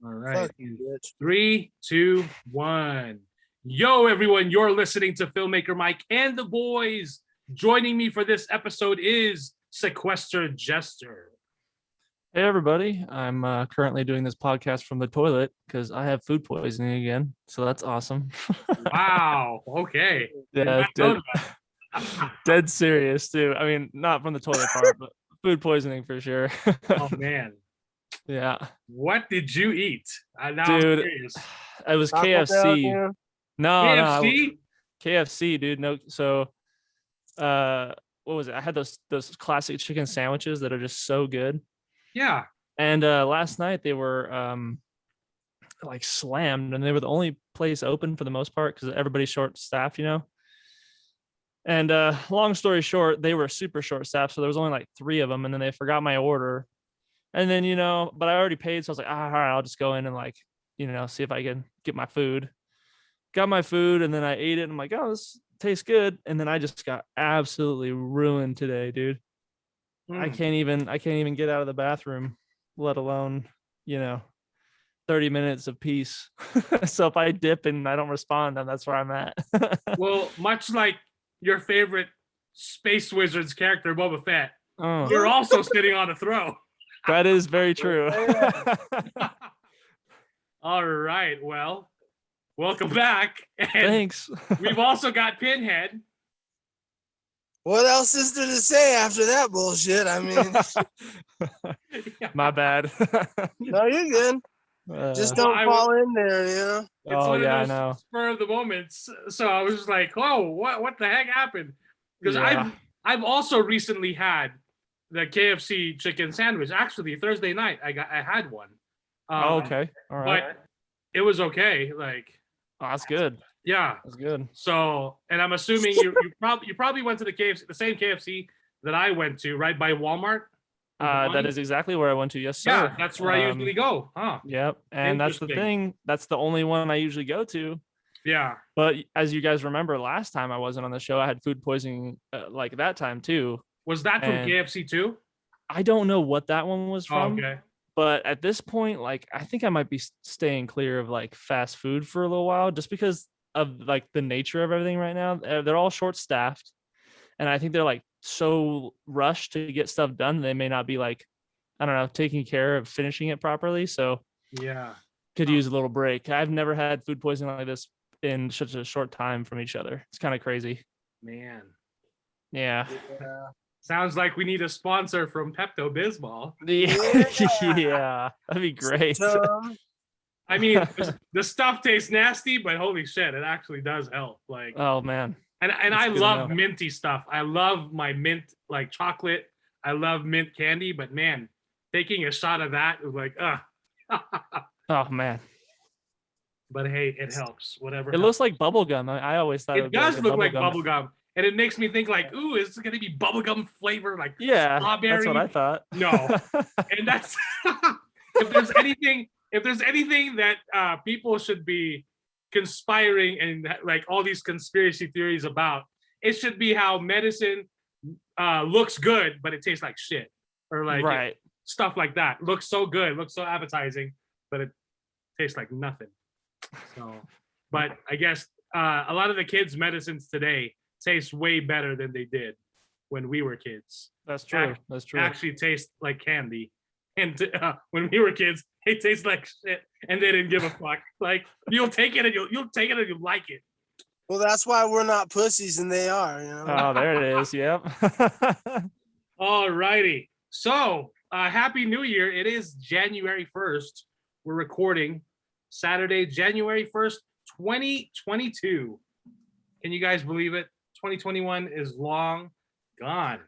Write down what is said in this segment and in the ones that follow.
All right. Fuck you, bitch. 3, 2, 1. Yo, everyone, you're listening to Filmmaker Mike and the Boys. Joining me for this episode is Sequestered Jester. Hey everybody, I'm currently doing this podcast from the toilet because I have food poisoning again, so that's awesome. Wow. Okay. Yeah, dead serious too. I mean, not from the toilet part, but food poisoning for sure. Oh man. Yeah. What did you eat? Now Dude, I'm curious. it was Taco Bell KFC. again? No, KFC? KFC, dude. No, so what was it? I had those classic chicken sandwiches that are just so good. Yeah. And last night they were like slammed, and they were the only place open for the most part because everybody's short staffed, you know. And long story short, they were super short staffed, so there was only like 3 of them, and then they forgot my order. And then, you know, but I already paid, so I was like, all right, I'll just go in and like, you know, see if I can get my food. Got my food, and then I ate it, and I'm like, oh, this tastes good. And then I just got absolutely ruined today, dude. I can't even get out of the bathroom, let alone, you know, 30 minutes of peace. So if I dip and I don't respond, then that's where I'm at. Well, much like your favorite Space Wizards character, Boba Fett, Oh, you're also sitting on a throne. that is very true. All right. Well, welcome back. And Thanks. we've also got Pinhead. What else is there to say after that bullshit? I mean, My bad. no, you're good. Just don't fall in there, you know? It's Oh one yeah, I of those know. spur of the moments. So I was just like, "Oh, what the heck happened?" Because Yeah. I've also recently had the KFC chicken sandwich. Actually, Thursday night I had one. Oh, okay. All right. But it was okay. Like, Oh, that's good. yeah. That's good. So, and I'm assuming you probably went to the KFC, the same KFC that I went to, right by Walmart. That is exactly where I went to. Yes, sir. Yeah, that's where I usually go. Huh? Yep. And that's the Interesting. thing. That's the only one I usually go to. Yeah. But as you guys remember, last time I wasn't on the show, I had food poisoning like that time too. Was that from And KFC too? I don't know what that one was Oh, from. okay. But at this point, like, I think I might be staying clear of like fast food for a little while, just because of like the nature of everything right now. They're all short staffed, and I think they're like so rushed to get stuff done. They may not be like, I don't know, taking care of finishing it properly. So Yeah. could use a little break. I've never had food poisoning like this in such a short time from each other. It's kind of crazy. Man. Yeah. Yeah. Sounds like we need a sponsor from Pepto Bismol. Yeah. That'd be great. I mean, the stuff tastes nasty, but holy shit, it actually does help. Like, Oh man. and I That's good to love know. minty stuff. I love my mint, like chocolate. I love mint candy, but man, taking a shot of that was like, Oh man. But hey, it helps. Whatever. It looks like bubble gum. I always thought It would be does a look like bubble bubblegum. And it makes me think like, ooh, is it gonna be bubblegum flavor, like Yeah, strawberry? that's what I thought. No. And that's if there's anything that people should be conspiring and like all these conspiracy theories about, it should be how medicine looks good, but it tastes like shit. Or like Right. stuff like that. Looks so good, looks so appetizing, but it tastes like nothing. So, but I guess a lot of the kids' medicines today taste way better than they did when we were kids. That's true. That's true. Actually taste like candy. And when we were kids, it tastes like shit, and they didn't give a fuck. Like, you'll take it and you'll take it and you like it. Well, that's why we're not pussies and they are, you know? Oh, there it is. Yep. All righty. So, Happy New Year. It is January 1st. We're recording Saturday, January 1st, 2022. Can you guys believe it? 2021 is long gone.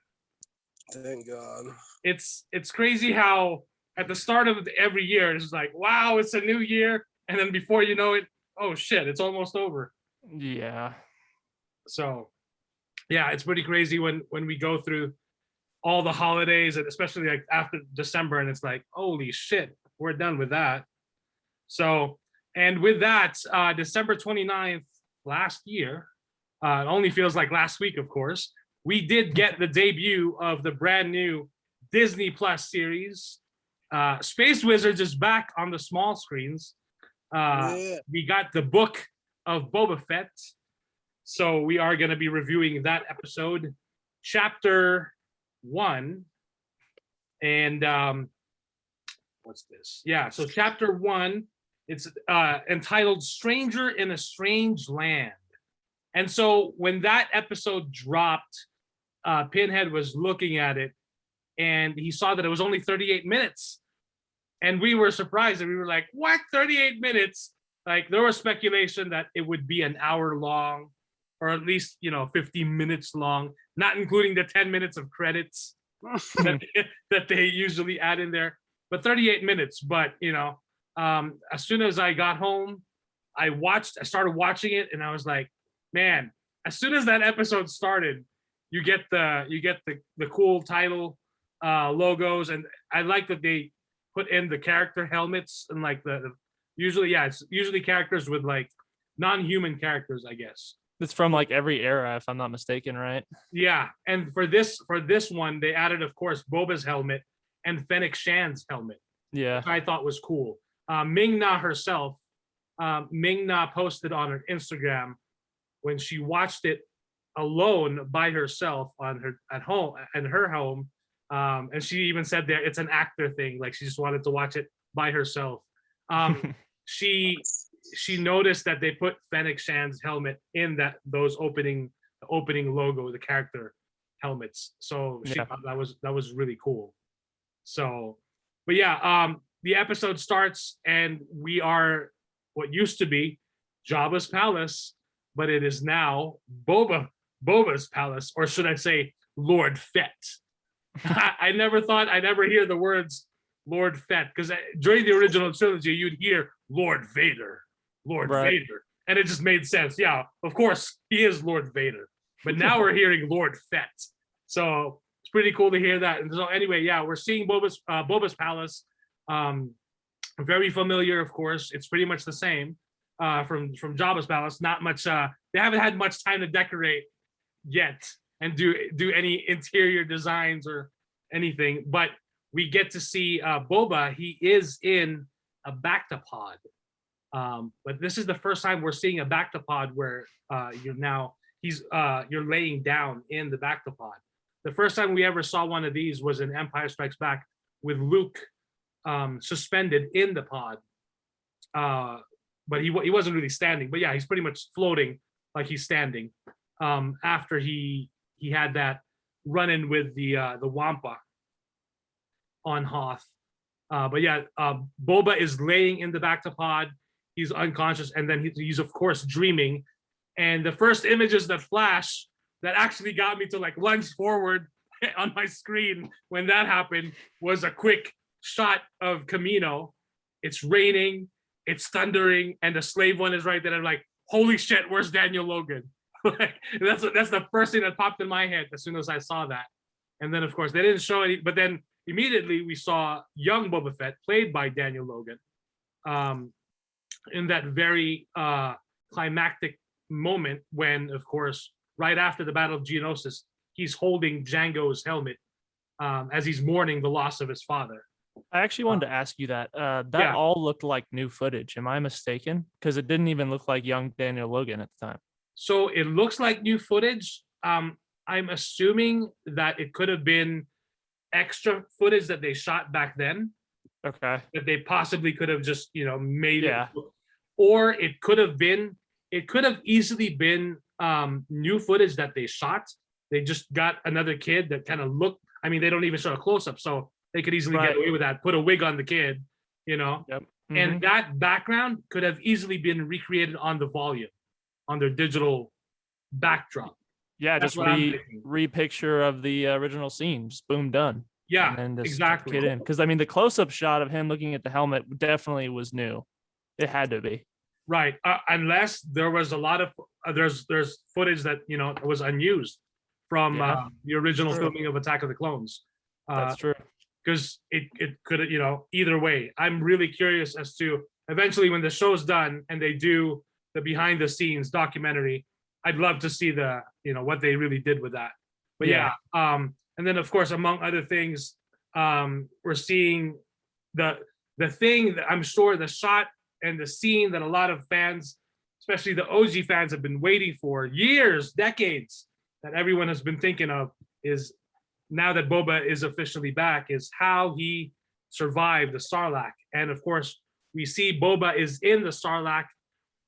Thank God. It's crazy how at the start of every year, it's just like, wow, it's a new year. And then before you know it, oh shit, it's almost over. Yeah. So, yeah, it's pretty crazy when we go through all the holidays, and especially like after December, and it's like, holy shit, we're done with that. So, and with that, December 29th last year, it only feels like last week, of course, we did get the debut of the brand new Disney Plus series, Space Wizards is back on the small screens. We got the Book of Boba Fett. So we are going to be reviewing that episode, chapter 1. And what's this? Yeah, so chapter 1, it's entitled Stranger in a Strange Land. And so when that episode dropped, Pinhead was looking at it and he saw that it was only 38 minutes. And we were surprised and we were like, what, 38 minutes? Like there was speculation that it would be an hour long or at least, 50 minutes long, not including the 10 minutes of credits that they usually add in there, but 38 minutes. But, as soon as I got home, I started watching it and I was like, man, as soon as that episode started, you get the cool title logos. And I like that they put in the character helmets and like it's usually characters with like non-human characters, I guess. It's from like every era, if I'm not mistaken, right? Yeah, and for this one, they added, of course, Boba's helmet and Fennec Shan's helmet. Yeah, which I thought was cool. Ming-Na herself, Ming-Na posted on her Instagram when she watched it alone by herself at home, and she even said that it's an actor thing, like she just wanted to watch it by herself. She noticed that they put Fennec Shan's helmet in those opening logo, the character helmets. So she thought that was really cool. So, but yeah, the episode starts and we are what used to be Jabba's palace, but it is now Boba's palace, or should I say Lord Fett. I never thought I'd ever hear the words Lord Fett, because during the original trilogy, you'd hear Lord Vader. Vader. And it just made sense. Yeah, of course, he is Lord Vader. But now we're hearing Lord Fett. So it's pretty cool to hear that. And so anyway, yeah, we're seeing Boba's palace. Very familiar, of course. It's pretty much the same from Jabba's palace. Not much. They haven't had much time to decorate yet and do any interior designs or anything. But we get to see Boba. He is in a Bactapod. But this is the first time we're seeing a Bactapod where you're laying down in the Bactapod. The first time we ever saw one of these was in Empire Strikes Back with Luke suspended in the pod. But he wasn't really standing. But yeah, he's pretty much floating like he's standing. After he had that run-in with the Wampa on Hoth. But yeah, Boba is laying in the Bactapod. He's unconscious, and then he's of course dreaming. And the first images that flash that actually got me to like lunge forward on my screen when that happened was a quick shot of Camino. It's raining, it's thundering, and the slave one is right there. I'm like, holy shit, where's Daniel Logan? that's the first thing that popped in my head as soon as I saw that. And then of course they didn't show any, but then immediately we saw young Boba Fett played by Daniel Logan. In that very climactic moment when, of course, right after the Battle of Geonosis, he's holding Django's helmet as he's mourning the loss of his father. I actually wanted to ask you that. That all looked like new footage. Am I mistaken? Because it didn't even look like young Daniel Logan at the time. So it looks like new footage. I'm assuming that it could have been extra footage that they shot back then. Okay. That they possibly could have just, made it. Or it could have easily been new footage that they shot. They just got another kid that kind of looked, they don't even show a close-up, so they could easily get away with that, put a wig on the kid, Yep. Mm-hmm. And that background could have easily been recreated on the volume, on their digital backdrop. Yeah, that's just re-picture of the original scene, just boom, done. Yeah, and then exactly. Kid in. Because the close-up shot of him looking at the helmet definitely was new. It had to be. Right, unless there was a lot of there's footage that was unused from the original filming of Attack of the Clones. That's true. Because it could either way. I'm really curious as to eventually when the show's done and they do the behind the scenes documentary. I'd love to see the what they really did with that. But and then of course among other things, we're seeing the thing that I'm sure the shot and the scene that a lot of fans, especially the OG fans, have been waiting for years, decades, that everyone has been thinking of, is now that Boba is officially back, is how he survived the Sarlacc. And of course, we see Boba is in the Sarlacc,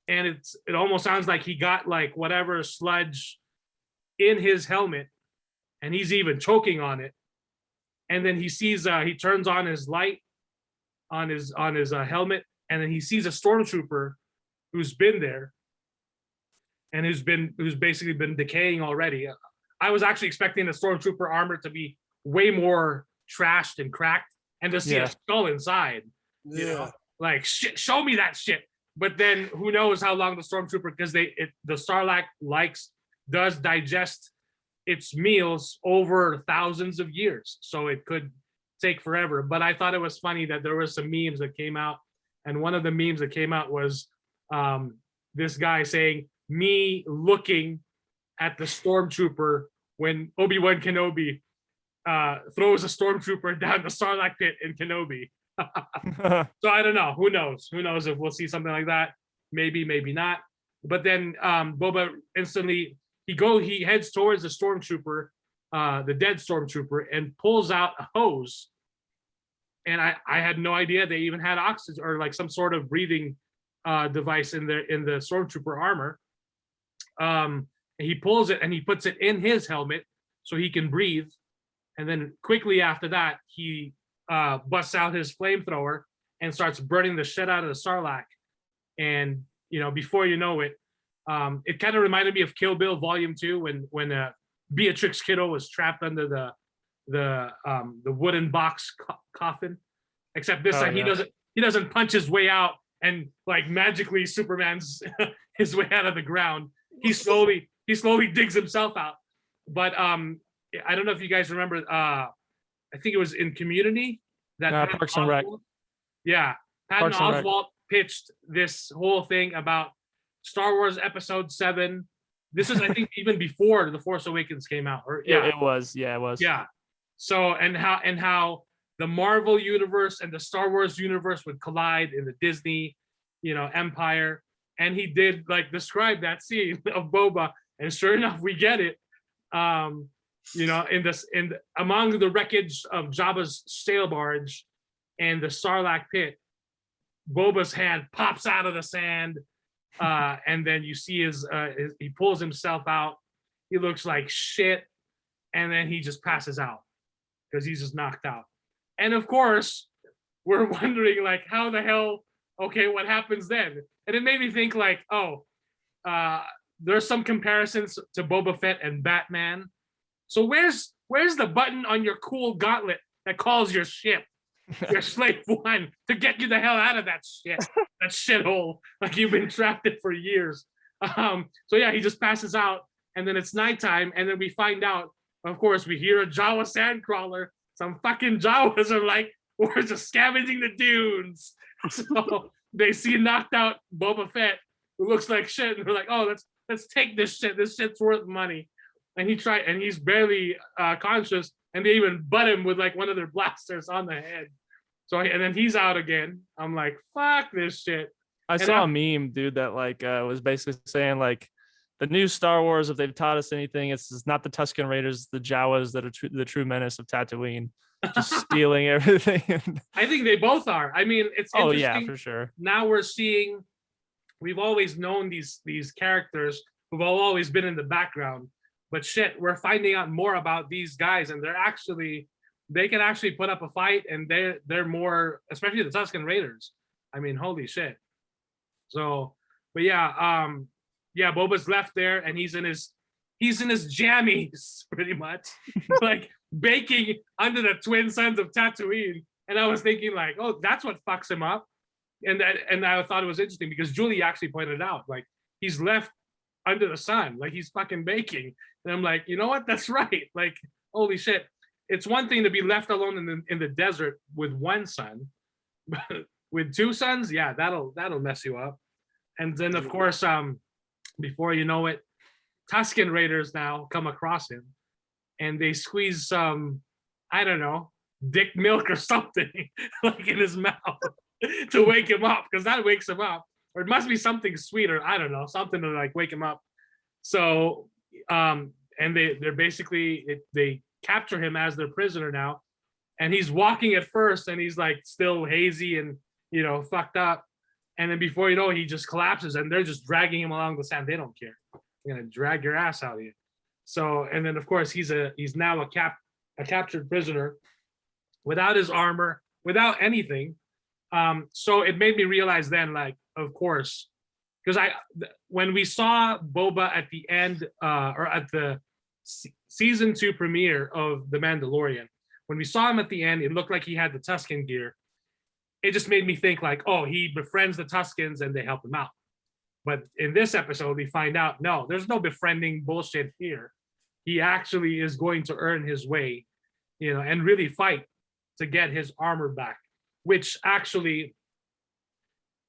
and it almost sounds like he got like whatever sludge in his helmet, and he's even choking on it. And then he sees he turns on his light on his helmet, and then he sees a stormtrooper who's been there and who's basically been decaying already. I was actually expecting the stormtrooper armor to be way more trashed and cracked, and to see a skull inside. You know? Like, shit, show me that shit. But then who knows how long the stormtrooper, because the Sarlacc does digest its meals over thousands of years, so it could take forever. But I thought it was funny that there was some memes that came out, and one of the memes that came out was this guy saying, me looking at the stormtrooper when Obi-Wan Kenobi throws a stormtrooper down the Sarlacc pit in Kenobi. So I don't know. Who knows if we'll see something like that? Maybe, maybe not. But then Boba instantly he heads towards the stormtrooper, the dead stormtrooper, and pulls out a hose. And I had no idea they even had oxygen or like some sort of breathing device in the stormtrooper armor. And he pulls it and he puts it in his helmet so he can breathe. And then quickly after that, he busts out his flamethrower and starts burning the shit out of the Sarlacc. And before you know it, it kind of reminded me of Kill Bill Volume 2 when Beatrix Kiddo was trapped under the wooden box coffin. Except this time he doesn't punch his way out and like magically Superman's his way out of the ground. He slowly digs himself out. But I don't know if you guys remember. I think it was in Community that Parks and Rec. Yeah, Patton Oswalt pitched this whole thing about Star Wars Episode 7. This is, I think, even before The Force Awakens came out. Or it was. Yeah. So and how the Marvel universe and the Star Wars universe would collide in the Disney, empire. And he did like describe that scene of Boba, and sure enough, we get it. Among the wreckage of Jabba's sail barge and the Sarlacc pit, Boba's hand pops out of the sand, and then you see he pulls himself out. He looks like shit, and then he just passes out because he's just knocked out. And of course, we're wondering like, how the hell? Okay, what happens then? And it made me think like, there's some comparisons to Boba Fett and Batman. So where's the button on your cool gauntlet that calls your ship, your Slave One, to get you the hell out of that shit, that shithole, like you've been trapped in for years? So yeah, he just passes out, and then it's nighttime, and then we find out. Of course, we hear a Jawa sandcrawler. Some fucking Jawas are like, we're just scavenging the dunes. So they see knocked out Boba Fett, who looks like shit, and they're like, oh, let's take this shit. This shit's worth money. And he's barely conscious, and they even butt him with like one of their blasters on the head. So and then he's out again. I'm like, fuck this shit. I saw a meme, dude, that like was basically saying like, the new Star Wars, if they've taught us anything, it's not the Tusken Raiders, the Jawas that are the true menace of Tatooine, just stealing everything. I think they both are. I mean, it's interesting. Oh yeah, for sure. Now we've always known these characters who've always been in the background, but shit, we're finding out more about these guys, and they can actually put up a fight, and they're more, especially the Tusken Raiders. I mean, holy shit. So, but yeah, Boba's left there, and he's in his jammies pretty much, like baking under the twin suns of Tatooine. And I was thinking like, oh, that's what fucks him up. And I thought it was interesting because Julie actually pointed out like he's left under the sun, like he's fucking baking. And I'm like, you know what? That's right. Like, holy shit. It's one thing to be left alone in the desert with one son, but with two sons, yeah, that'll mess you up. And then of course, before you know it, Tusken Raiders now come across him, and they squeeze some, I don't know, dick milk or something like in his mouth to wake him up, because that wakes him up. Or it must be something sweeter. I don't know, something to like wake him up. So, and they're basically they capture him as their prisoner now, and he's walking at first, and he's like still hazy and fucked up, and then before you know, he just collapses, and they're just dragging him along the sand. They don't care. They're gonna drag your ass out of here. So, and then of course he's now a captured prisoner, without his armor, without anything. So it made me realize then, like, of course, because when we saw Boba at the end, or at the season 2 premiere of The Mandalorian, when we saw him at the end, it looked like he had the Tusken gear. It just made me think like, oh, he befriends the Tuskens and they help him out. But in this episode, we find out, no, there's no befriending bullshit here. He actually is going to earn his way, and really fight to get his armor back, which actually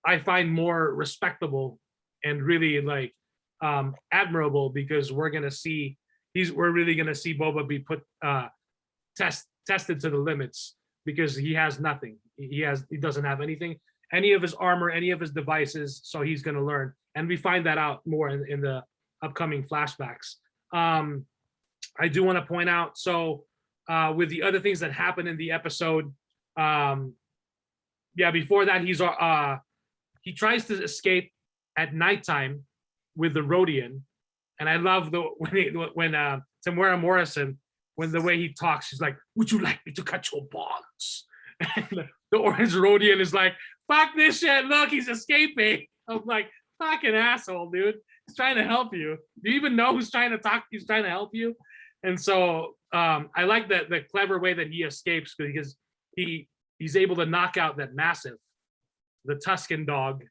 I find more respectable and really like admirable, because we're really gonna see Boba be put tested to the limits, because he has nothing. He doesn't have anything, any of his armor, any of his devices. So he's gonna learn, and we find that out more in the upcoming flashbacks. I do want to point out, so with the other things that happen in the episode, before that, he tries to escape at nighttime with the Rodian, and I love when Tamara Morrison, when the way he talks, she's like, "Would you like me to cut your balls?" And the Orange Rodian is like, "Fuck this shit! Look, he's escaping." I'm like, "Fucking asshole, dude! He's trying to help you. Do you even know who's trying to talk? He's trying to help you." And so I like the clever way that he escapes, because he's able to knock out that massive, the Tusken dog,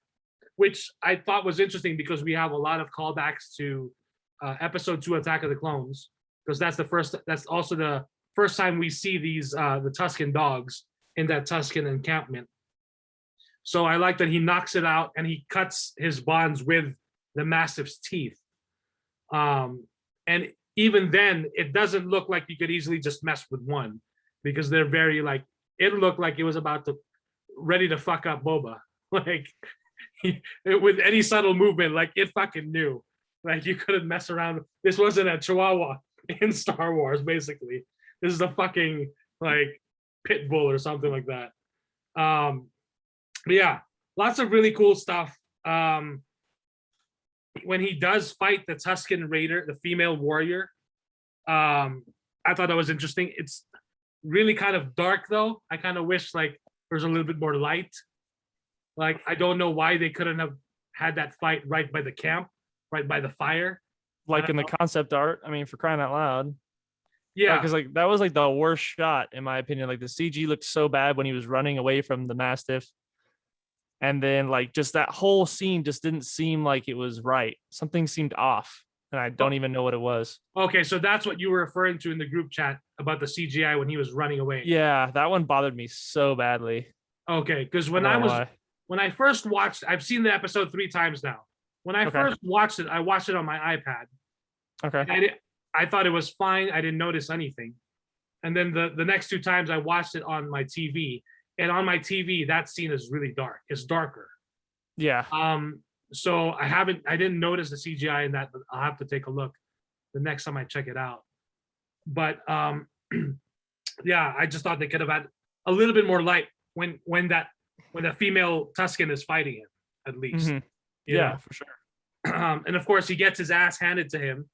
which I thought was interesting, because we have a lot of callbacks to episode 2 Attack of the Clones, because that's also the first time we see these the Tusken dogs in that Tusken encampment. So I like that he knocks it out and he cuts his bonds with the Mastiff's teeth. And even then, it doesn't look like you could easily just mess with one, because they're very like, it looked like it was ready to fuck up Boba. Like, with any subtle movement, like it fucking knew. Like, you couldn't mess around. This wasn't a Chihuahua in Star Wars, basically. This is a fucking like pit bull or something like that. But yeah, lots of really cool stuff. When he does fight the Tusken Raider, the female warrior, I thought that was interesting. It's really kind of dark, though. I kind of wish like there's a little bit more light. Like, I don't know why they couldn't have had that fight right by the camp, right by the fire. Like in the concept art. I mean, for crying out loud. Yeah, because like that was like the worst shot in my opinion. Like the CG looked so bad when he was running away from the Mastiff. And then like just that whole scene just didn't seem like it was right. Something seemed off, and I don't even know what it was. Okay, so that's what you were referring to in the group chat about the CGI when he was running away. Yeah, that one bothered me so badly. Okay, because when I first watched, I've seen the episode 3 times now. When I first watched it, I watched it on my iPad. Okay. I thought it was fine. I didn't notice anything. And then the next 2 times I watched it on my TV. And on my TV, that scene is really dark. It's darker. Yeah. So I didn't notice the CGI in that, but I'll have to take a look the next time I check it out. But yeah, I just thought they could have had a little bit more light when the female Tusken is fighting him, at least. Mm-hmm. Yeah, for sure. And of course, he gets his ass handed to him.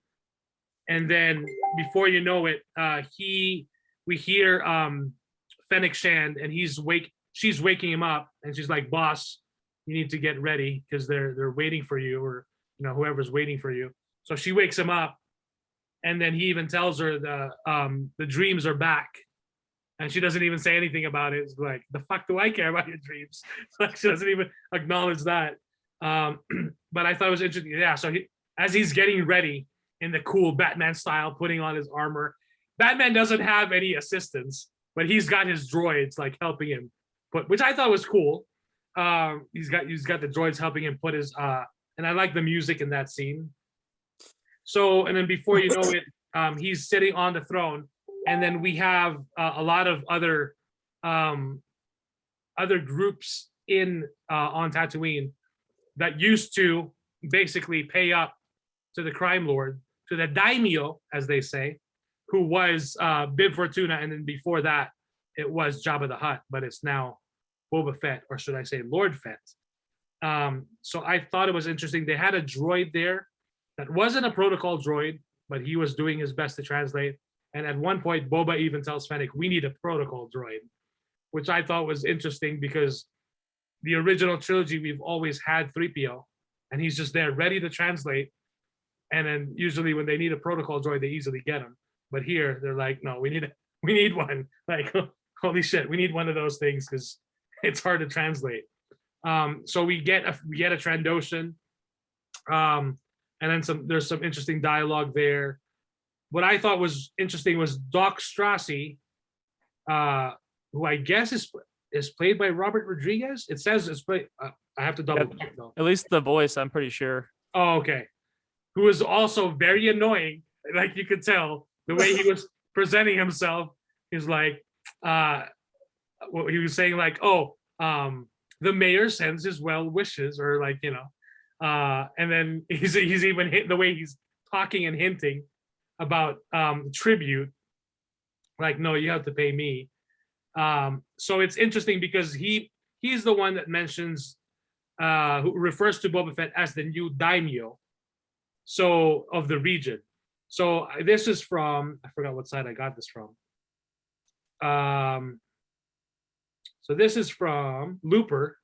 And then before you know it, we hear Fennec Shand, and she's waking him up, and she's like, "Boss, you need to get ready because they're waiting for you, or whoever's waiting for you." So she wakes him up, and then he even tells her the dreams are back, and she doesn't even say anything about it. It's like, the fuck do I care about your dreams? Like, she doesn't even acknowledge that. But I thought it was interesting. Yeah, so as he's getting ready in the cool Batman style, putting on his armor, Batman doesn't have any assistants, but he's got his droids like helping him which I thought was cool. He's got the droids helping him put his and I like the music in that scene. So, and then before you know it, he's sitting on the throne, and then we have a lot of other groups in on Tatooine that used to basically pay up to the crime lord, to the daimyo, as they say, who was Bib Fortuna, and then before that it was Jabba the Hutt, but it's now Boba Fett, or should I say Lord Fett. So I thought it was interesting. They had a droid there that wasn't a protocol droid, but he was doing his best to translate. And at one point, Boba even tells Fennec, "We need a protocol droid," which I thought was interesting because the original trilogy, we've always had 3PO, and he's just there ready to translate. And then usually when they need a protocol droid, they easily get him. But here they're like, no, we need one. Like, holy shit, we need one of those things because it's hard to translate. So we get a Trandoshan, and then there's some interesting dialogue there. What I thought was interesting was Doc Strassi, who I guess is played by Robert Rodriguez. It says it's played. I have to double check though. At least the voice, I'm pretty sure. Oh, okay. Who is also very annoying, like you could tell the way he was presenting himself. He's like, what he was saying, like, the mayor sends his well wishes, or like, and then he's even the way he's talking and hinting about tribute, like, no, you have to pay me. So it's interesting because he's the one that mentions, who refers to Boba Fett as the new daimyo, so of the region. So this is from, I forgot what site I got this from. So this is from Looper,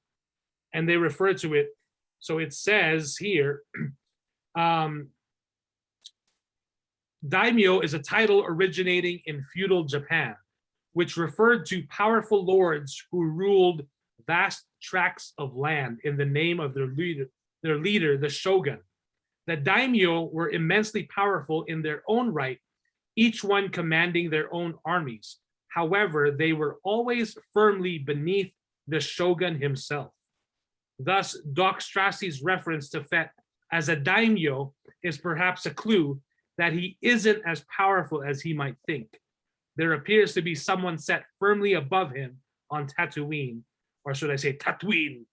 and they refer to it. So it says here, daimyo is a title originating in feudal Japan, which referred to powerful lords who ruled vast tracts of land in the name of their leader, the shogun. The daimyo were immensely powerful in their own right, each one commanding their own armies. However, they were always firmly beneath the shogun himself. Thus, Doc Strassi's reference to Fett as a daimyo is perhaps a clue that he isn't as powerful as he might think. There appears to be someone set firmly above him on Tatooine, or should I say Tatooine,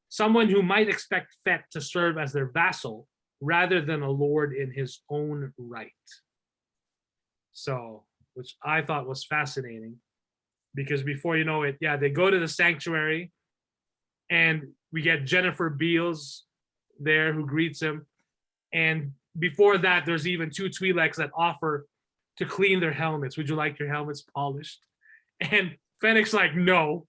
someone who might expect Fett to serve as their vassal rather than a lord in his own right. So, which I thought was fascinating, because before you know it, yeah, they go to the sanctuary, and we get Jennifer Beals there who greets him. And before that, there's even two Twi'leks that offer to clean their helmets. Would you like your helmets polished? And Fennec's like, no.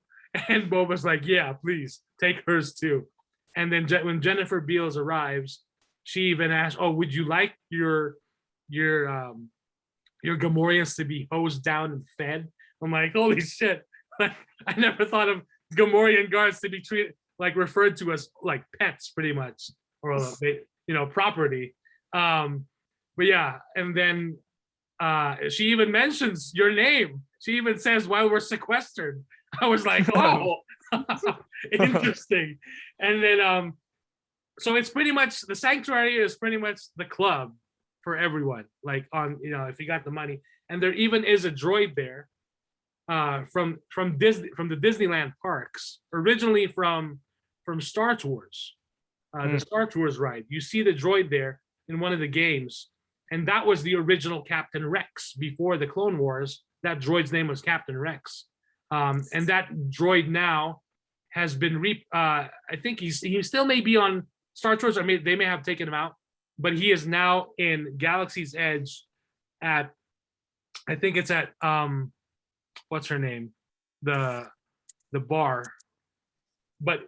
And Boba's like, yeah, please, take hers too. And then when Jennifer Beals arrives, she even asks, oh, would you like your Gamorreans to be hosed down and fed? I'm like, holy shit. Like, I never thought of Gamorrean guards to be treated, like, referred to as like pets pretty much, or property. But yeah, and then she even mentions your name. She even says, while we're sequestered. I was like, oh, interesting. And then so it's pretty much, the sanctuary is pretty much the club for everyone, like, on, if you got the money. And there even is a droid there from Disney, from the Disneyland parks, originally from Star Tours, the Star Tours ride. You see the droid there in one of the games, and that was the original Captain Rex before the Clone Wars. That droid's name was Captain Rex, and that droid now has been I think he still may be on Star Tours, or they may have taken him out, but he is now in Galaxy's Edge at, I think it's at what's her name, the bar, but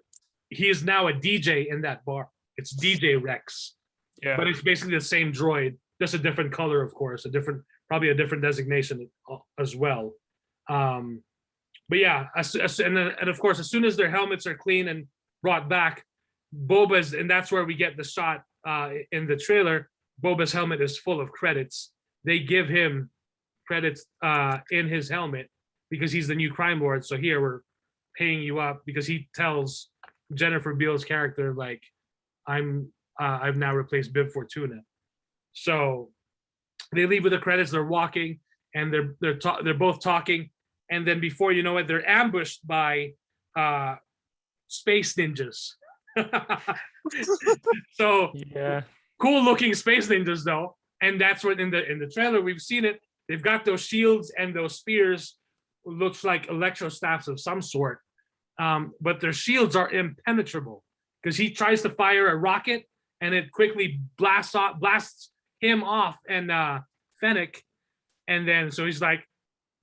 he is now a DJ in that bar. It's DJ Rex. Yeah, but it's basically the same droid, just a different color, of course, probably a different designation as well. But yeah, and of course, as soon as their helmets are clean and brought back, Boba's, and that's where we get the shot in the trailer. Boba's helmet is full of credits. They give him credits in his helmet because he's the new crime lord. So here, we're paying you up, because he tells Jennifer Beals' character, like, I've now replaced Bib Fortuna. So they leave with the credits. They're walking, and they're both talking, and then before you know it, they're ambushed by space ninjas. So Yeah. cool looking space ninjas though, and that's what in the trailer we've seen it. They've got those shields and those spears, looks like electro staffs of some sort, but their shields are impenetrable because he tries to fire a rocket and it quickly blasts him off and Fennec, and then so he's like,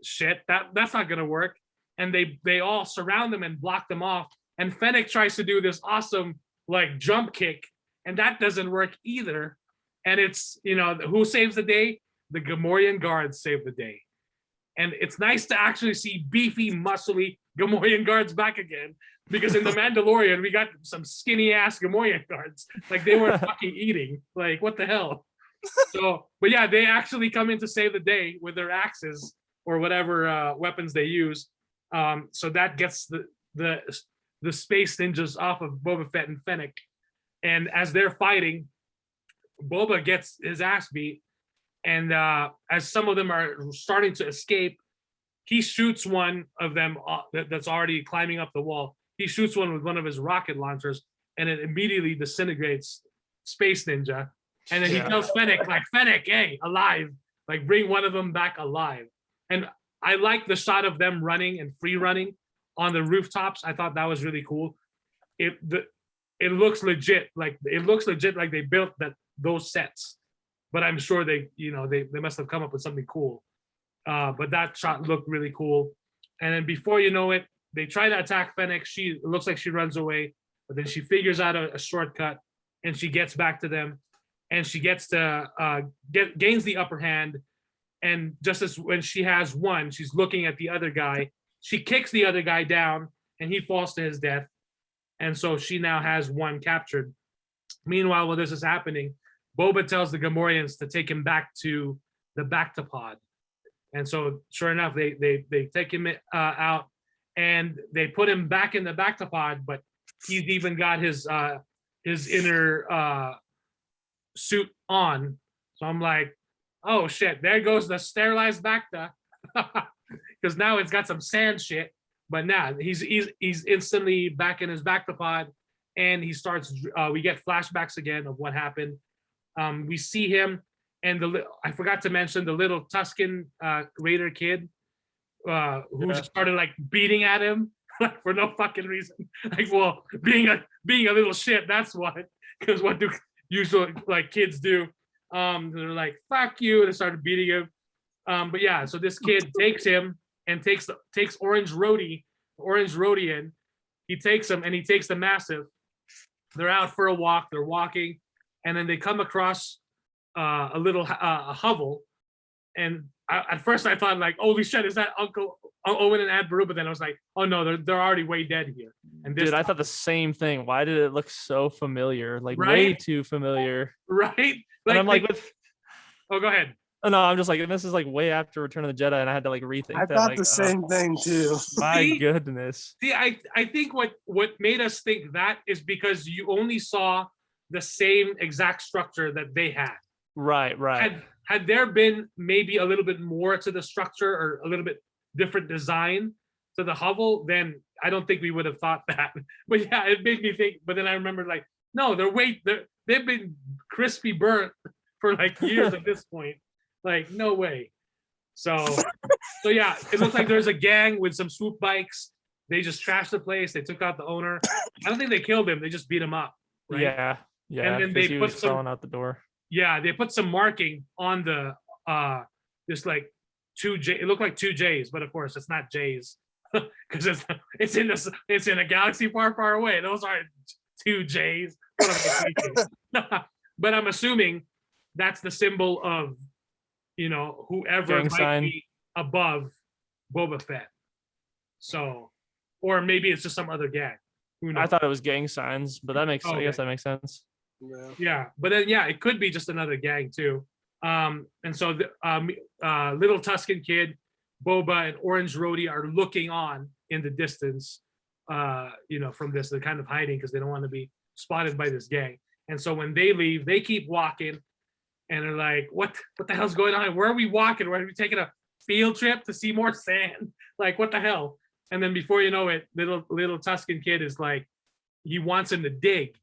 shit, that's not gonna work, and they all surround them and block them off, and Fennec tries to do this awesome like jump kick, and that doesn't work either, and it's, you know, who saves the day? The Gamorrean guards save the day, and it's nice to actually see beefy, muscly Gamorrean guards back again, because in the Mandalorian we got some skinny ass Gamorrean guards, like they were fucking eating, like what the hell. So, but yeah, they actually come in to save the day with their axes or whatever weapons they use. So that gets the space ninjas off of Boba Fett and Fennec. And as they're fighting, Boba gets his ass beat. And as some of them are starting to escape, he shoots one of them that's already climbing up the wall. He shoots one with one of his rocket launchers, and it immediately disintegrates Space Ninja. And then he tells Fennec, like, Fennec, hey, alive, like bring one of them back alive. And I like the shot of them running and free running on the rooftops. I thought that was really cool. It looks legit, like they built those sets. But I'm sure they must have come up with something cool. But that shot looked really cool. And then before you know it, they try to attack Fennec. It looks like she runs away, but then she figures out a shortcut and she gets back to them. And she gets to gains the upper hand. And just as when she has one, she's looking at the other guy. She kicks the other guy down, and he falls to his death. And so she now has one captured. Meanwhile, while this is happening, Boba tells the Gamorreans to take him back to the Bactapod. And so, sure enough, they take him out, and they put him back in the Bactapod. But he's even got his inner suit on. So I'm like, oh shit, there goes the sterilized Bacta, because now it's got some sand shit. But now he's instantly back in his Bactapod, and he starts. We get flashbacks again of what happened. We see him, and I forgot to mention the little Tusken Raider kid who just started like beating at him like for no fucking reason. Like, well, being a little shit. That's what. Because what do usually like kids do? They're like, fuck you, and they started beating him. But yeah, so this kid takes him and takes Orange Rodian. He takes him and he takes the Massive. They're out for a walk. They're walking, and then they come across a little hovel. And at first I thought like, holy shit, is that Uncle Owen and Aunt Beru? But then I was like, oh no, they're already way dead here. And this Dude, I thought the same thing. Why did it look so familiar? Like Right? way too familiar. right? And I'm like, oh, go ahead. oh no, I'm just like, and this is like way after Return of the Jedi, and I had to like rethink I that. thought like, the same thing too. My See? goodness. See, I think what made us think that is because you only saw the same exact structure that they had. Right. Had there been maybe a little bit more to the structure or a little bit different design to the hovel, then I don't think we would have thought that. But yeah, it made me think. But then I remembered like, no, they've been crispy burnt for like years at this point. Like, no way. So yeah, it looks like there's a gang with some swoop bikes. They just trashed the place. They took out the owner. I don't think they killed him. They just beat him up. Right? Yeah. And then 'cause they he put was some crawling out the door. Yeah, they put some marking on the just like 2J. It looked like 2 J's, but of course it's not J's because it's in a galaxy far, far away. Those aren't 2 J's. What am I thinking? But I'm assuming that's the symbol of, whoever Gang might sign. be above Boba Fett. So, or maybe it's just some other gang. Who knows? I thought it was gang signs, but that makes. Okay. I guess that makes sense. Yeah, but then it could be just another gang too. And so the little Tusken kid, Boba, and Orange Rhodey are looking on in the distance, from this. They're kind of hiding because they don't want to be spotted by this gang. And so when they leave, they keep walking, and they're like, "What the hell's going on? Where are we walking? Where are we taking a field trip to see more sand. Like, what the hell? And then before you know it, little Tuscan kid is like, he wants him to dig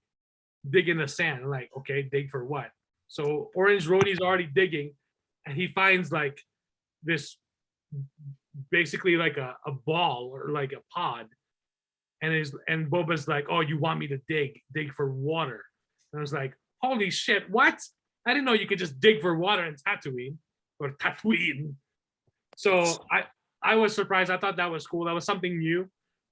in the sand. I'm like, okay, dig for what? So Orange Roadie's already digging, and he finds like this, basically like a ball or like a pod, and Boba's like, oh, you want me to dig for water? And I was like, holy shit, what? I didn't know you could just dig for water in Tatooine or Tatooine. So I was surprised. I thought that was cool. That was something new.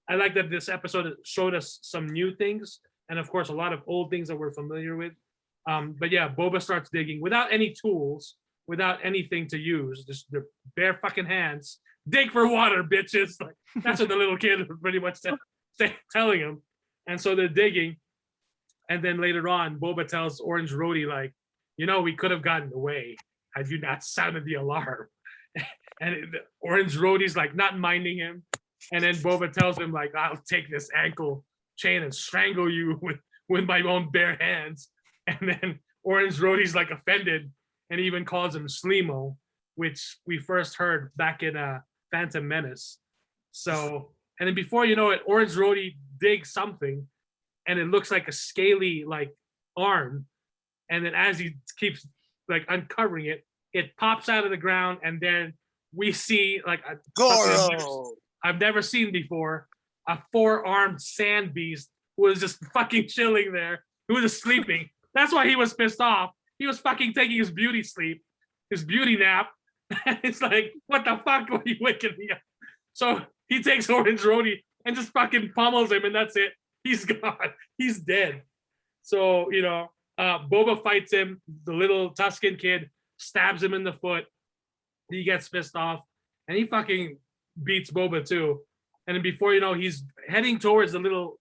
I like that this episode showed us some new things, and of course a lot of old things that we're familiar with. But yeah, Boba starts digging without any tools, without anything to use, just their bare fucking hands. Dig for water, bitches. Like, that's what the little kid pretty much telling him. And so they're digging. And then later on, Boba tells Orange Roadie, like, we could have gotten away had you not sounded the alarm. And Orange Roadie's like not minding him. And then Boba tells him, like, I'll take this ankle chain and strangle you with my own bare hands. And then Orange Roadie's like offended and even calls him Sleemo, which we first heard back in Phantom Menace. So, and then before you know it, Orange Roadie digs something, and it looks like a scaly like arm. And then as he keeps like uncovering it, it pops out of the ground, and then we see like a Goro. I've never seen before, a 4-armed sand beast who was just fucking chilling there, who was just sleeping. That's why he was pissed off. He was fucking taking his beauty sleep, his beauty nap. It's like, what the fuck? Were you waking me up? So he takes Orange Roadie and just fucking pummels him, and that's it. He's gone. He's dead. So, Boba fights him. The little Tuscan kid stabs him in the foot. He gets pissed off, and he fucking beats Boba too. And then before you know, he's heading towards the little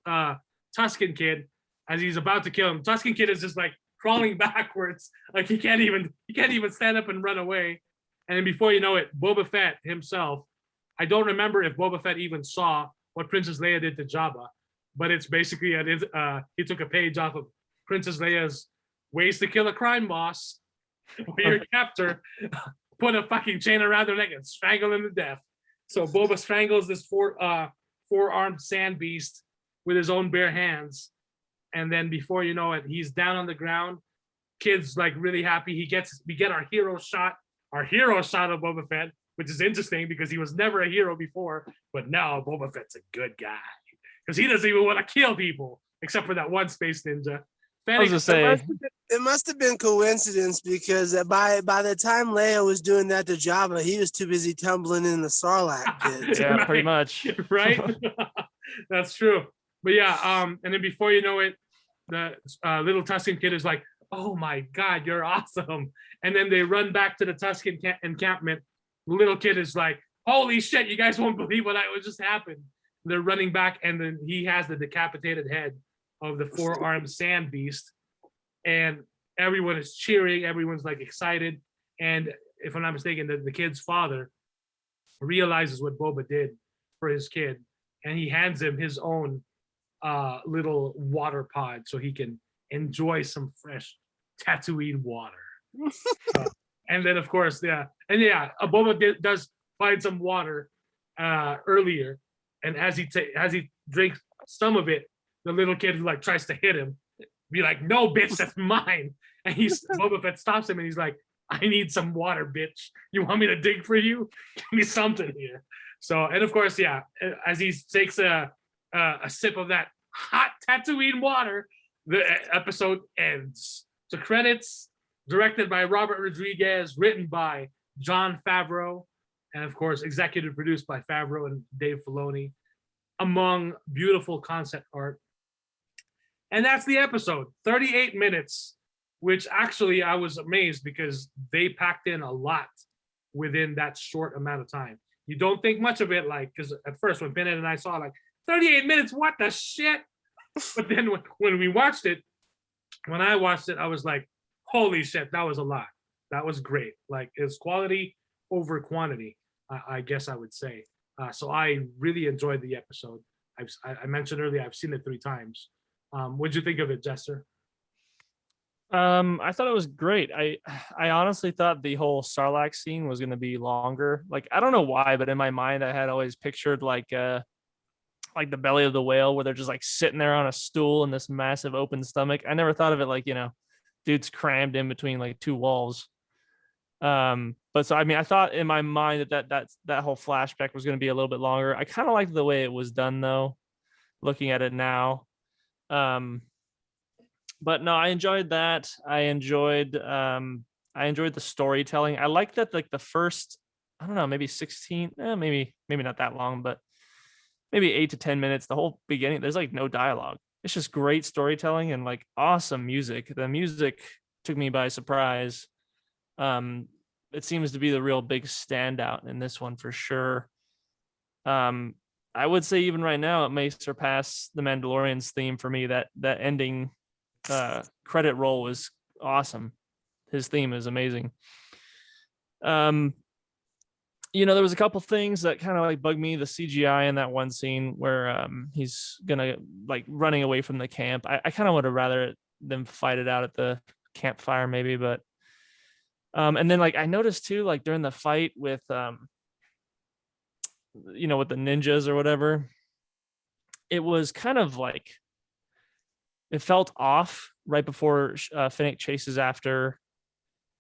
Tuscan kid as he's about to kill him. Tuscan kid is just like crawling backwards, like he can't even stand up and run away. And then before you know it, Boba Fett himself. I don't remember if Boba Fett even saw what Princess Leia did to Jabba, but it's basically he took a page off of Princess Leia's Ways to Kill a Crime Boss, where your captor put a fucking chain around their neck and strangle him to death. So Boba strangles this 4-armed sand beast with his own bare hands. And then before you know it, he's down on the ground. Kid's like really happy. We get our hero shot of Boba Fett, which is interesting because he was never a hero before, but now Boba Fett's a good guy because he doesn't even want to kill people except for that one space ninja. I was just saying, It must have been coincidence because by the time Leia was doing that to Jabba, he was too busy tumbling in the Sarlacc pit. yeah, Right. pretty much. Right? That's true. But yeah, and then before you know it, the little Tuscan kid is like, oh my God, you're awesome. And then they run back to the Tuscan encampment. The little kid is like, holy shit, you guys won't believe what just happened. They're running back, and then he has the decapitated head of the 4-armed sand beast. And everyone is cheering. Everyone's like excited. And if I'm not mistaken, the kid's father realizes what Boba did for his kid. And he hands him his own little water pod so he can enjoy some fresh Tatooine water. And then, of course, Boba does find some water earlier. And as he drinks some of it, the little kid like tries to hit him. Be like, no, bitch, that's mine. And Boba Fett stops him and he's like, I need some water, bitch. You want me to dig for you? Give me something here. So, and of course, yeah, as he takes a sip of that hot Tatooine water, the episode ends. So credits, directed by Robert Rodriguez, written by Jon Favreau, and of course, executive produced by Favreau and Dave Filoni, among beautiful concept art. And that's the episode, 38 minutes, which actually I was amazed because they packed in a lot within that short amount of time. You don't think much of it, like, because at first when Pinhead and I saw like 38 minutes, what the shit? But then when I watched it, I was like, holy shit, that was a lot. That was great. Like, it's quality over quantity, I guess I would say. So I really enjoyed the episode. I mentioned earlier, I've seen it 3 times. What'd you think of it, Jester? I thought it was great. I honestly thought the whole Sarlacc scene was going to be longer. Like, I don't know why, but in my mind I had always pictured like the belly of the whale where they're just like sitting there on a stool in this massive open stomach. I never thought of it like, dude's crammed in between like two walls. But so I mean, I thought in my mind that whole flashback was going to be a little bit longer. I kind of liked the way it was done though, looking at it now. Um, but no, I enjoyed that. I enjoyed the storytelling. I like that like the first, I don't know, maybe 16, maybe not that long, but maybe 8 to 10 minutes, the whole beginning, there's like no dialogue. It's just great storytelling and like awesome music. The music took me by surprise. Um, it seems to be the real big standout in this one for sure. Um, I would say even right now it may surpass the Mandalorian's theme for me. That ending credit roll was awesome. His theme is amazing. Um, there was a couple things that kind of like bugged me. The CGI in that one scene where he's gonna like running away from the camp. I kind of would have rather them fight it out at the campfire maybe, but and then like I noticed too, like during the fight with with the ninjas or whatever, it was kind of like it felt off right before Finnick chases after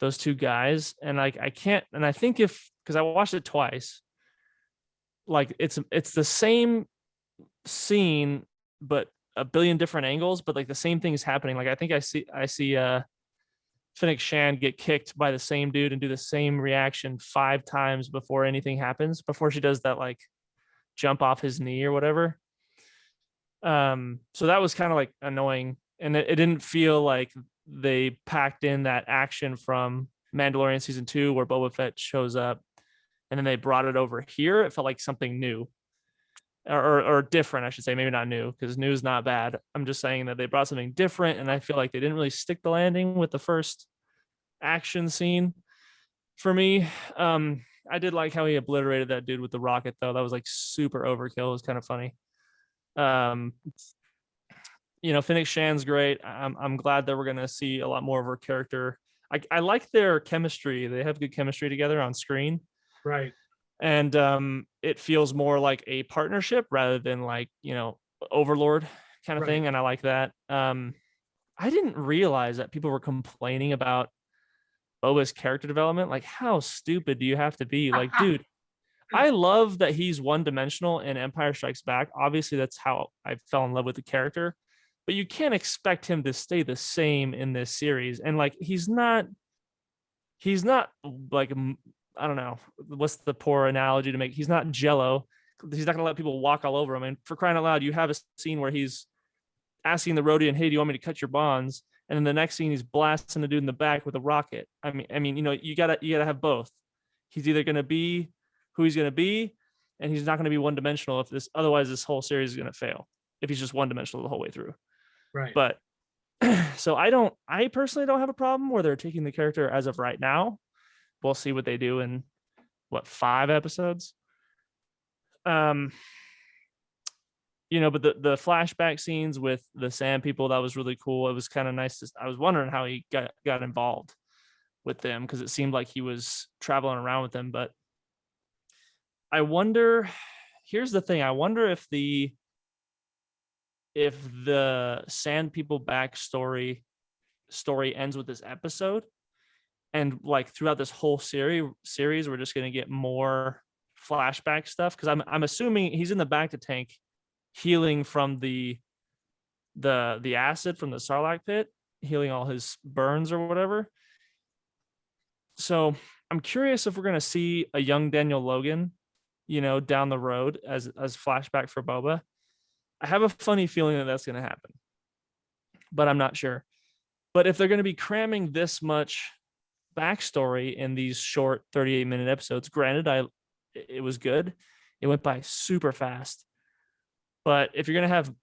those two guys, and like I can't, and I think because I watched it twice, like it's the same scene but a billion different angles, but like the same thing is happening. Like I think I see Finnick Shan get kicked by the same dude and do the same reaction 5 times before anything happens, before she does that like jump off his knee or whatever. So that was kind of like annoying, and it didn't feel like they packed in that action from Mandalorian season 2 where Boba Fett shows up and then they brought it over here. It felt like something new or different, I should say. Maybe not new, because new is not bad. I'm just saying that they brought something different, and I feel like they didn't really stick the landing with the first action scene for me. I did like how he obliterated that dude with the rocket though. That was like super overkill. It was kind of funny. Finnick Shan's great. I'm glad that we're gonna see a lot more of her character. I like their chemistry. They have good chemistry together on screen. Right. And it feels more like a partnership rather than like, overlord kind of Right. thing. And I like that. I didn't realize that people were complaining about Boba's character development. Like, how stupid do you have to be? Like, dude, I love that he's one-dimensional in Empire Strikes Back. Obviously, that's how I fell in love with the character. But you can't expect him to stay the same in this series. And like, he's not like, I don't know, what's the poor analogy to make? He's not Jello. He's not going to let people walk all over him. And for crying out loud, you have a scene where he's asking the Rodian, "Hey, do you want me to cut your bonds?" And then the next scene, he's blasting the dude in the back with a rocket. I mean, you gotta have both. He's either going to be who he's going to be, and he's not going to be one dimensional. Otherwise, this whole series is going to fail if he's just one dimensional the whole way through. Right. But so I personally don't have a problem where they're taking the character as of right now. We'll see what they do in 5 episodes. But the flashback scenes with the Sand People, that was really cool. It was kind of nice. I was wondering how he got involved with them, because it seemed like he was traveling around with them. But I wonder, here's the thing. I wonder if the Sand People backstory ends with this episode, and like throughout this whole series we're just going to get more flashback stuff, because I'm assuming he's in the back to tank healing from the acid from the Sarlacc pit, healing all his burns or whatever. So I'm curious if we're going to see a young Daniel Logan, down the road as flashback for Boba. I have a funny feeling that that's going to happen, but I'm not sure. But if they're going to be cramming this much backstory in these short 38-minute episodes, granted, it was good. It went by super fast. But if you're going to have,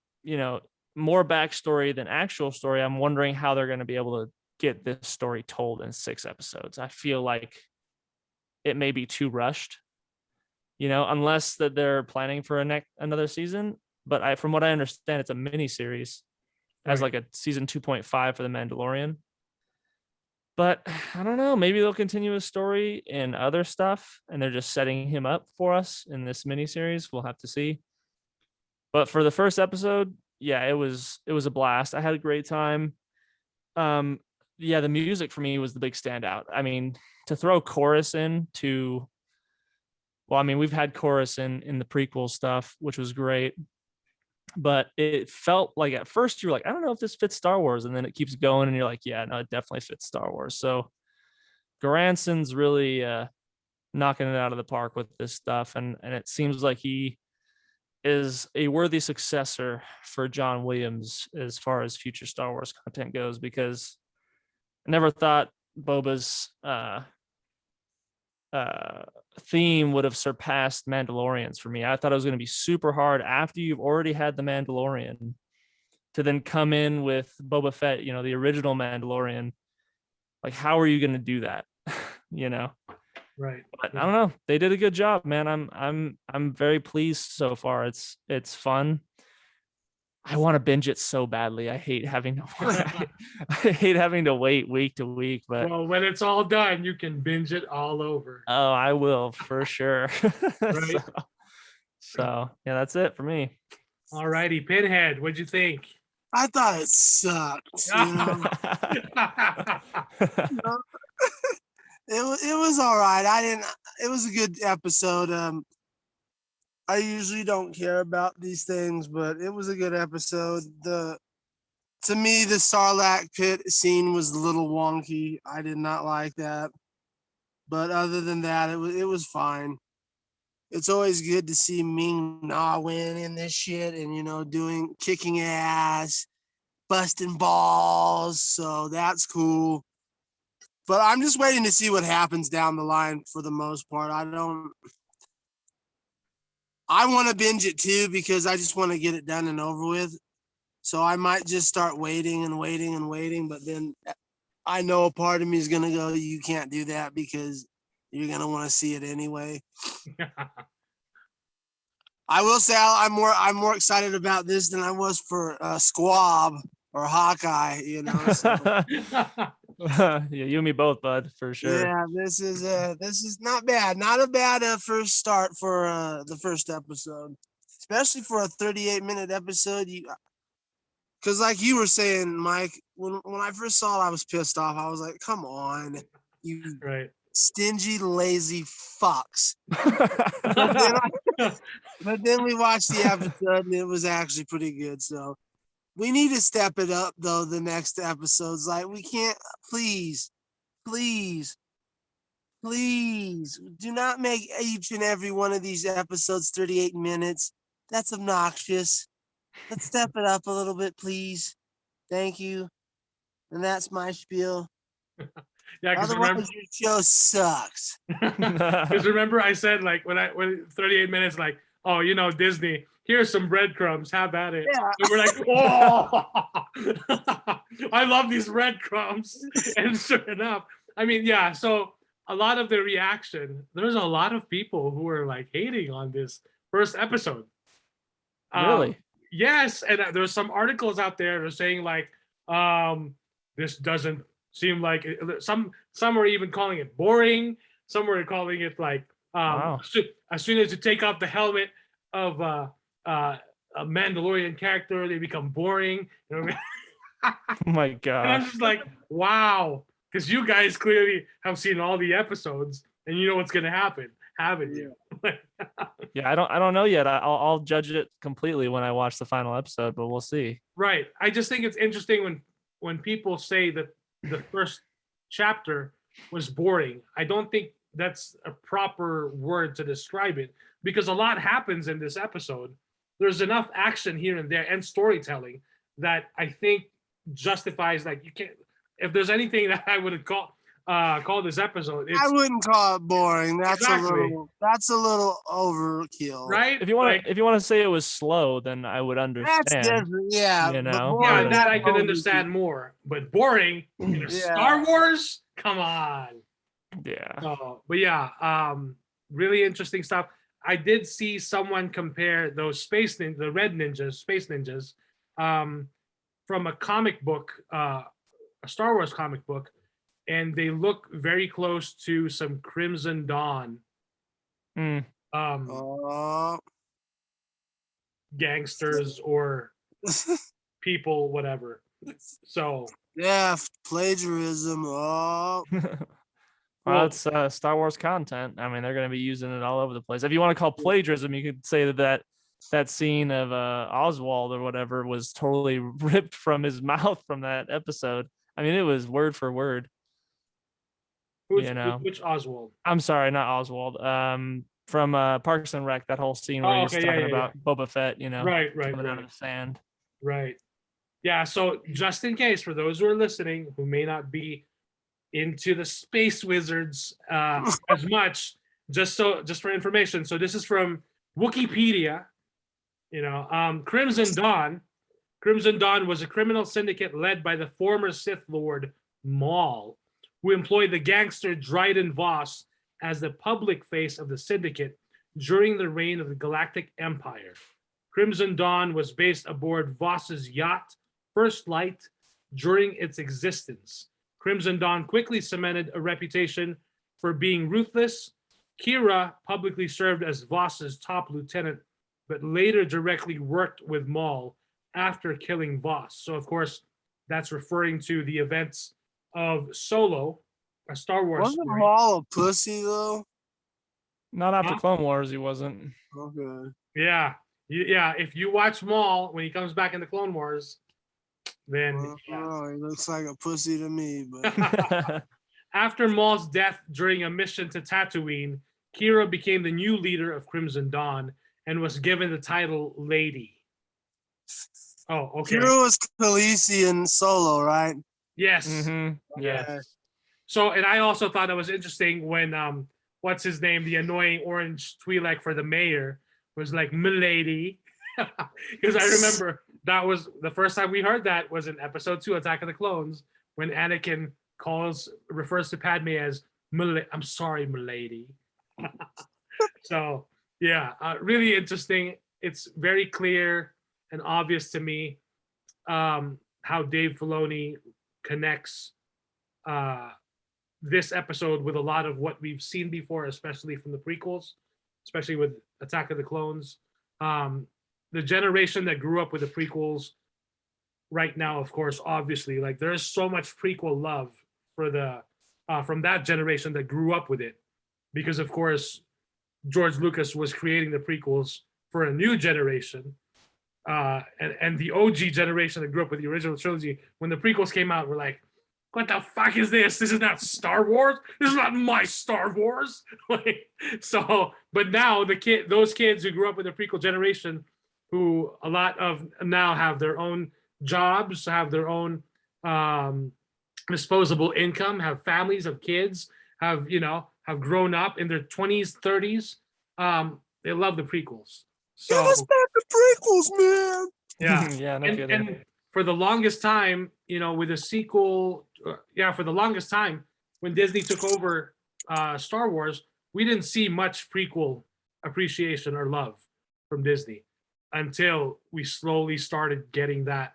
more backstory than actual story, I'm wondering how they're going to be able to get this story told in 6 episodes. I feel like it may be too rushed, unless that they're planning for another season. But from what I understand, it's a mini series as like a season 2.5 for The Mandalorian. But I don't know. Maybe they'll continue his story in other stuff, and they're just setting him up for us in this miniseries. We'll have to see. But for the first episode, yeah, it was a blast. I had a great time. Yeah, the music for me was the big standout. I mean, to throw chorus in to, well, I mean, we've had chorus in the prequel stuff, which was great. But it felt like at first you were like, I don't know if this fits Star Wars, and then it keeps going, and you're like, yeah, no, it definitely fits Star Wars. So Goranson's really knocking it out of the park with this stuff, and it seems like he is a worthy successor for John Williams as far as future Star Wars content goes, because I never thought Boba's theme would have surpassed Mandalorians for me. I thought it was going to be super hard after you've already had the Mandalorian to then come in with Boba Fett, you know, the original Mandalorian. Like, how are you going to do that? You know? Right. But I don't know. They did a good job, man. I'm very pleased so far. It's fun. I want to binge it so badly. I hate having to I hate having to wait week to week, but Well, when it's all done, you can binge it all over. oh, I will for sure. Right. So yeah, that's it for me. All righty, Pinhead, what'd you think? I thought it sucked. It was all right. It was a good episode. I usually don't care about these things, but it was a good episode. To me, the Sarlacc pit scene was a little wonky. I did not like that. But other than that, it was fine. It's always good to see Ming Na win in this shit and, you know, kicking ass, busting balls. So that's cool. But I'm just waiting to see what happens down the line for the most part. I want to binge it too because I just want to get it done and over with. So I might just start waiting and waiting and waiting. But then I know a part of me is going to go, you can't do that because you're going to want to see it anyway. I will say I'm more excited about this than I was for Squab or Hawkeye, you know. So. Yeah, you and me both, bud, for sure. Yeah, this is not bad. Not a bad first start for the first episode, especially for a 38-minute episode. Because like you were saying, Mike, when I first saw it, I was pissed off. I was like, "Come on, you Right. stingy, lazy fucks." But then we watched the episode, and it was actually pretty good. So we need to step it up, though. The next episodes, like we can't. Please do not make each and every one of these episodes 38 minutes. That's obnoxious. Let's step it up a little bit, please. Thank you. And that's my spiel. Yeah, because Otherwise, your show sucks. Because remember, I said like when 38 minutes, like, oh, you know, Disney, here's some breadcrumbs, have at it. Yeah. And we're like, oh, I love these breadcrumbs. And sure enough, I mean, yeah. So a lot of the reaction, there's a lot of people who are like hating on this first episode. Really? Yes, and there's some articles out there that are saying like, this doesn't seem like it. Some are even calling it boring. Some were calling it like, Wow. as soon as you take off the helmet of a Mandalorian character, they become boring. You know what I mean? Oh my And I'm gosh. just like, wow, because you guys clearly have seen all the episodes and you know what's gonna happen, haven't you? Yeah, I don't know yet. I'll judge it completely when I watch the final episode, but we'll see. Right. I just think it's interesting when people say that the first chapter was boring. I don't think that's a proper word to describe it because a lot happens in this episode. There's enough action here and there and storytelling that I think justifies, like, you can't, if there's anything that I would call this episode, I wouldn't call it boring. That's Exactly. a little overkill. right. If you want to say it was slow, then I would understand. That's different. Yeah. You but know? Yeah, boring that I is could overkill. understand more, but boring in a Yeah. Star Wars? Come on. Yeah. But yeah, really interesting stuff. I did see someone compare those the red ninjas, space ninjas, from a comic book, a Star Wars comic book, and they look very close to some Crimson Dawn Mm. Oh. gangsters or people, whatever. So Yeah, plagiarism. Oh. Well, it's Star Wars content. I mean, they're going to be using it all over the place. If you want to call plagiarism, you could say that scene of Oswald or whatever was totally ripped from his mouth from that episode. I mean, it was word for word. which Oswald? I'm sorry, not Oswald. From Parks and Rec, that whole scene where he's talking about Boba Fett, Right, coming out of the sand. Right. Yeah. So just in case, for those who are listening who may not be into the space wizards as much, just for information. So this is from Wikipedia. Crimson Dawn. Crimson Dawn was a criminal syndicate led by the former Sith Lord Maul, who employed the gangster Dryden Voss as the public face of the syndicate during the reign of the Galactic Empire. Crimson Dawn was based aboard Voss's yacht, First Light, during its existence. Crimson Dawn quickly cemented a reputation for being ruthless. Kira publicly served as Voss's top lieutenant, but later directly worked with Maul after killing Voss. So, of course, that's referring to the events of Solo, a Star Wars Wasn't story. Maul a pussy though? Not after Clone Wars, he wasn't. Okay. Yeah. If you watch Maul when he comes back in the Clone Wars, then Oh, he looks like a pussy to me. But after Maul's death during a mission to Tatooine, Kira became the new leader of Crimson Dawn and was given the title Lady. Oh, okay. Kira was Khaleesi in Solo, right? Yes. Mm-hmm. Yeah. Okay. So, and I also thought it was interesting when what's his name, the annoying orange Twi'lek for the mayor was like "Milady," because I remember that was the first time we heard that was in Episode 2, Attack of the Clones, when Anakin refers to Padme as "I'm sorry, Milady." So yeah, really interesting. It's very clear and obvious to me how Dave Filoni connects this episode with a lot of what we've seen before, especially from the prequels, especially with Attack of the Clones. The generation that grew up with the prequels right now, of course, obviously, like there's so much prequel love for the from that generation that grew up with it, because of course George Lucas was creating the prequels for a new generation, and the OG generation that grew up with the original trilogy. When the prequels came out, we're like, what the fuck is this? This is not Star Wars. This is not my Star Wars. But now those kids who grew up with the prequel generation, who a lot of now have their own jobs, have their own disposable income, have families, have kids, have grown up in their 20s, 30s. They love the prequels. So give us back the prequels, man. yeah, Yeah. No kidding. and for the longest time, with a sequel, for the longest time, when Disney took over Star Wars, we didn't see much prequel appreciation or love from Disney until we slowly started getting that,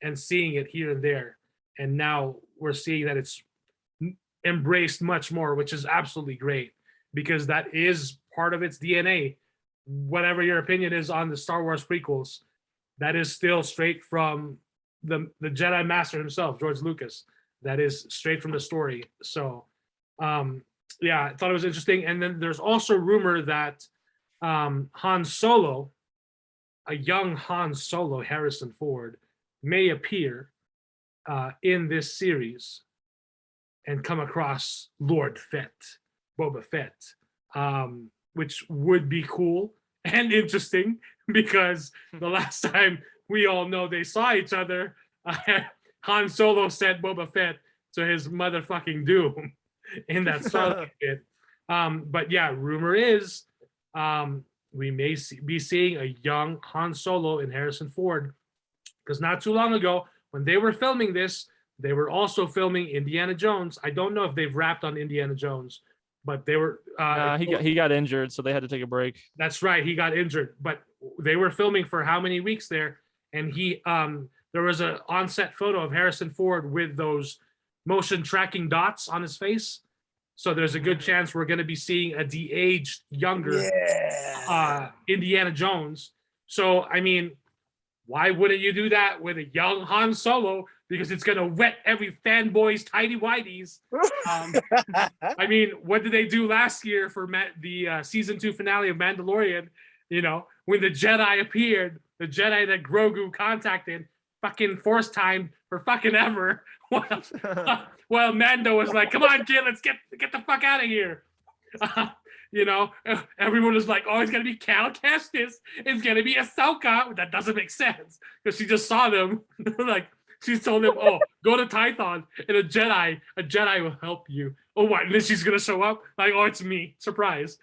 and seeing it here and there. And now we're seeing that it's embraced much more, which is absolutely great, because that is part of its DNA. Whatever your opinion is on the Star Wars prequels, that is still straight from the Jedi Master himself, George Lucas. That is straight from the story. So, I thought it was interesting. And then there's also rumor that Han Solo, a young Han Solo, Harrison Ford, may appear in this series and come across Lord Fett, Boba Fett, which would be cool and interesting, because the last time we all know they saw each other, Han Solo sent Boba Fett to his motherfucking doom in that Starlight pit. But yeah, rumor is we may be seeing a young Han Solo in Harrison Ford, because not too long ago, when they were filming this, they were also filming Indiana Jones. I don't know if they've wrapped on Indiana Jones, but they were. He got injured, so they had to take a break. That's right, he got injured, but they were filming for how many weeks there? And there was an on-set photo of Harrison Ford with those motion tracking dots on his face. So there's a good chance we're going to be seeing a de-aged, younger Indiana Jones. So, I mean, why wouldn't you do that with a young Han Solo? Because it's going to wet every fanboy's tighty-whities. I mean, what did they do last year for the season 2 finale of Mandalorian? You know, when the Jedi appeared, the Jedi that Grogu contacted, fucking force time for fucking ever. Well, Mando was like, "Come on, kid, let's get the fuck out of here." You know, everyone was like, "Oh, it's gonna be Cal Kestis. It's gonna be Ahsoka." That doesn't make sense because she just saw them. Like, she told them, "Oh, go to Tython, and a Jedi will help you." Oh, what? And then she's gonna show up? Like, "Oh, it's me. Surprise!"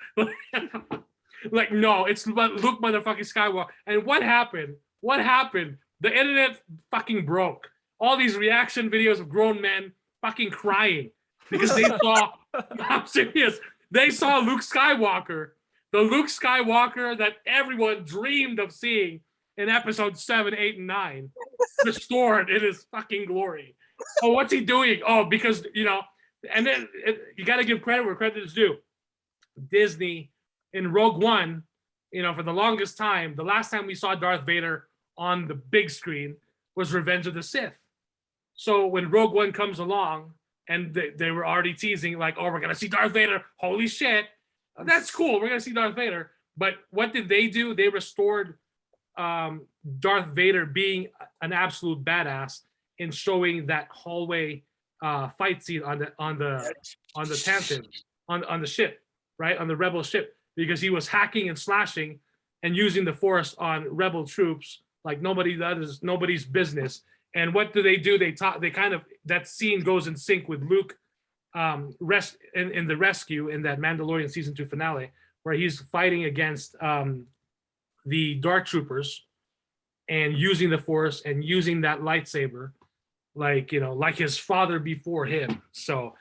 Like, no, it's Luke motherfucking Skywalker. And what happened? What happened? The internet fucking broke. All these reaction videos of grown men fucking crying because they saw, I'm serious, they saw Luke Skywalker, the Luke Skywalker that everyone dreamed of seeing in episode 7, 8, and 9, restored in his fucking glory. Oh, what's he doing? Oh, because, you know, and then you got to give credit where credit is due. Disney in Rogue One, you know, for the longest time, the last time we saw Darth Vader on the big screen was Revenge of the Sith. So when Rogue One comes along and they were already teasing like, "Oh, we're going to see Darth Vader. Holy shit. That's cool. We're going to see Darth Vader." But what did they do? They restored Darth Vader being an absolute badass in showing that hallway fight scene on the Tantive, on the ship, right? On the Rebel ship, because he was hacking and slashing and using the Force on Rebel troops like nobody's business. And what do? They kind of, that scene goes in sync with Luke in the rescue in that Mandalorian season 2 finale, where he's fighting against the Dark Troopers and using the Force and using that lightsaber, like, you know, like his father before him. So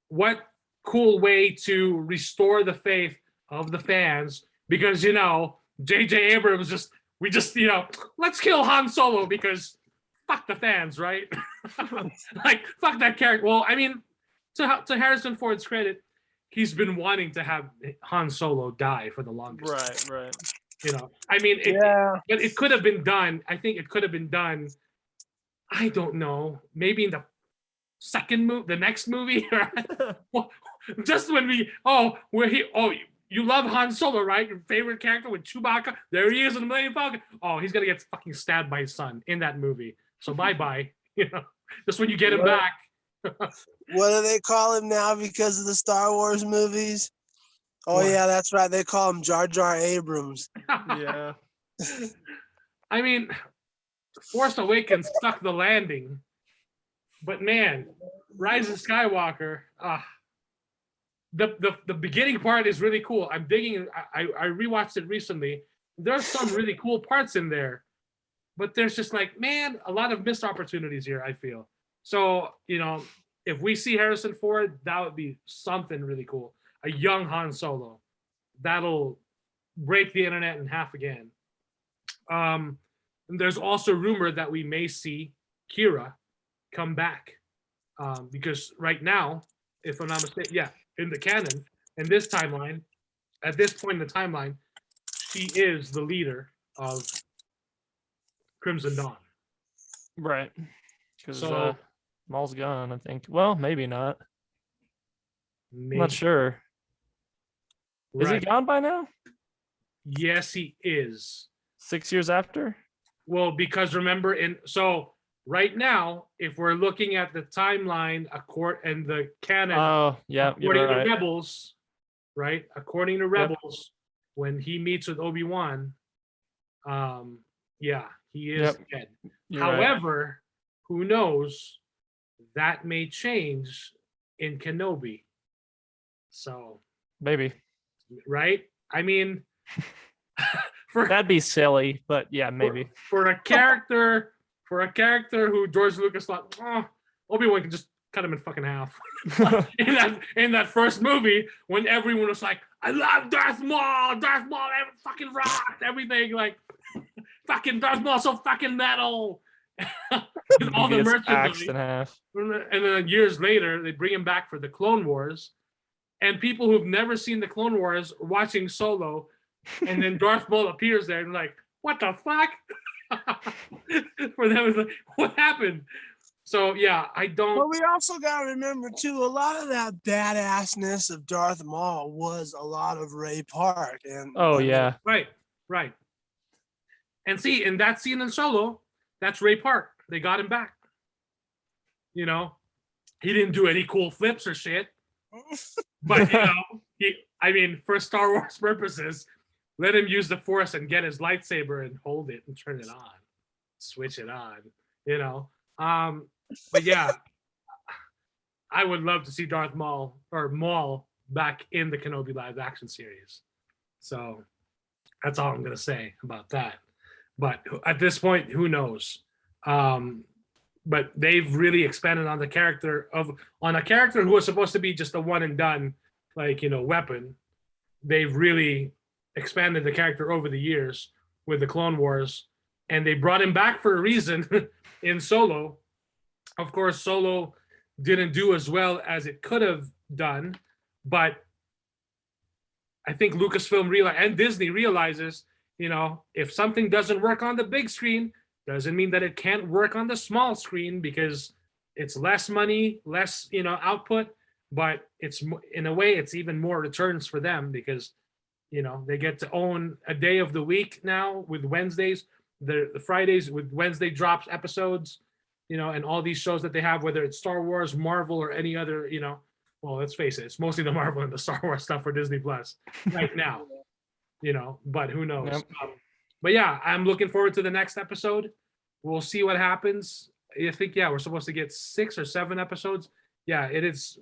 what cool way to restore the faith of the fans, because, you know, J.J. Abrams we just, you know, let's kill Han Solo because fuck the fans, right? Like, fuck that character. Well, I mean, to Harrison Ford's credit, he's been wanting to have Han Solo die for the longest. Right. You know, I mean, but it could have been done. I think it could have been done. I don't know. Maybe in the second movie, the next movie, well, just when you love Han Solo, right? Your favorite character with Chewbacca. There he is in the Millennium Falcon. Oh, he's gonna get fucking stabbed by his son in that movie. So bye. You know, just when you get him back. What do they call him now because of the Star Wars movies? Oh, What? yeah, that's right. They call him Jar Jar Abrams. Yeah. I mean, Force Awakens stuck the landing, but man, Rise of Skywalker. The beginning part is really cool. I'm digging. I rewatched it recently. There's some really cool parts in there, but there's just like, man, a lot of missed opportunities here, I feel. So, you know, if we see Harrison Ford, that would be something really cool. A young Han Solo. That'll break the internet in half again. And there's also rumor that we may see Kira come back. Because right now, if I'm not mistaken, in the canon, in this timeline, at this point in the timeline, she is the leader of Crimson Dawn. Right. Because So Maul's gone, I think. Well, maybe not. I'm maybe, not sure. Is he right. gone by now? Yes, he is. 6 years after? Well, because remember, right now, if we're looking at the timeline and the canon, Oh, yeah. according You're right. to Rebels, right? According to Rebels, when he meets with Obi-Wan, he is dead. You're right. However, who knows? That may change in Kenobi. So, Maybe. right? I mean, That'd be silly, but yeah, maybe. for a character who George Lucas thought, Obi-Wan can just cut him in fucking half. in that first movie, when everyone was like, I love Darth Maul, fucking rocked, everything, like, fucking Darth Maul so fucking metal. and all the He gets merchandise. axed in half. And then years later, they bring him back for the Clone Wars. And people who've never seen the Clone Wars are watching Solo, and then Darth Maul appears there and like, what the fuck? For them, it's like, what happened? So yeah, I don't. But we also got to remember too, a lot of that badassness of Darth Maul was a lot of Ray Park. And Oh yeah. Right. And see, in that scene in Solo, that's Ray Park. They got him back. You know, he didn't do any cool flips or shit. But you know, I mean, for Star Wars purposes, let him use the Force and get his lightsaber and hold it and turn it on, switch it on. You know, but yeah, I would love to see Darth Maul or Maul back in the Kenobi live action series. So that's all I'm gonna say about that. But at this point, who knows? But they've really expanded on the character on a character who was supposed to be just a one and done, like, you know, weapon. They've really expanded the character over the years with the Clone Wars, and they brought him back for a reason in Solo. Of course, Solo didn't do as well as it could have done, but I think Lucasfilm and Disney realizes, you know, if something doesn't work on the big screen, doesn't mean that it can't work on the small screen, because it's less money, less, you know, output, but it's, in a way, it's even more returns for them, because, you know, they get to own a day of the week now with Wednesdays, the Fridays with Wednesday drops episodes, you know, and all these shows that they have, whether it's Star Wars, Marvel, or any other, you know, well, let's face it, it's mostly the Marvel and the Star Wars stuff for Disney Plus right now, you know, but who knows? Yep. But yeah, I'm looking forward to the next episode. We'll see what happens. I think, yeah, we're supposed to get 6 or 7 episodes. Yeah, it has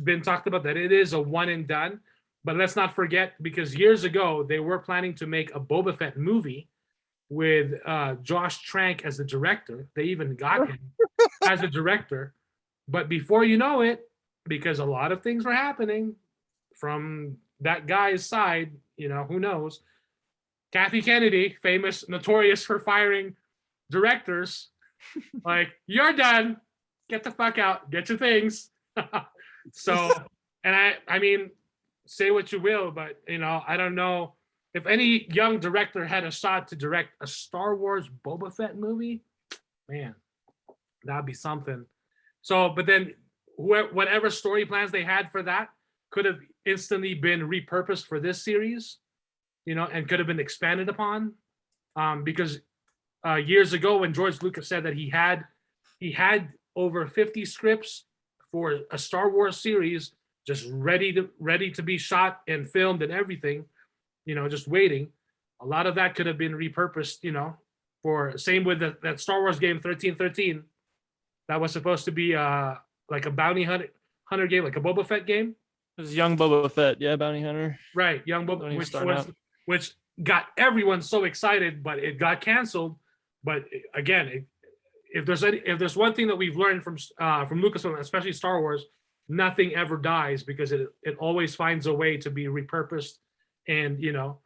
been talked about that it is a one and done. But let's not forget, because years ago, they were planning to make a Boba Fett movie with Josh Trank as the director. They even got him as a director. But before you know it, because a lot of things were happening from that guy's side, you know, who knows? Kathy Kennedy, notorious for firing directors, like, you're done, get the fuck out, get your things. So, and I mean, say what you will, but, you know, I don't know if any young director had a shot to direct a Star Wars Boba Fett movie, man, that'd be something. So, but then whatever story plans they had for that could have instantly been repurposed for this series, you know, and could have been expanded upon, because years ago, when George Lucas said that he had over 50 scripts for a Star Wars series just ready to be shot and filmed and everything, you know, just waiting. A lot of that could have been repurposed, you know, for same with that Star Wars game 1313 that was supposed to be like a bounty hunter game, like a Boba Fett game. It was young Boba Fett, yeah, bounty hunter. Right, young Boba, which got everyone so excited, but it got canceled. But again, if there's one thing that we've learned from Lucasfilm, especially Star Wars, nothing ever dies, because it always finds a way to be repurposed and, you know,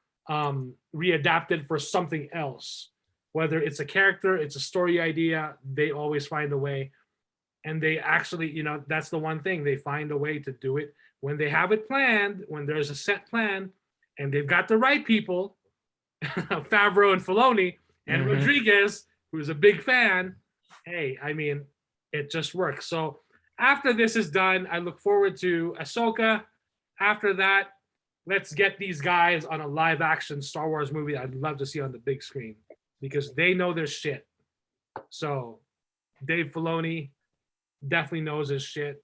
readapted for something else. Whether it's a character, it's a story idea, they always find a way. And they actually, you know, that's the one thing, they find a way to do it when they have it planned, when there's a set plan, and they've got the right people, Favreau and Filoni and Rodriguez, who's a big fan. Hey, I mean, it just works. So after this is done, I look forward to Ahsoka. After that, let's get these guys on a live action Star Wars movie I'd love to see on the big screen, because they know their shit. So Dave Filoni definitely knows his shit,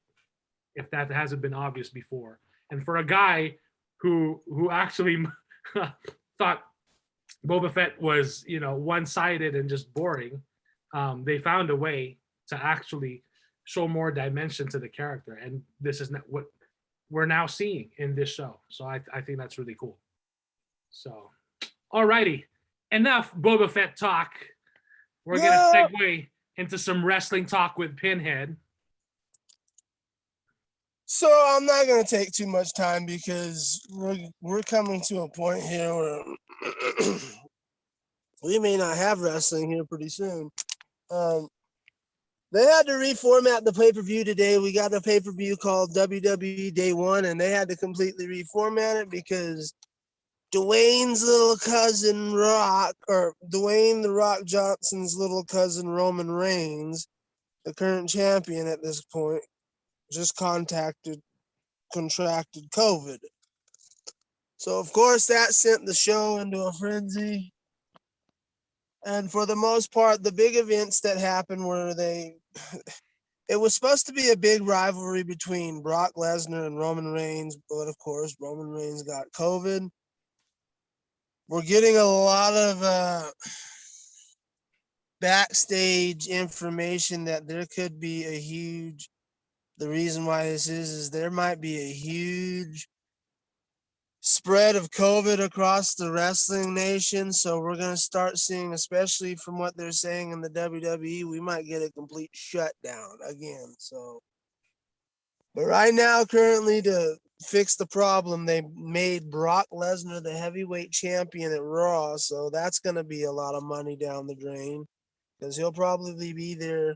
if that hasn't been obvious before. And for a guy who actually thought Boba Fett was, you know, one-sided and just boring, they found a way to actually show more dimension to the character, and this is what we're now seeing in this show. So I think that's really cool. So, alrighty, enough Boba Fett talk. We're gonna segue into some wrestling talk with Pinhead. So I'm not going to take too much time, because we're coming to a point here where we may not have wrestling here pretty soon. They had to reformat the pay-per-view today. We got a pay-per-view called WWE Day One, and they had to completely reformat it because Dwayne's little cousin Rock, or Dwayne The Rock Johnson's little cousin Roman Reigns, the current champion at this point, just contracted COVID. So, of course, that sent the show into a frenzy. And for the most part, the big events that happened were it was supposed to be a big rivalry between Brock Lesnar and Roman Reigns, but of course, Roman Reigns got COVID. We're getting a lot of backstage information that there could be the reason why this is there might be a huge spread of COVID across the wrestling nation. So we're going to start seeing, especially from what they're saying in the WWE, we might get a complete shutdown again. So, but right now, currently, to fix the problem, they made Brock Lesnar the heavyweight champion at Raw. So that's going to be a lot of money down the drain because he'll probably be there.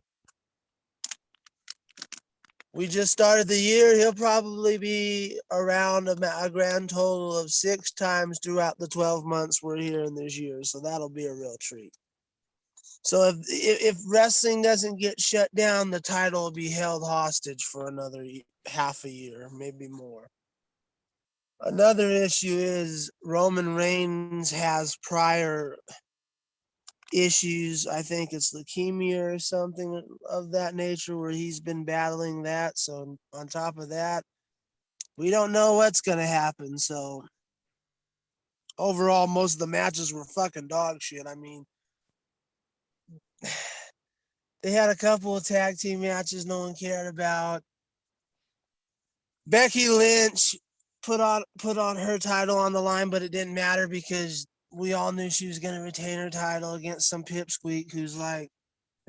We just started the year. He'll probably be around a grand total of 6 times throughout the 12 months we're here in this year. So that'll be a real treat. So if wrestling doesn't get shut down, the title will be held hostage for another half a year, maybe more. Another issue is Roman Reigns has prior issues. I think it's leukemia or something of that nature where he's been battling that. So on top of that, we don't know what's going to happen. So overall, most of the matches were fucking dog shit. I mean, they had a couple of tag team matches no one cared about. Becky Lynch put on her title on the line, but it didn't matter because we all knew she was going to retain her title against some pipsqueak who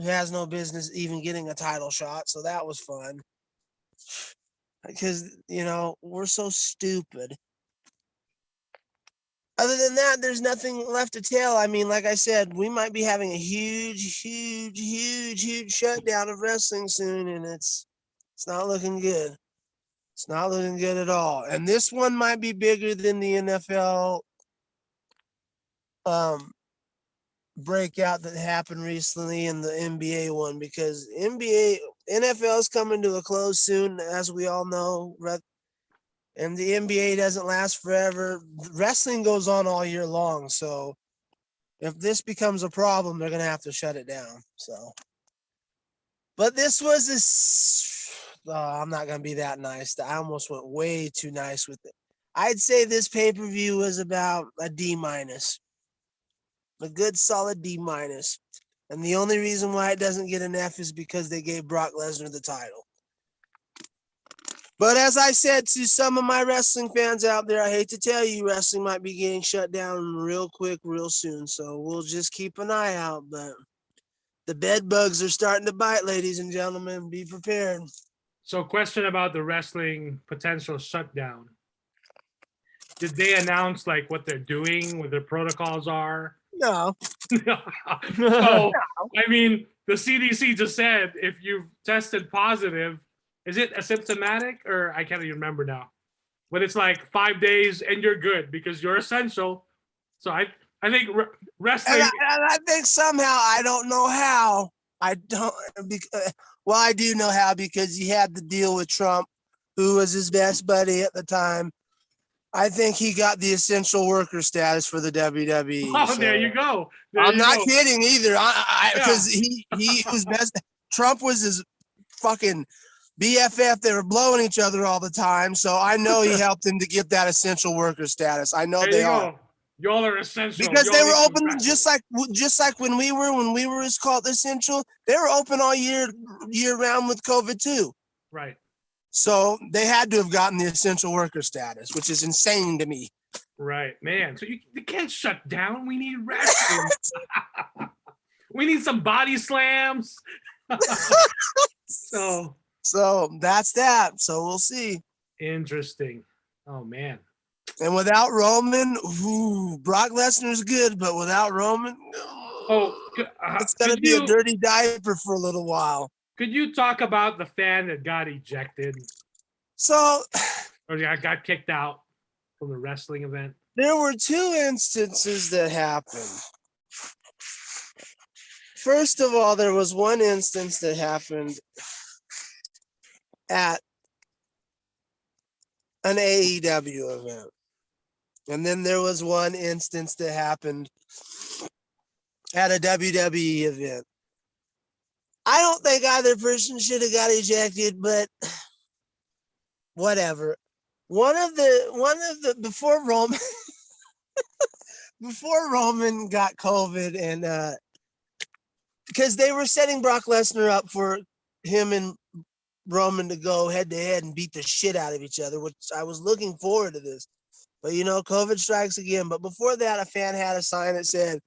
has no business even getting a title shot. So that was fun. Because, we're so stupid. Other than that, there's nothing left to tell. I mean, like I said, we might be having a huge shutdown of wrestling soon, and it's not looking good. It's not looking good at all. And this one might be bigger than the NFL breakout that happened recently in the NBA one, because NFL is coming to a close soon, as we all know, and the NBA doesn't last forever. Wrestling goes on all year long, so if this becomes a problem, they're gonna have to shut it down. So, but this was I'm not gonna be that nice. I almost went way too nice with it. I'd say this pay-per-view was about a D-, a good solid D-. And the only reason why it doesn't get an F is because they gave Brock Lesnar the title. But as I said to some of my wrestling fans out there, I hate to tell you, wrestling might be getting shut down real quick, real soon. So we'll just keep an eye out. But the bed bugs are starting to bite, ladies and gentlemen. Be prepared. So, question about the wrestling potential shutdown. Did they announce like what they're doing, what their protocols are? No. So, I mean, the CDC just said if you've tested positive, is it asymptomatic or I can't even remember now, but it's like 5 days and you're good because you're essential. So I think wrestling. And I think somehow, I don't know how. I do know how, because he had the deal with Trump, who was his best buddy at the time. I think he got the essential worker status for the WWE. Oh, so. There you go. I'm not kidding either. Because he was best. Trump was his fucking BFF. They were blowing each other all the time. So I know he helped him to get that essential worker status. I know they are. Y'all are essential. Because they were open just like when we were called essential. They were open all year round with COVID too. Right. So they had to have gotten the essential worker status, which is insane to me. Right, man. So you can't shut down. We need wrestling. We need some body slams. So that's that. So we'll see. Interesting. Oh man. And without Roman, Brock Lesnar's good, but without Roman, it's gonna be a dirty diaper for a little while. Could you talk about the fan that got ejected So or got kicked out from the wrestling event? there were two instances that happened. First of all, there was one instance that happened at an AEW event. And then there was one instance that happened at a WWE event. I don't think either person should have got ejected, but whatever. One of the before Roman before Roman got COVID and because they were setting Brock Lesnar up for him and Roman to go head to head and beat the shit out of each other, which I was looking forward to this. But you know, COVID strikes again. But before that, a fan had a sign that said,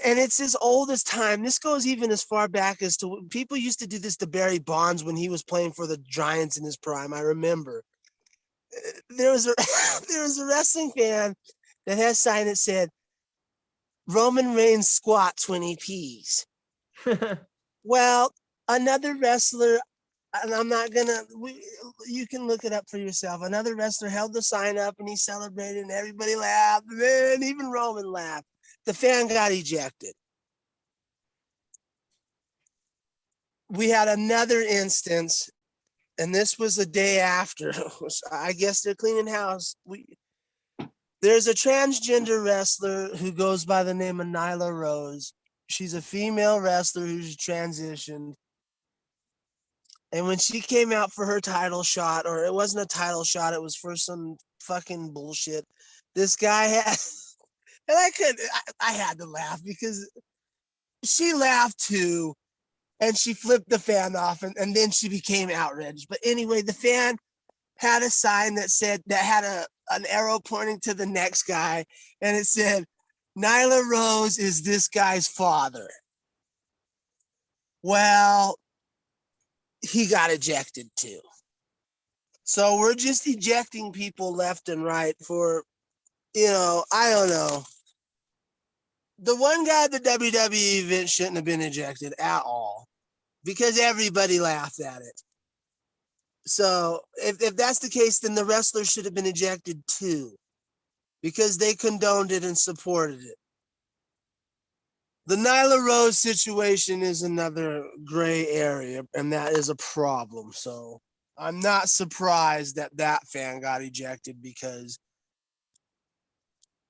and it's as old as time. This goes even as far back as to people used to do this to Barry Bonds when he was playing for the Giants in his prime. I remember there was a wrestling fan that had a sign that said, Roman Reigns squats when he pees. Well, another wrestler, and I'm not gonna, you can look it up for yourself. Another wrestler held the sign up and he celebrated and everybody laughed. And then even Roman laughed. The fan got ejected. We had another instance, and this was the day after. I guess they're cleaning house. There's a transgender wrestler who goes by the name of Nyla Rose. She's a female wrestler who's transitioned. And when she came out for her title shot, or it wasn't a title shot, it was for some fucking bullshit. This guy had, and I had to laugh because she laughed too, and she flipped the fan off, and then she became outraged. But anyway, the fan had a sign that said, that had an arrow pointing to the next guy, and it said, Nyla Rose is this guy's father. Well, he got ejected too. So we're just ejecting people left and right for, you know, I don't know. The one guy at the WWE event shouldn't have been ejected at all because everybody laughed at it. So if that's the case, then the wrestler should have been ejected too because they condoned it and supported it. The Nyla Rose situation is another gray area, and that is a problem. So I'm not surprised that that fan got ejected because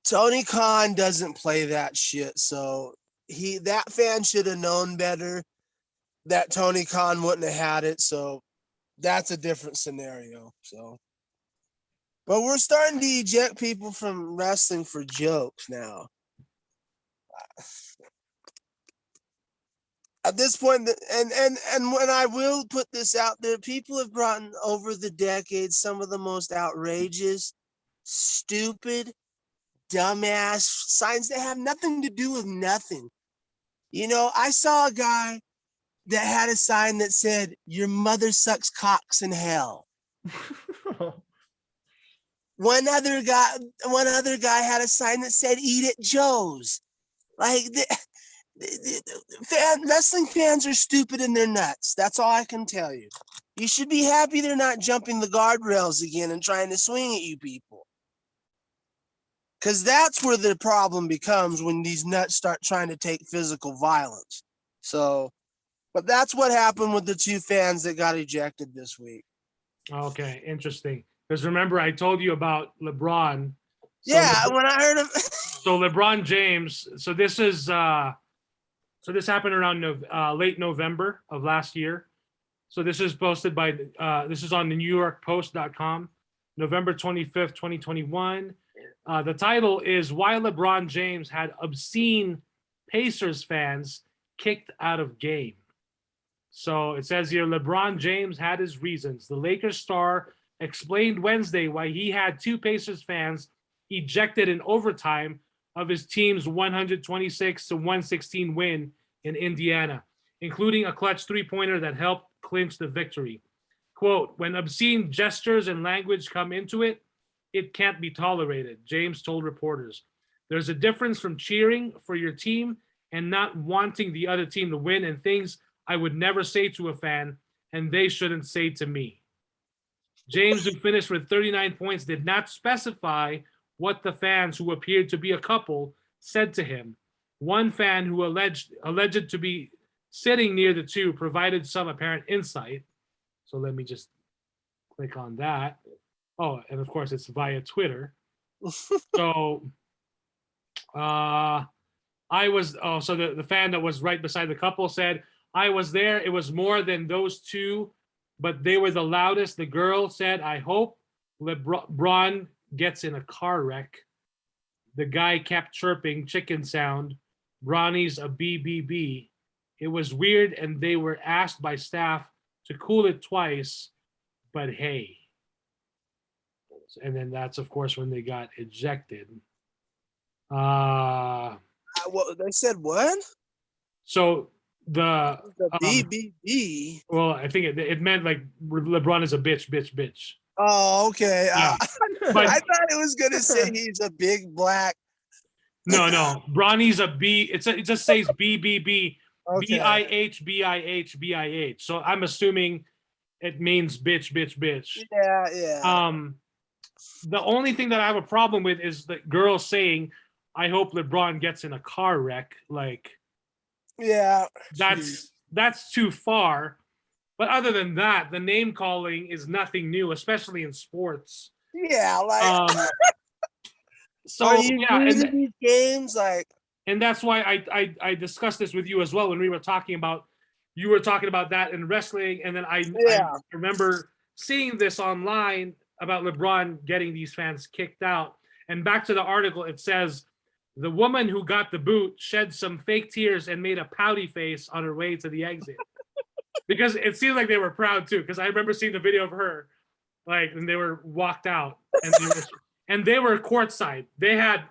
Tony Khan doesn't play that shit. So that fan should have known better that Tony Khan wouldn't have had it. So that's a different scenario. So, but we're starting to eject people from wrestling for jokes now. At this point, and when I will put this out there, people have brought in over the decades some of the most outrageous, stupid, dumbass signs that have nothing to do with nothing. You know, I saw a guy that had a sign that said, "Your mother sucks cocks in hell." One other guy had a sign that said, "Eat at Joe's." Like, wrestling fans are stupid and they're nuts. That's all I can tell you. You should be happy they're not jumping the guardrails again and trying to swing at you people. Because that's where the problem becomes when these nuts start trying to take physical violence. So, but that's what happened with the two fans that got ejected this week. Okay, interesting. Because remember, I told you about LeBron. So Yeah, when I heard of so LeBron James. So this is so this happened around late November of last year. So this is posted by this is on the NewYorkPost.com, November 25th, 2021. The title is "Why LeBron James Had Obscene Pacers Fans Kicked Out of Game." So it says here, LeBron James had his reasons. The Lakers star explained Wednesday why he had two Pacers fans ejected in overtime of his team's 126-116 win in Indiana, including a clutch three-pointer that helped clinch the victory. Quote, "When obscene gestures and language come into it, it can't be tolerated," James told reporters. "There's a difference from cheering for your team and not wanting the other team to win, and things I would never say to a fan, and they shouldn't say to me. James, who finished with 39 points, did not specify what the fans, who appeared to be a couple, said to him. One fan, who alleged to be sitting near the two, provided some apparent insight. So let me just click on that. Oh, and of course it's via Twitter. So so the fan that was right beside the couple said, I was there. It was more than those two, but they were the loudest. The girl said, I hope LeBron gets in a car wreck. The guy kept chirping chicken sound. Bronny's a BBB. It was weird, and they were asked by staff to cool it twice, but hey. And then that's, of course, when they got ejected. What they said? What? So the BBB. Well, I think it meant like LeBron is a bitch. Oh, okay. Yeah. But I thought it was gonna say he's a big black. No. Bronny's a B. It just says BBB. Okay. BIH. So I'm assuming it means bitch. Yeah. The only thing that I have a problem with is the girl saying, I hope LeBron gets in a car wreck. Like, yeah, that's too far. But other than that, the name calling is nothing new, especially in sports. Yeah, like so are you yeah, new to these games? Like, and that's why I discussed this with you as well when we were talking about, you were talking about that in wrestling, and then I remember seeing this online about LeBron getting these fans kicked out. And back to the article, it says the woman who got the boot shed some fake tears and made a pouty face on her way to the exit. Because it seemed like they were proud too. Because I remember seeing the video of her, like, and they were walked out, and they were courtside. They had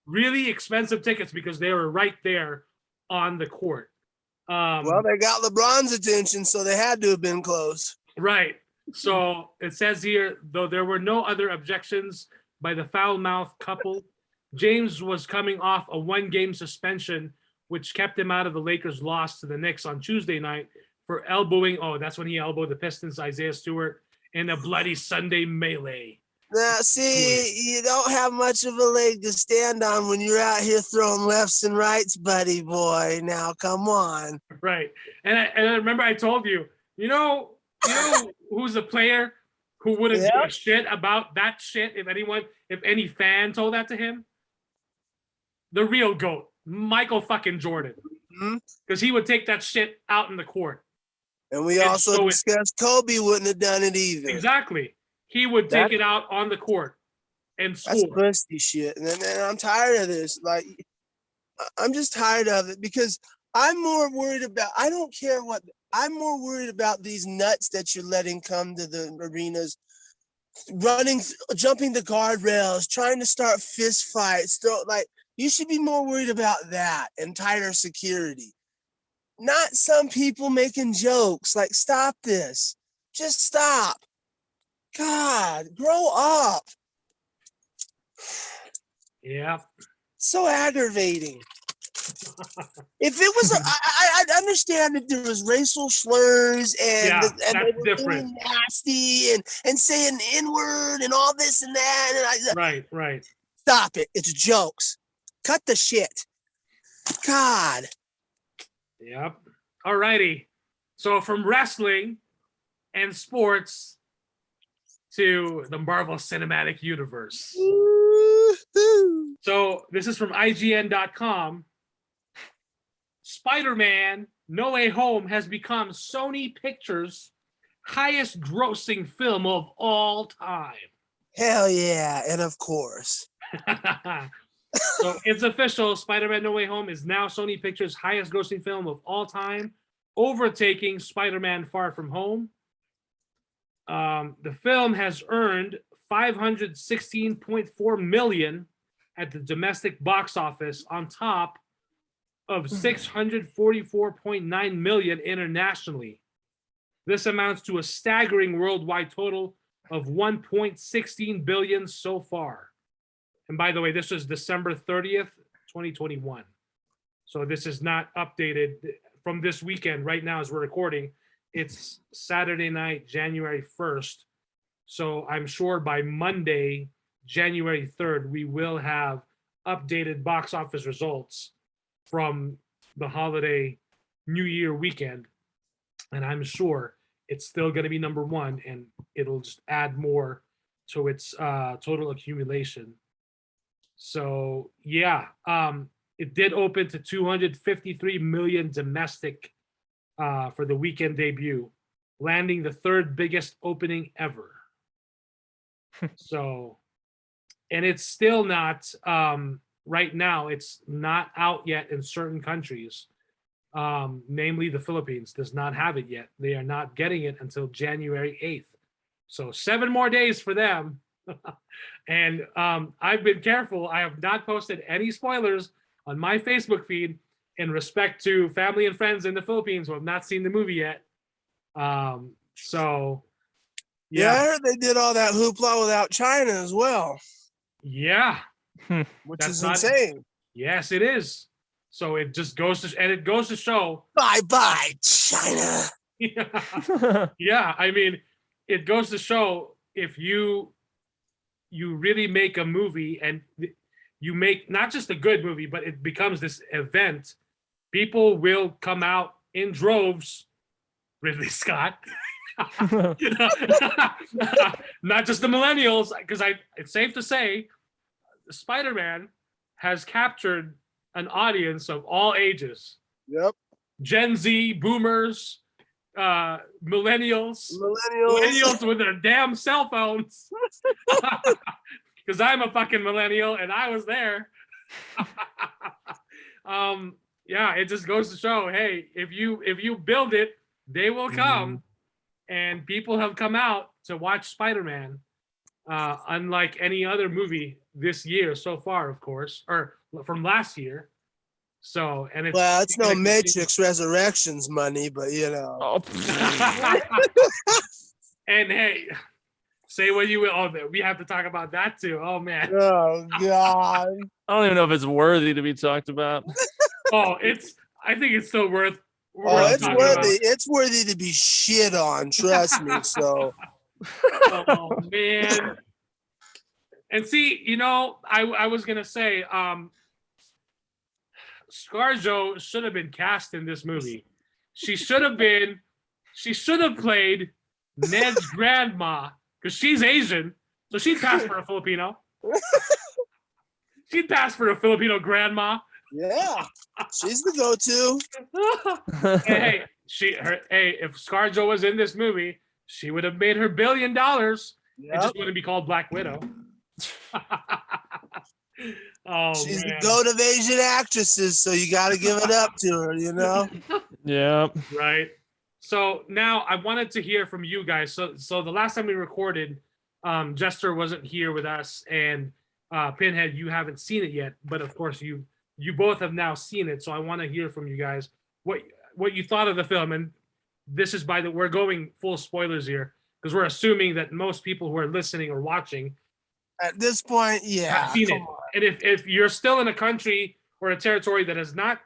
really expensive tickets because they were right there on the court. Well, they got LeBron's attention, so they had to have been close. Right. So it says here, though there were no other objections by the foul-mouthed couple, James was coming off a one-game suspension, which kept him out of the Lakers' loss to the Knicks on Tuesday night for elbowing. Oh, that's when he elbowed the Pistons' Isaiah Stewart in a bloody Sunday melee. Now, see, you don't have much of a leg to stand on when you're out here throwing lefts and rights, buddy boy. Now, come on. Right. And I remember I told you, you know who's a player who wouldn't give a shit about that shit if any fan told that to him? The real GOAT, Michael fucking Jordan. Because he would take that shit out in the court. And we also discussed Kobe wouldn't have done it either. Exactly. He would take it out on the court and score. That's pussy shit. And I'm tired of this. Like, I'm just tired of it because I'm more worried about, I'm more worried about these nuts that you're letting come to the arenas, jumping the guardrails, trying to start fist fights. You should be more worried about that and tighter security. Not some people making jokes. Like, stop this. Just stop. God, grow up. Yeah. So aggravating. If it was, I'd understand if there was racial slurs and they were being nasty and saying the N-word and all this and that. And Right. Stop it. It's jokes. Cut the shit. God. Yep. All righty. So from wrestling and sports to the Marvel Cinematic Universe. Woo-hoo. So this is from IGN.com. Spider-Man No Way Home has become Sony Pictures' highest grossing film of all time. Hell yeah. And of course. So it's official. Spider-Man No Way Home is now Sony Pictures' highest grossing film of all time, overtaking Spider-Man Far From Home. The film has earned $516.4 million at the domestic box office, on top of $644.9 million internationally. This amounts to a staggering worldwide total of $1.16 billion so far. And by the way, this was December 30th, 2021. So this is not updated from this weekend right now as we're recording. It's Saturday night, January 1st. So I'm sure by Monday, January 3rd, we will have updated box office results from the holiday New Year weekend. And I'm sure it's still going to be number one, and it'll just add more to its total accumulation. So yeah, it did open to 253 million domestic for the weekend debut, landing the third biggest opening ever. So, and it's still not right now. It's not out yet in certain countries. Namely the Philippines does not have it yet. They are not getting it until January 8th. So 7 more days for them. And I've been careful. I have not posted any spoilers on my Facebook feed in respect to family and friends in the Philippines who have not seen the movie yet. So Yeah, I heard they did all that hoopla without China as well, yeah, which That's is not- insane. yes, it is. So it just goes to, and it goes to show. Bye bye, China. Yeah, I mean, it goes to show if you really make a movie and you make not just a good movie, but it becomes this event, people will come out in droves. Ridley Scott. Not just the millennials, because it's safe to say Spider-Man has captured an audience of all ages. Yep. Gen Z, boomers, millennials with their damn cell phones. Because I'm a fucking millennial and I was there. Yeah, it just goes to show, hey, if you build it, they will come. And people have come out to watch Spider-Man, unlike any other movie this year so far, of course, or from last year. So, and it's no Matrix Resurrections money, but you know. Oh, And hey, say what you will. Oh, we have to talk about that too. Oh man. Oh God. I don't even know if it's worthy to be talked about. Oh, I think it's still worth. Oh, it's talking worthy. about. It's worthy to be shit on. Trust me. So. Oh man. And see, you know, I was gonna say, ScarJo should have been cast in this movie. She should have played Ned's grandma, because she's Asian, so she'd pass for a Filipino. She'd pass for a Filipino grandma. Yeah, she's the go-to. Hey, if ScarJo was in this movie, she would have made her $1 billion. It just wouldn't be called Black Widow. Oh, she's man. the goat of Asian actresses, so you got to give it up to her, you know? Yeah. Right. So now I wanted to hear from you guys. So the last time we recorded, Jester wasn't here with us, and Pinhead, you haven't seen it yet, but of course you both have now seen it. So I want to hear from you guys what you thought of the film. And this is we're going full spoilers here because we're assuming that most people who are listening or watching At this point, yeah. have seen it. come on. And if you're still in a country or a territory that has not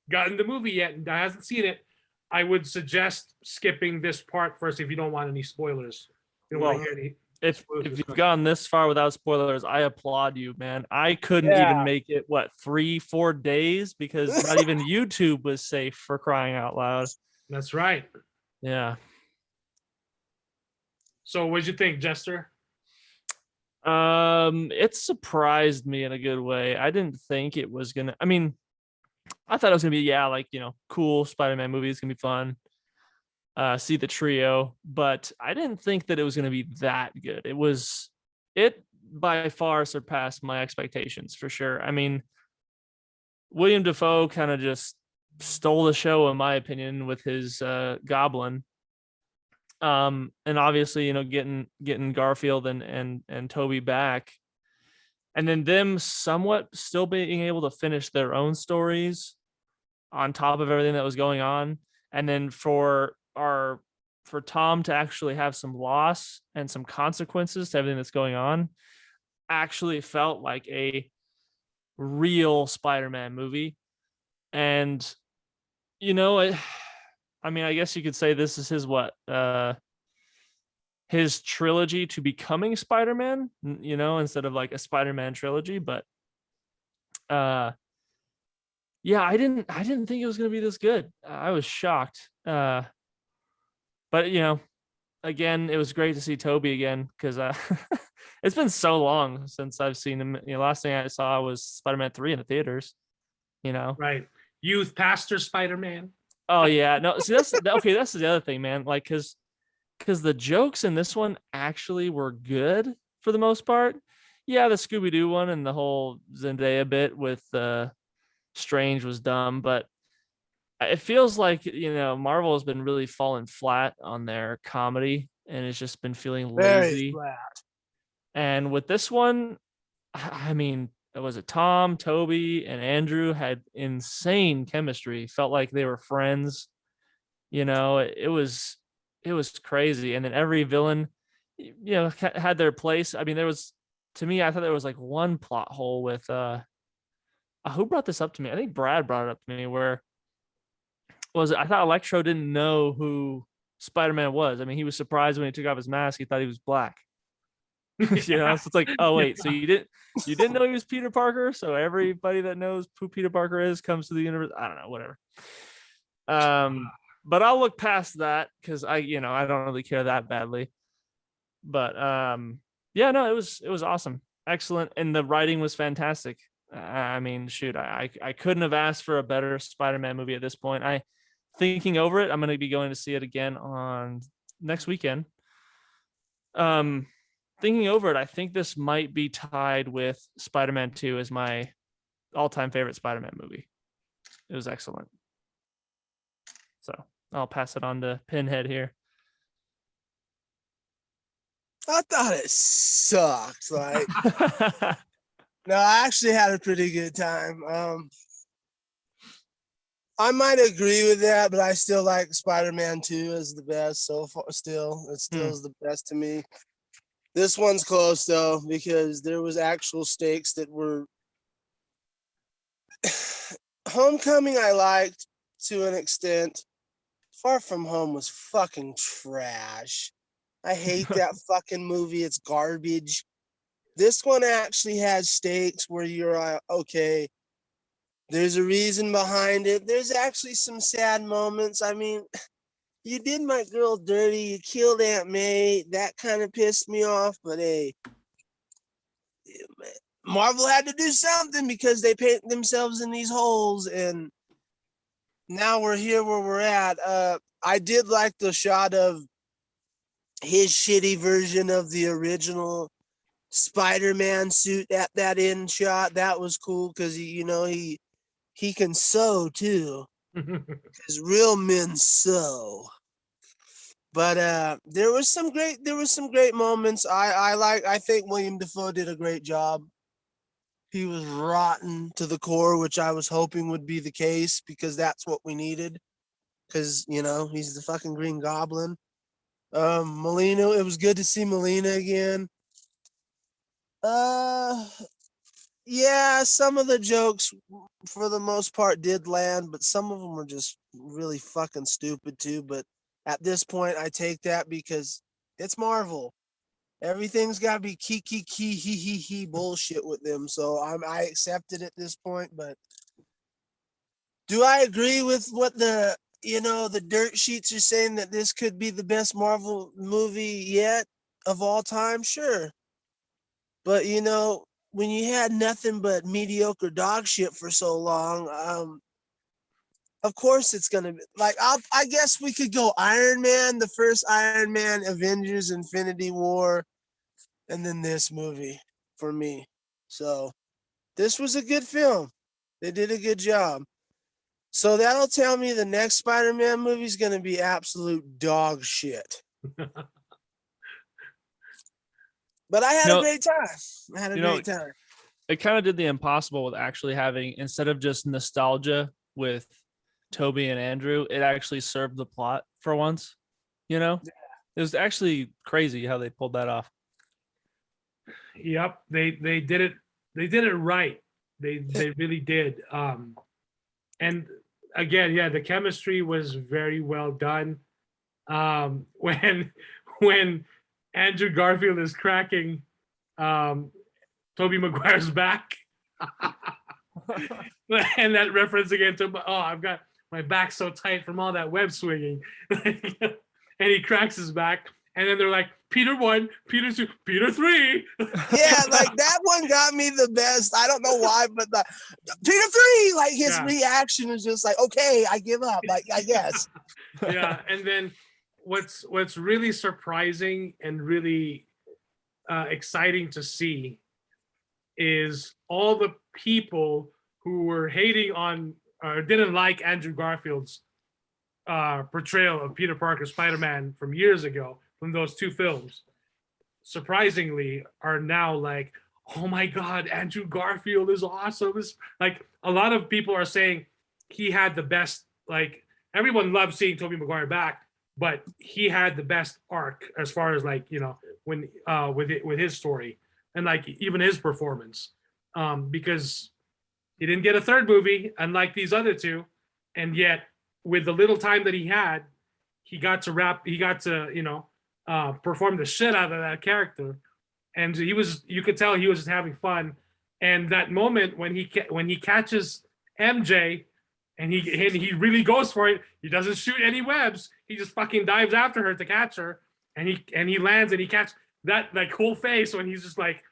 gotten the movie yet and hasn't seen it, I would suggest skipping this part first if you don't want any spoilers. You don't want to hear any If spoilers you've discussion. gone this far without spoilers, I applaud you, man. I couldn't Yeah. even make it 3-4 days because not even YouTube was safe, for crying out loud. That's right. Yeah. So what'd you think, Jester? It surprised me in a good way. I didn't think it was gonna. I mean, I thought it was gonna be cool Spider-Man movie. It's gonna be fun. See the trio, but I didn't think that it was gonna be that good. It by far surpassed my expectations for sure. I mean, William Dafoe kind of just stole the show, in my opinion, with his Goblin. And obviously, getting Garfield and Toby back, and then them somewhat still being able to finish their own stories on top of everything that was going on, and then for Tom to actually have some loss and some consequences to everything that's going on, actually felt like a real Spider-Man movie. And You know, I mean, I guess you could say this is his what? His trilogy to becoming Spider-Man, you know, instead of like a Spider-Man trilogy. But yeah, I didn't think it was gonna be this good. I was shocked. But you know, again, it was great to see Toby again because it's been so long since I've seen him. You know, last thing I saw was Spider-Man 3 in the theaters. You know, Right. Youth pastor Spider-Man. oh yeah, no, see that's okay. That's the other thing, man. Like, because the jokes in this one actually were good for the most part. Yeah, the Scooby Doo one and the whole Zendaya bit with Strange was dumb, but it feels like, you know, Marvel has been really falling flat on their comedy and it's just been feeling Very lazy. flat. And with this one, I mean, was it Tom, Toby, and Andrew had insane chemistry. Felt like they were friends. You know, it was crazy. And then every villain, you know, had their place. I mean, there was, to me, I thought there was like one plot hole with who brought this up to me? I think Brad brought it up to me. Where was it? I thought Electro didn't know who Spider-Man was. I mean, he was surprised when he took off his mask. He thought he was black. You know, so it's like, oh wait, so you didn't know he was Peter Parker? So everybody that knows who Peter Parker is comes to the universe. I don't know, whatever. But I'll look past that because I don't really care that badly. But yeah, no, it was awesome, excellent, and the writing was fantastic. I mean, shoot, I couldn't have asked for a better Spider-Man movie at this point. Thinking over it, I'm going to be going to see it again on next weekend. Thinking over it, I think this might be tied with Spider-Man 2 as my all-time favorite Spider-Man movie. It was excellent. So I'll pass it on to Pinhead here. I thought it sucked. Like, no, I actually had a pretty good time. I might agree with that, but I still like Spider-Man 2 as the best so far. Still, it still is the best to me. This one's close though, because there was actual stakes that were. Homecoming I liked to an extent. Far From Home was fucking trash. I hate that fucking movie. It's garbage. This one actually has stakes where you're okay. There's a reason behind it. There's actually some sad moments. I mean, you did my girl dirty. You killed Aunt May. That kind of pissed me off. But hey, Marvel had to do something because they paint themselves in these holes. And now we're here where we're at. I did like the shot of his shitty version of the original Spider-Man suit at that end shot. That was cool because he can sew too. Because real men sew. But there was some great moments. I think William Dafoe did a great job. He was rotten to the core, which I was hoping would be the case because that's what we needed. Because he's the fucking Green Goblin. Molina, it was good to see Molina again. Yeah, some of the jokes for the most part did land, but some of them were just really fucking stupid too. But at this point, I take that because it's Marvel. Everything's got to be he bullshit with them. So I accept it at this point. But do I agree with what the dirt sheets are saying that this could be the best Marvel movie yet of all time? Sure. But when you had nothing but mediocre dog shit for so long, of course it's gonna be like I guess we could go Iron Man, the first Iron Man, Avengers, Infinity War, and then this movie for me. So this was a good film. They did a good job. So that'll tell me the next Spider-Man movie is gonna be absolute dog shit. But I had a great time. It kind of did the impossible with actually having, instead of just nostalgia with Toby and Andrew, it actually served the plot for once. It was actually crazy how they pulled that off. Yep, they did it. They did it right. They really did. And again, yeah, the chemistry was very well done. When Andrew Garfield is cracking Tobey Maguire's back, and that reference again to, oh, I've got my back so tight from all that web swinging, and he cracks his back, and then they're like, Peter 1, Peter 2, Peter 3. Yeah, like that one got me the best. I don't know why, but the Peter 3, like his reaction is just like, okay, I give up. Like, I guess. Yeah, and then what's really surprising and really exciting to see is all the people who were hating on or didn't like Andrew Garfield's portrayal of Peter Parker Spider-Man from years ago, from those two films, surprisingly are now like, oh my God, Andrew Garfield is awesome. It's like a lot of people are saying he had the best, like everyone loved seeing Tobey Maguire back, but he had the best arc as far as like, you know, when with his story and like even his performance, because he didn't get a third movie unlike these other two, and yet with the little time that he had, he got to you know, perform the shit out of that character, and you could tell he was just having fun. And that moment when he catches MJ and he really goes for it, he doesn't shoot any webs, he just fucking dives after her to catch her, and he lands and he catches that like whole face when he's just like,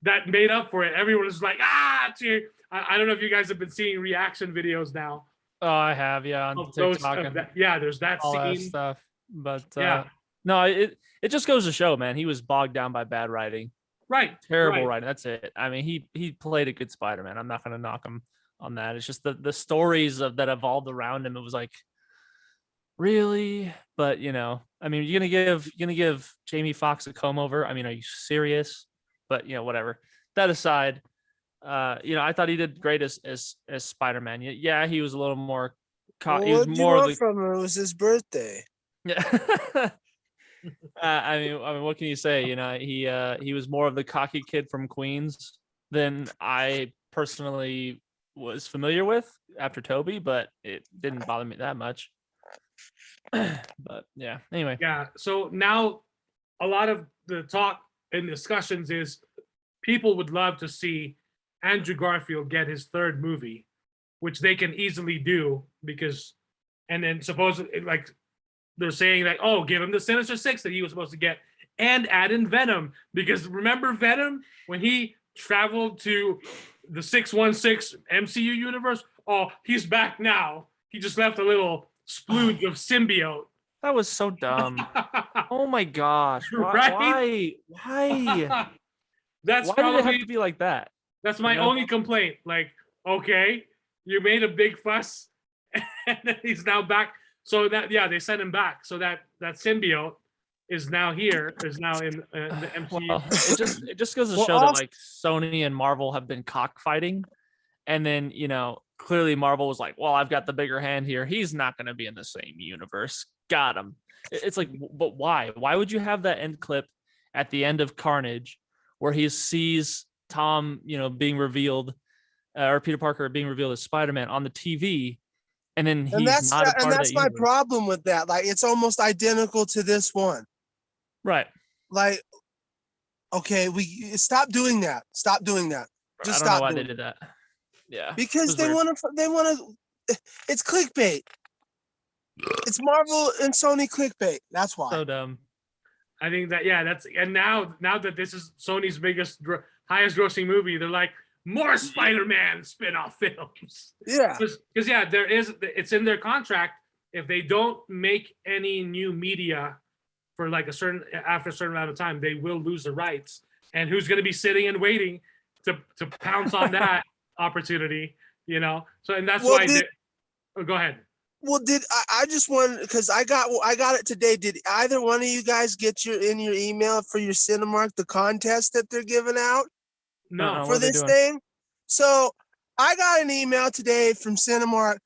that made up for it. Everyone is like, ah, cheer. I don't know if you guys have been seeing reaction videos now. Oh, I have, yeah, on TikTok and there's that all scene. that stuff. But yeah, no, it just goes to show, man, he was bogged down by bad writing. Right. Terrible right. writing. That's it. I mean, he played a good Spider-Man. I'm not going to knock him on that. It's just the stories that evolved around him. It was like, really? But you know, I mean, you're gonna give Jamie Foxx a comb over. I mean, are you serious? But you know, whatever. That aside, you know, I thought he did great as Spider-Man. Yeah, he was a little more. He was more from him? It was his birthday. Yeah. I mean, what can you say? You know, he was more of the cocky kid from Queens than I personally was familiar with after Toby, but it didn't bother me that much. But yeah, anyway. Yeah. So now a lot of the talk and discussions is people would love to see Andrew Garfield get his third movie, which they can easily do because, and then supposedly like they're saying like, oh, give him the Sinister Six that he was supposed to get and add in Venom, because remember Venom when he traveled to the 616 MCU universe? Oh, he's back now. He just left a little splooge of symbiote. That was so dumb. Oh my gosh. Right? Why? That's why probably, did it have to be like that? That's my only complaint. Like, okay, you made a big fuss and then he's now back. So that, yeah, they sent him back. So that symbiote is now here, is now in the MCU. Well, it just goes to show that like Sony and Marvel have been cockfighting, and then you know clearly Marvel was like, well, I've got the bigger hand here. He's not going to be in the same universe. Got him. It's like, but why? Why would you have that end clip at the end of Carnage where he sees Tom, you know, being revealed, or Peter Parker being revealed as Spider-Man on the TV? And then he's not a part of that. And that's my problem with that. Like, it's almost identical to this one. Right. Like, okay, we stop doing that. Stop doing that. Just I don't know why they did that. Yeah. Because they want to. It's clickbait. It's Marvel and Sony clickbait. That's why. So dumb. I think that, yeah, that's, and now that this is Sony's highest grossing movie, they're like, more Spider-Man spin-off films. Yeah. Because yeah, it's in their contract. If they don't make any new media for like after a certain amount of time, they will lose the rights. And who's going to be sitting and waiting to pounce on that opportunity, you know? So, and that's why go ahead. Well, I just wanted, because I got it today. Did either one of you guys get in your email for your Cinemark the contest that they're giving out? No. For this thing? So I got an email today from Cinemark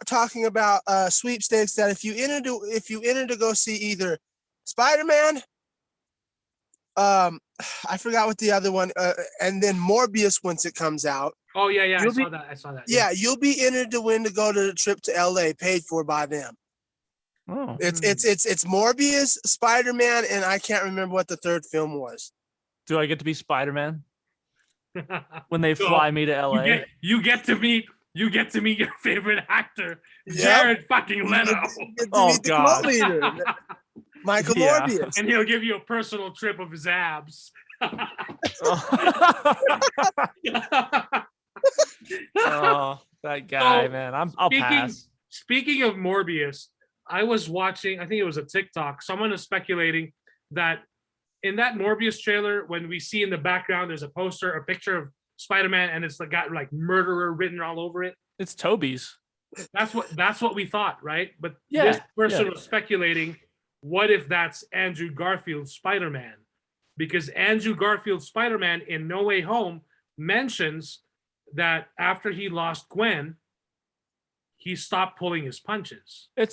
talking about sweepstakes that if you enter to go see either Spider-Man, I forgot what the other one, and then Morbius once it comes out. Oh yeah, yeah, You'll be- I saw that. Yeah, you'll be entered to win to go to the trip to LA, paid for by them. Oh, It's Morbius, Spider-Man, and I can't remember what the third film was. do I get to be Spider-Man when they No, fly me to LA? You get to meet your favorite actor, Yep. Jared fucking Leto, You get to Oh, meet the God. cult leader, Michael Yeah. Morbius. and he'll give you a personal trip of his abs. Oh, that guy, So, man. I'll pass. Speaking of Morbius, I was watching, I think it was a TikTok. Someone is speculating that in that Morbius trailer, when we see in the background, there's a poster, a picture of Spider-Man, and it's got like murderer written all over it. It's Toby's. That's what we thought, right? But Yeah, this person yeah. was speculating, what if that's Andrew Garfield's Spider-Man? Because Andrew Garfield's Spider-Man in No Way Home mentions that after he lost Gwen, he stopped pulling his punches. I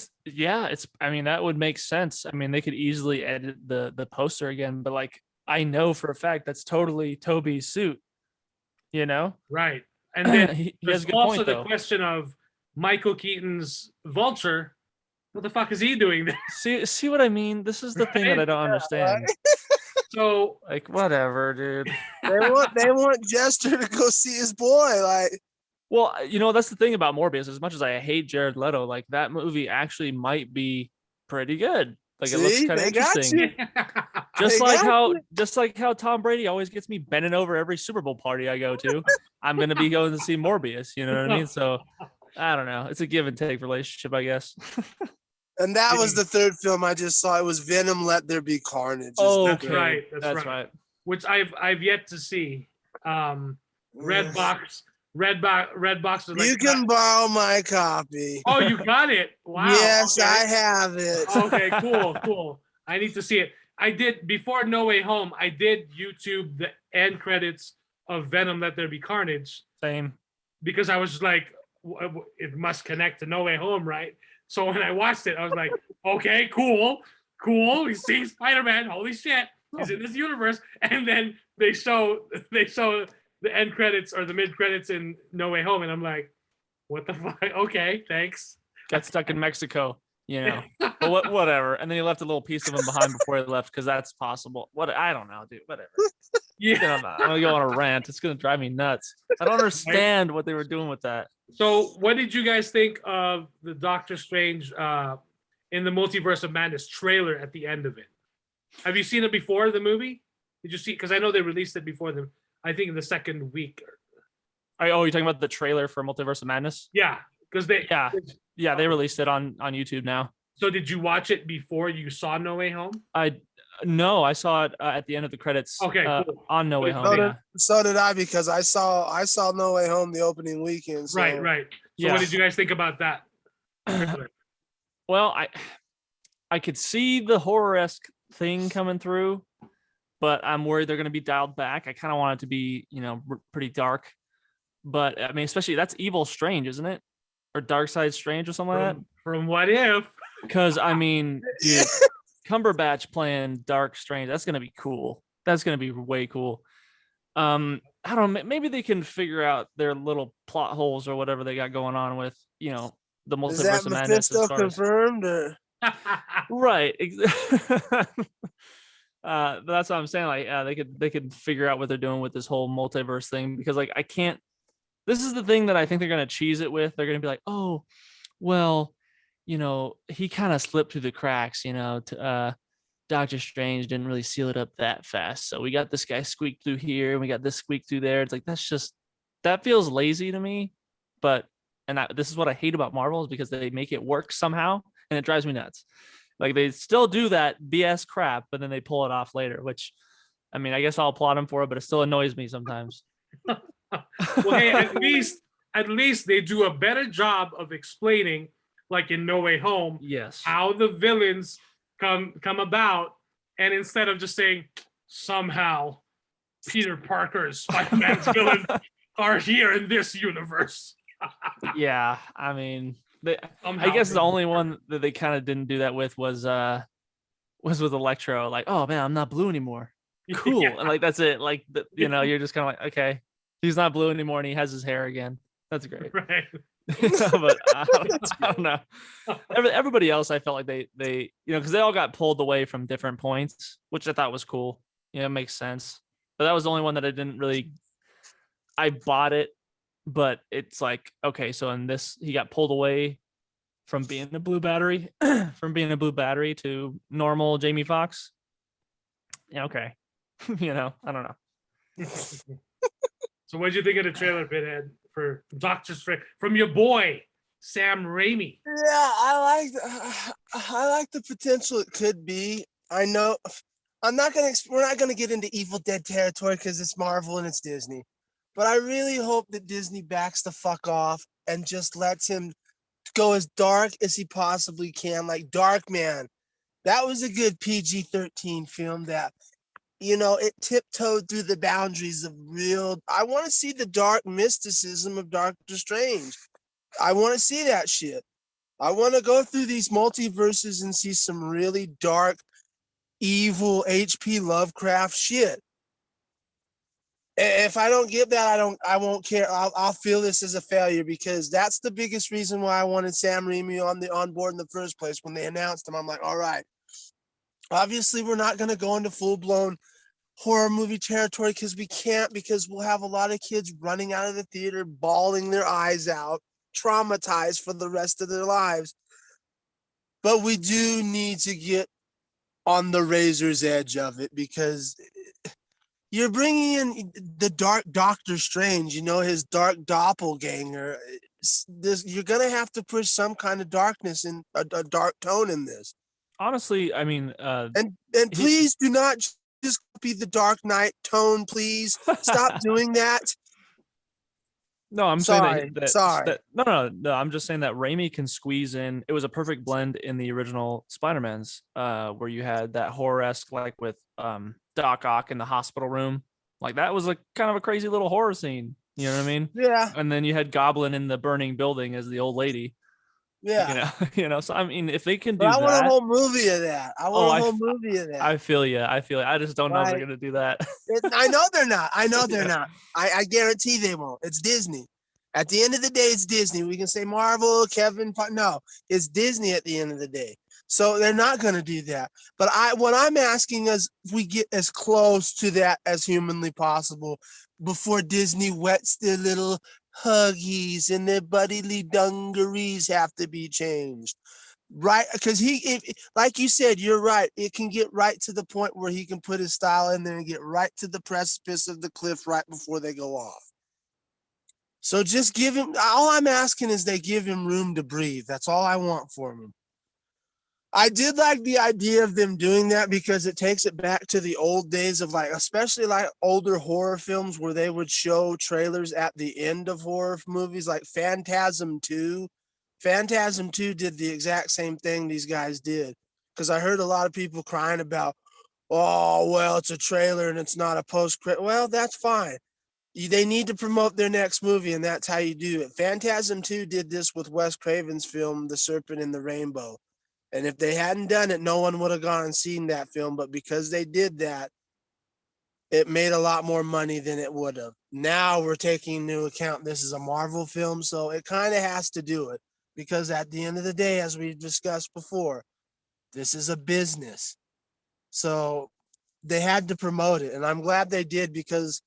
mean, that would make sense. I mean, they could easily edit the poster again, but like I know for a fact that's totally Toby's suit, you know? Right. And then he has there's a good also point, the though. question of Michael Keaton's Vulture. What the fuck is he doing there? See what I mean? This is the thing that I don't understand. So Like, whatever, dude. They want Jester to go see his boy. Like, Well, you know, that's the thing about Morbius. As much as I hate Jared Leto, like that movie actually might be pretty good. Like it looks see, kind of they got interesting. you. Just They like got how Tom Brady always gets me bending over every Super Bowl party I go to. I'm gonna be going to see Morbius. You know what I mean? So I don't know. It's a give and take relationship, I guess. And that was the third film I just saw. It was Venom. Let There Be Carnage. Oh, That's okay. right. That's right. Which I've yet to see. Redbox is like, You can borrow my copy. oh, you got it. Wow. Yes, okay. I have it. Okay, cool. I need to see it. I did before No Way Home. I did YouTube the end credits of Venom: Let There Be Carnage Same. because I was just like, it must connect to No Way Home, right? So when I watched it, I was like, okay, cool. We see Spider-Man. Holy shit, he's in this universe. And then they show the end credits or the mid credits in No Way Home, and I'm like, what the fuck? Okay, thanks. Got stuck in Mexico, you know. But whatever. And then he left a little piece of him behind before he left because that's possible. What I don't know, dude. Whatever. Yeah. I'm gonna go on a rant. It's gonna drive me nuts. I don't understand what they were doing with that. So, what did you guys think of the Doctor Strange in the Multiverse of Madness trailer at the end of it? Have you seen it before the movie? Did you see? Because I know they released it before them. I think in the second week. Oh, you're talking about the trailer for Multiverse of Madness? Yeah, because they. Yeah, they released it on YouTube now. So, did you watch it before you saw No Way Home? No, I saw it at the end of the credits. Okay, cool. On No Way Home. So did I, because I saw No Way Home the opening weekend. So. Right. So, Yeah. what did you guys think about that? Well, I could see the horror-esque thing coming through, but I'm worried they're going to be dialed back. I kind of want it to be, pretty dark. But I mean, especially that's Evil Strange, isn't it? Or Dark Side Strange or something like that? From What If? Because I mean, dude, Cumberbatch playing Dark Strange, that's gonna be cool. That's gonna be way cool. I don't know, maybe they can figure out their little plot holes or whatever they got going on with, the Multiverse Is that of Madness. Mephisto confirmed? Or? Right. That's what I'm saying. Like, they could figure out what they're doing with this whole multiverse thing, because like I can't. This is the thing that I think they're gonna cheese it with. They're gonna be like, oh, well, he kind of slipped through the cracks. Doctor Strange didn't really seal it up that fast, so we got this guy squeaked through here, and we got this squeaked through there. It's like that feels lazy to me. But this is what I hate about Marvel, is because they make it work somehow, and it drives me nuts. Like they still do that BS crap, but then they pull it off later, which, I mean, I guess I'll applaud them for it, but it still annoys me sometimes. Well, hey, at least they do a better job of explaining, like in No Way Home, Yes. how the villains come about, and instead of just saying somehow Peter Parker's Spider-Man's villain are here in this universe. Yeah, I mean, Somehow. I guess the only one that they kind of didn't do that with was with Electro. Like, oh man, I'm not blue anymore. Cool. Yeah. And like that's it. Like you're just kind of like, okay, He's not blue anymore, and he has his hair again. That's great. Right. But I don't know. Everybody else, I felt like they because they all got pulled away from different points, which I thought was cool. Yeah, it makes sense. But that was the only one that I didn't really. I bought it, but it's like, okay, so in this, he got pulled away from being the blue battery, to normal Jamie Foxx. Yeah, okay. I don't know. So what did you think of the trailer, Pinhead, for Doctor Strange from your boy Sam Raimi? Yeah, I like the potential it could be. I know we're not gonna get into Evil Dead territory because it's Marvel and it's Disney, but I really hope that Disney backs the fuck off and just lets him go as dark as he possibly can. Like Darkman, that was a good PG-13 film that, it tiptoed through the boundaries of real. I want to see the dark mysticism of Doctor Strange. I want to see that shit. I want to go through these multiverses and see some really dark, evil H.P. Lovecraft shit. If I don't get that, I won't care. I'll feel this as a failure, because that's the biggest reason why I wanted Sam Raimi on board in the first place. When they announced him, I'm like, all right. Obviously, we're not going to go into full-blown horror movie territory because we can't, because we'll have a lot of kids running out of the theater, bawling their eyes out, traumatized for the rest of their lives. But we do need to get on the razor's edge of it, because you're bringing in the dark Doctor Strange, his dark doppelganger. You're going to have to push some kind of darkness and a dark tone in this. Honestly, I mean, and please do not just be the Dark Knight tone, please. Stop doing that. No, I'm Sorry. saying that no. I'm just saying that Raimi can squeeze in. It was a perfect blend in the original Spider-Mans, where you had that horror-esque, like with Doc Ock in the hospital room. Like that was kind of a crazy little horror scene. You know what I mean? Yeah. And then you had Goblin in the burning building as the old lady. Yeah. So I mean, if they can do but I that, want a whole movie of that. I feel you. I just don't know if they're gonna do that. I know they're not. I guarantee they won't. It's Disney. At the end of the day, it's Disney. We can say Marvel, no, it's Disney at the end of the day. So they're not going to do that. But what I'm asking is, if we get as close to that as humanly possible before Disney wets their little huggies and their bodily dungarees have to be changed. Right? Because like you said, you're right. It can get right to the point where he can put his style in there and get right to the precipice of the cliff right before they go off. So just give him, all I'm asking is they give him room to breathe. That's all I want for him. I did like the idea of them doing that, because it takes it back to the old days of especially older horror films where they would show trailers at the end of horror movies, like Phantasm 2. Phantasm 2 did the exact same thing these guys did, because I heard a lot of people crying about, oh, well, it's a trailer and it's not a post-credit. Well, that's fine. They need to promote their next movie, and that's how you do it. Phantasm 2 did this with Wes Craven's film, The Serpent and the Rainbow. And if they hadn't done it, no one would have gone and seen that film. But because they did that, it made a lot more money than it would have. Now we're taking into account this is a Marvel film, so it kind of has to do it. Because at the end of the day, as we discussed before, this is a business. So they had to promote it. And I'm glad they did, because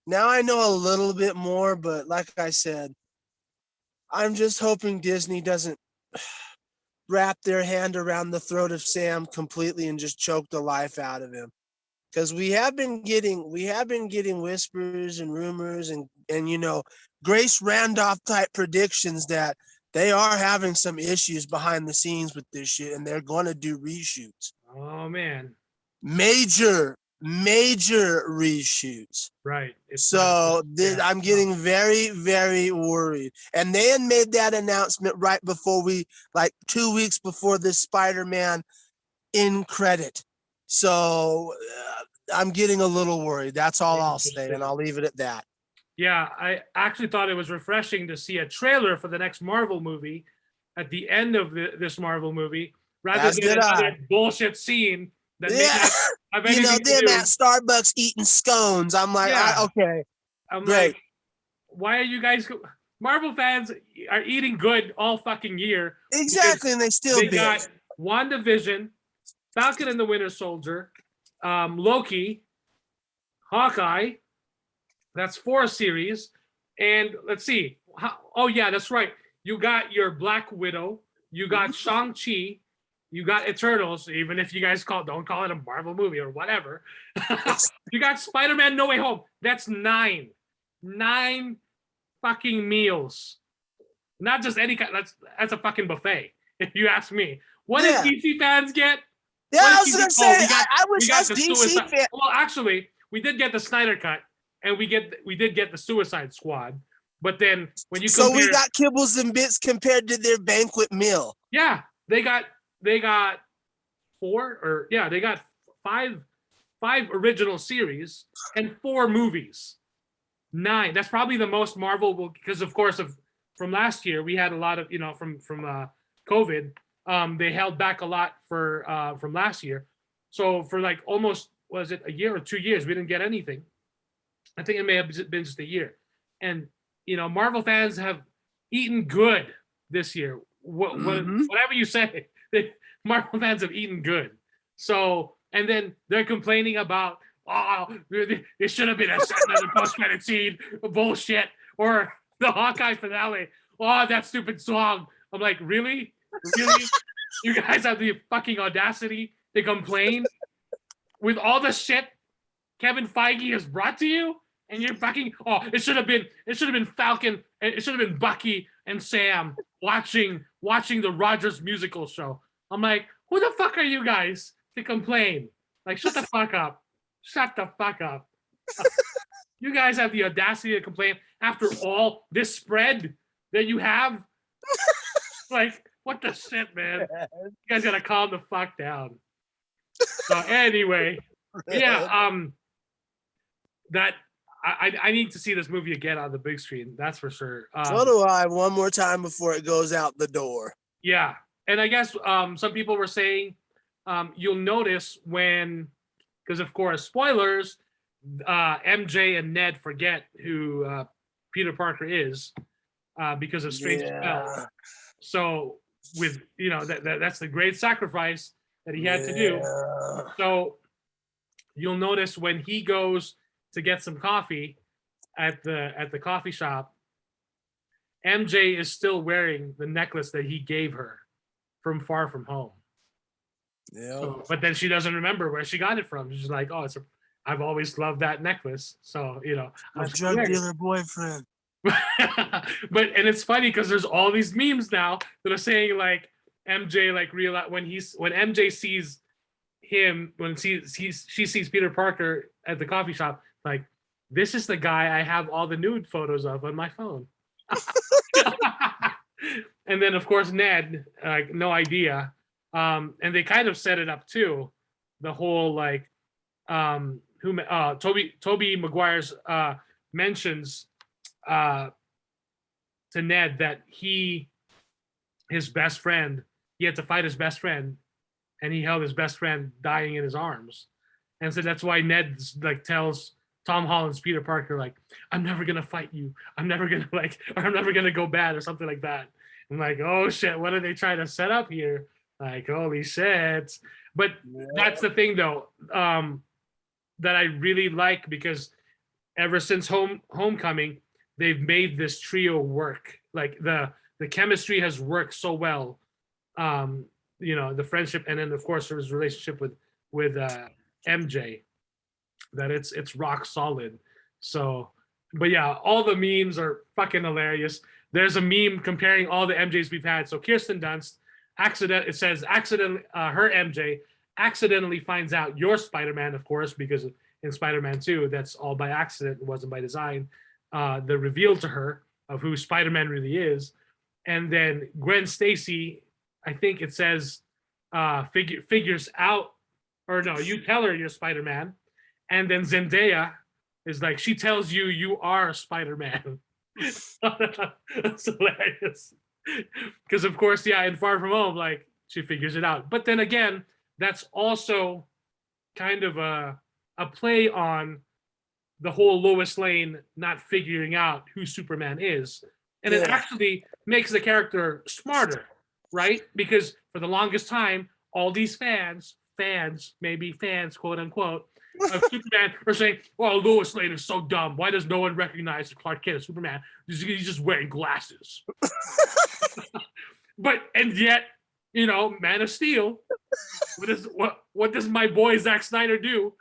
now I know a little bit more. But like I said, I'm just hoping Disney doesn't wrap their hand around the throat of Sam completely and just choke the life out of him. Because we have been getting whispers and rumors and Grace Randolph type predictions that they are having some issues behind the scenes with this shit, and they're going to do reshoots. Oh man, major reshoots. Right. I'm getting very, very worried. And they had made that announcement right before 2 weeks before this Spider-Man in credit. So I'm getting a little worried. That's all I'll say, and I'll leave it at that. Yeah, I actually thought it was refreshing to see a trailer for the next Marvel movie at the end of this Marvel movie, rather than another bullshit scene. That them at Starbucks eating scones. I'm like, yeah. okay, I'm great. like, why are you guys Marvel fans are eating good all fucking year? Exactly, and they still They big. got WandaVision, Falcon and the Winter Soldier, Loki, Hawkeye. That's 4 series. And let's see. Oh yeah, that's right. You got your Black Widow. You got Shang-Chi. You got Eternals, even if you guys don't call it a Marvel movie or whatever. You got Spider-Man No Way Home. That's 9. 9 fucking meals. Not just any kind. That's a fucking buffet, if you ask me. What did DC fans get? Yeah, I was gonna say. I wish us the DC fans. Well, actually, we did get the Snyder Cut, and we did get the Suicide Squad. But then when you compare, so we got kibbles and bits compared to their banquet meal. Yeah, they got 4 or yeah, they got 5 original series and 4 movies. 9. That's probably the most Marvel because of course from last year we had a lot of from COVID. They held back a lot from last year. So for like almost was it a year or 2 years we didn't get anything. I think it may have been just a year. And Marvel fans have eaten good this year. Whatever you say, Marvel fans have eaten good. So, and then they're complaining about, it should have been a post-credit scene, bullshit, or the Hawkeye finale. Oh, that stupid song. I'm like, really? Really? You guys have the fucking audacity to complain with all the shit Kevin Feige has brought to you? And you're fucking it should have been Falcon, it should have been Bucky and Sam watching the Rogers musical show. I'm like, who the fuck are you guys to complain? Like, shut the fuck up. Shut the fuck up. You guys have the audacity to complain after all this spread that you have? Like, what the shit, man? You guys gotta calm the fuck down. Anyway, yeah, that I need to see this movie again on the big screen. That's for sure. So do I. One more time before it goes out the door. Yeah, and I guess some people were saying you'll notice because of course spoilers, MJ and Ned forget who Peter Parker is because of Strange Spell. So with that's the great sacrifice that he had to do. So you'll notice when he goes to get some coffee at the coffee shop, MJ is still wearing the necklace that he gave her from Far From Home. Yeah. So, but then she doesn't remember where she got it from. She's like, "Oh, I've always loved that necklace." So my drug dealer boyfriend. And it's funny because there's all these memes now that are saying like MJ realize when MJ sees him when she sees Peter Parker at the coffee shop, like, this is the guy I have all the nude photos of on my phone. And then of course Ned, like, no idea. And they kind of set it up too. The whole like Toby Maguire's mentions to Ned that his best friend, he had to fight his best friend, and he held his best friend dying in his arms. And so that's why Ned like tells Tom Holland's Peter Parker, like, I'm never gonna fight you. I'm never gonna or I'm never gonna go bad or something like that. I'm like, oh shit, what are they trying to set up here? Like, holy shit. But that's the thing though, that I really like, because ever since Homecoming, they've made this trio work. Like the chemistry has worked so well. The friendship, and then of course his relationship with MJ, that it's rock solid. So, but yeah, all the memes are fucking hilarious. There's a meme comparing all the MJs we've had. So Kirsten Dunst, her MJ accidentally finds out you're Spider-Man, of course, because in Spider-Man 2, that's all by accident. It wasn't by design. The reveal to her of who Spider-Man really is. And then Gwen Stacy, I think it says, figures out, or no, you tell her you're Spider-Man. And then Zendaya is like, she tells you are Spider-Man. That's hilarious. Because of course, yeah, in Far From Home, like, she figures it out. But then again, that's also kind of a play on the whole Lois Lane not figuring out who Superman is. And it actually makes the character smarter, right? Because for the longest time, all these fans, quote unquote, of Superman are saying, well, Lois Lane is so dumb. Why does no one recognize Clark Kent as Superman? He's just wearing glasses. And yet, Man of Steel, what does my boy Zack Snyder do?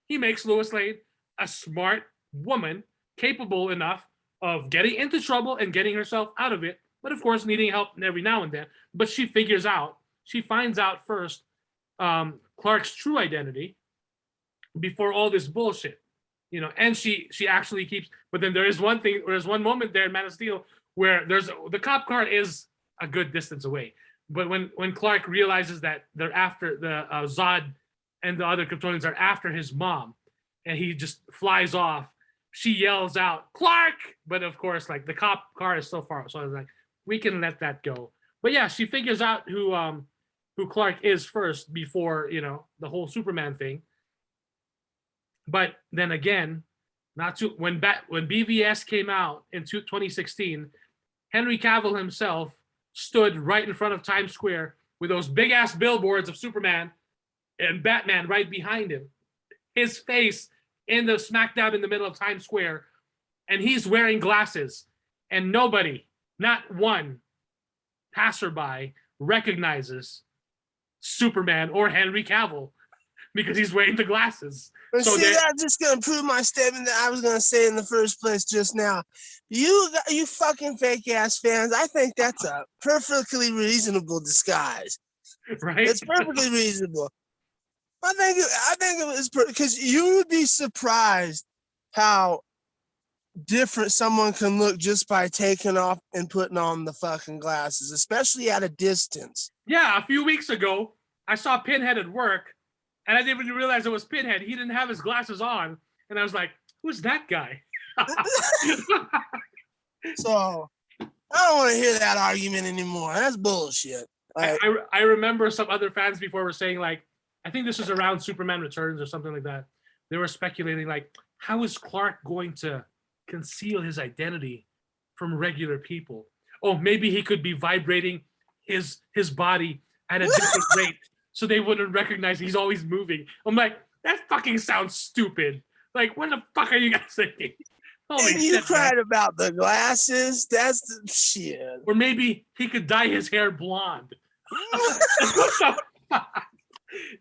He makes Lois Lane a smart woman, capable enough of getting into trouble and getting herself out of it, but of course needing help every now and then. But she finds out first Clark's true identity before all this bullshit, and she actually keeps. But then there's one moment there in Man of Steel where the cop car is a good distance away. But when Clark realizes that they're after the Zod and the other Kryptonians are after his mom, and he just flies off, she yells out, "Clark!" But of course, like the cop car is so far, so I was like, we can let that go. But yeah, she figures out who Clark is first before the whole Superman thing. But then again, when BVS came out in 2016, Henry Cavill himself stood right in front of Times Square with those big ass billboards of Superman and Batman right behind him. His face in the smack dab in the middle of Times Square, and he's wearing glasses, and nobody, not one passerby, recognizes Superman or Henry Cavill because he's wearing the glasses. But so that's just gonna prove my statement that I was gonna say in the first place just now. You fucking fake ass fans, I think that's a perfectly reasonable disguise. Right? It's perfectly reasonable. I think it was because you would be surprised how different someone can look just by taking off and putting on the fucking glasses, especially at a distance. Yeah, a few weeks ago, I saw Pinhead at work, and I didn't even realize it was Pinhead. He didn't have his glasses on, and I was like, "Who's that guy?" So I don't want to hear that argument anymore. That's bullshit. I remember some other fans before were saying, like, I think this is around Superman Returns or something like that. They were speculating, like, how is Clark going to conceal his identity from regular people? Oh, maybe he could be vibrating his body at a different rate so they wouldn't recognize he's always moving. I'm like, that fucking sounds stupid. Like, what the fuck are you guys thinking? Holy and you shit, cried man. About the glasses? That's the shit. Or maybe he could dye his hair blonde. What the fuck?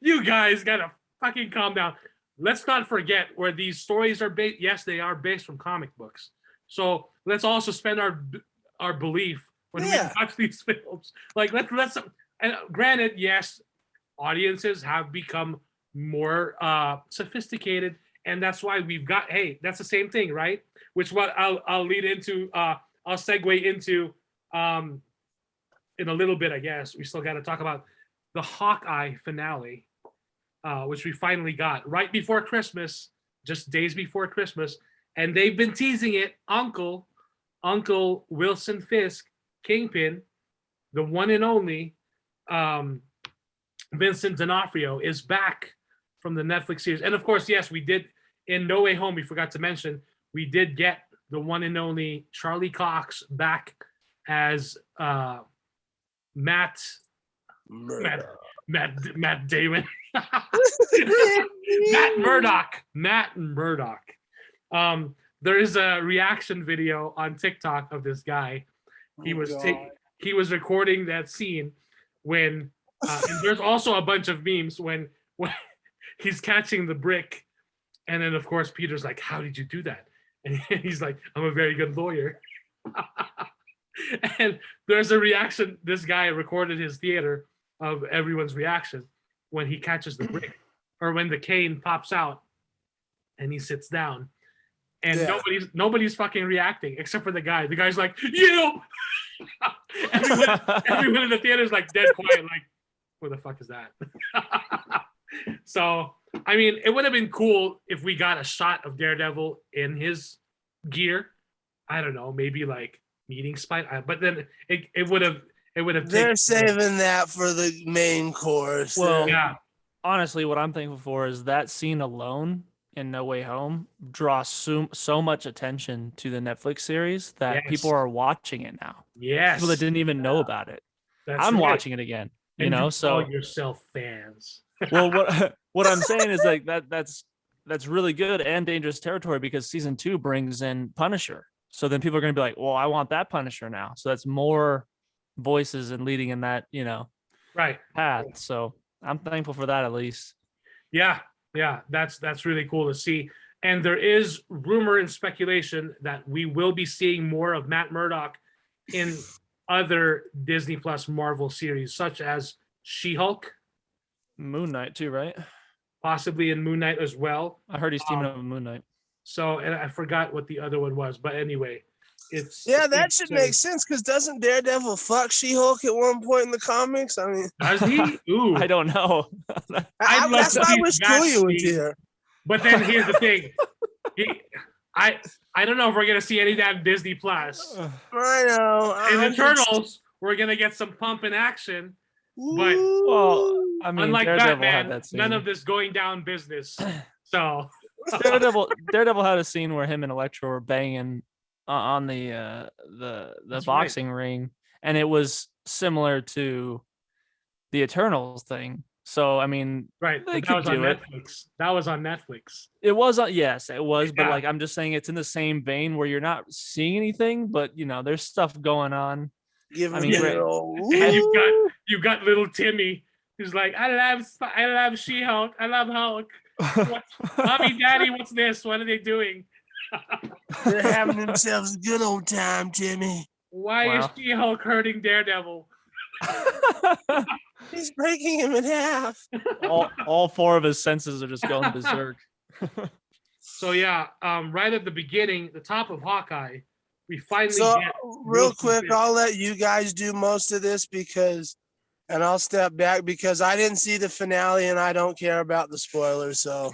You guys gotta fucking calm down. Let's not forget where these stories are based. Yes, they are based from comic books. So let's all suspend our belief when we watch these films. Like let's and granted, yes, audiences have become more sophisticated, and that's why we've got. Hey, that's the same thing, right? Which what I'll lead into. I'll segue into in a little bit. I guess we still got to talk about the Hawkeye finale, which we finally got right before Christmas, just days before Christmas, and they've been teasing it. Uncle Wilson Fisk, Kingpin, the one and only Vincent D'Onofrio is back from the Netflix series, and of course, yes, we did in No Way Home. We forgot to mention we did get the one and only Charlie Cox back as Matt Damon. Matt Murdock. There is a reaction video on TikTok of this guy. He was recording that scene when and there's also a bunch of memes when he's catching the brick, and then of course Peter's like, "How did you do that?" And he's like, "I'm a very good lawyer." And there's a reaction. This guy recorded his theater of everyone's reaction when he catches the brick or when the cane pops out and he sits down, and nobody's fucking reacting except for the guy. The guy's like, "You!" everyone in the theater is like dead quiet, like, "What the fuck is that?" So, I mean, it would have been cool if we got a shot of Daredevil in his gear. I don't know, maybe like meeting Spider, but then it would have. They're saving that for the main course. Well, yeah. Honestly, what I'm thankful for is that scene alone in No Way Home draw so much attention to the Netflix series that people Yes. are watching it now. Yes. People that didn't even know about it. That's I'm right. watching it again, you And know. you So call yourself fans. well, what I'm saying is like that's really good and dangerous territory because season 2 brings in Punisher. So then people are going to be like, well, I want that Punisher now. So that's more voices and leading in that, you know, Right. path. So I'm thankful for that at least. Yeah. Yeah. That's really cool to see. And there is rumor and speculation that we will be seeing more of Matt Murdock in other Disney Plus Marvel series, such as She-Hulk, Moon Knight too, right? possibly in Moon Knight as well. I heard he's teaming up with Moon Knight. So, and I forgot what the other one was, but anyway, it's that should make sense because doesn't Daredevil fuck She-Hulk at one point in the comics? I mean, Does he? Ooh, I don't know. I'd love that's to why I see wish that Julia was scene. here. But then here's the thing, I don't know if we're gonna see any of that in Disney Plus. I know. In the Turtles, we're gonna get some pump and action. But Well, I mean, unlike Daredevil had Batman, that scene. none of this going down business. So Daredevil had a scene where him and Electro were banging on the That's boxing ring, and it was similar to the Eternals thing. So I mean, right, they that could was on do it. Netflix. That was on Netflix. It was yes, it was, but Yeah. like I'm just saying, it's in the same vein where you're not seeing anything, but you know, there's stuff going on. Give I him mean, the great. old- And you've got little Timmy who's like, I love She-Hulk. I love Hulk. Mommy, Daddy, what's this? What are they doing? They're having themselves a good old time, Timmy. Why Wow. is She-Hulk hurting Daredevil? He's breaking him in half. all 4 of his senses are just going berserk. So yeah, right at the beginning, the top of Hawkeye, we finally So get real Wilson quick, Fisk. I'll let you guys do most of this and I'll step back because I didn't see the finale and I don't care about the spoilers. So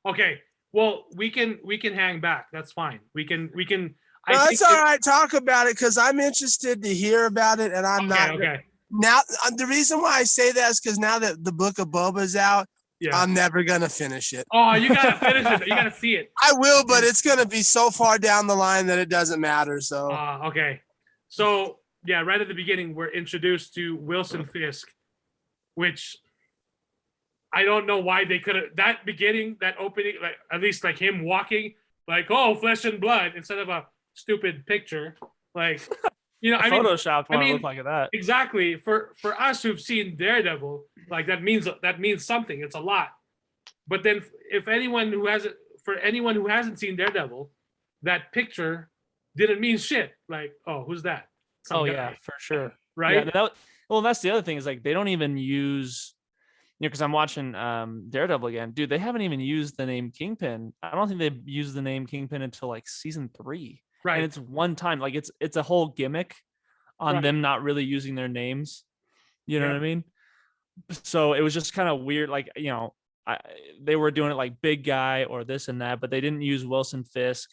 Okay. Well, we can hang back. That's fine. We can. no, it's all right. Talk about it because I'm interested to hear about it, and I'm not. Okay. Now, the reason why I say that is because now that the Book of Boba is out, Yeah. I'm never gonna finish it. Oh, you gotta finish it. You gotta see it. I will, but it's gonna be so far down the line that it doesn't matter. So Okay. So yeah, right at the beginning, we're introduced to Wilson Fisk, which I don't know why they could have that beginning, that opening, like at least like him walking, like, oh, flesh and blood instead of a stupid picture. Like, you know, I mean, Photoshopped I one mean, look like that. exactly. For us who've seen Daredevil, like that means something. It's a lot. But then if anyone who hasn't seen Daredevil, that picture didn't mean shit. Like, oh, who's that? Some guy, Yeah, for sure. right? Yeah, well, that's the other thing is like they don't even use, you know, because I'm watching Daredevil again, dude. They haven't even used the name Kingpin. I don't think they've used the name Kingpin until like season 3, Right. and it's one time. Like it's a whole gimmick on Right. them not really using their names. You know Yeah. what I mean? So it was just kind of weird. Like, you know, they were doing it like big guy or this and that, but they didn't use Wilson Fisk.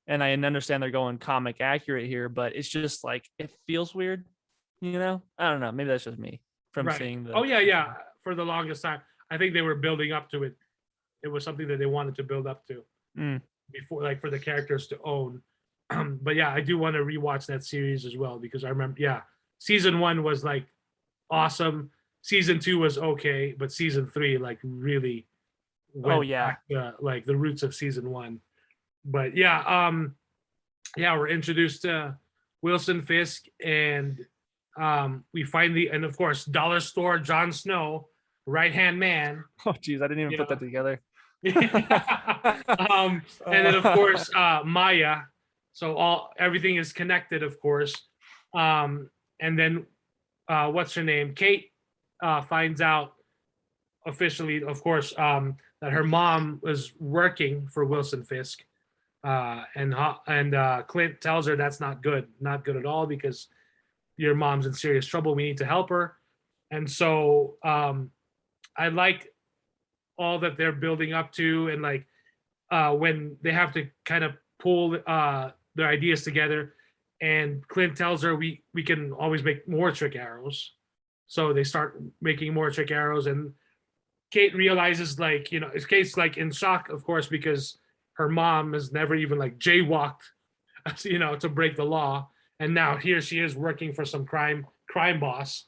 And I understand they're going comic accurate here, but it's just like it feels weird, you know. I don't know. Maybe that's just me from Right. seeing the. Oh yeah. For the longest time, I think they were building up to it. It was something that they wanted to build up to before, like for the characters to own. But yeah, I do want to rewatch that series as well because I remember, yeah, season 1 was like awesome. Season 2 was okay, but season 3 like really went back to, like the roots of season 1. But yeah, we're introduced to Wilson Fisk, and we finally, and of course, Dollar Store Jon Snow, right hand man. Oh, geez, I didn't even put that together. And then of course Maya. So everything is connected, of course. And then what's her name? Kate finds out officially, of course, that her mom was working for Wilson Fisk. And Clint tells her that's not good at all, because your mom's in serious trouble. We need to help her. And so I like all that they're building up to, and like when they have to kind of pull their ideas together, and Clint tells her we can always make more trick arrows. So they start making more trick arrows, and Kate realizes, like, Kate's like in shock, of course, because her mom has never even like jaywalked, to break the law, and now here she is working for some crime boss.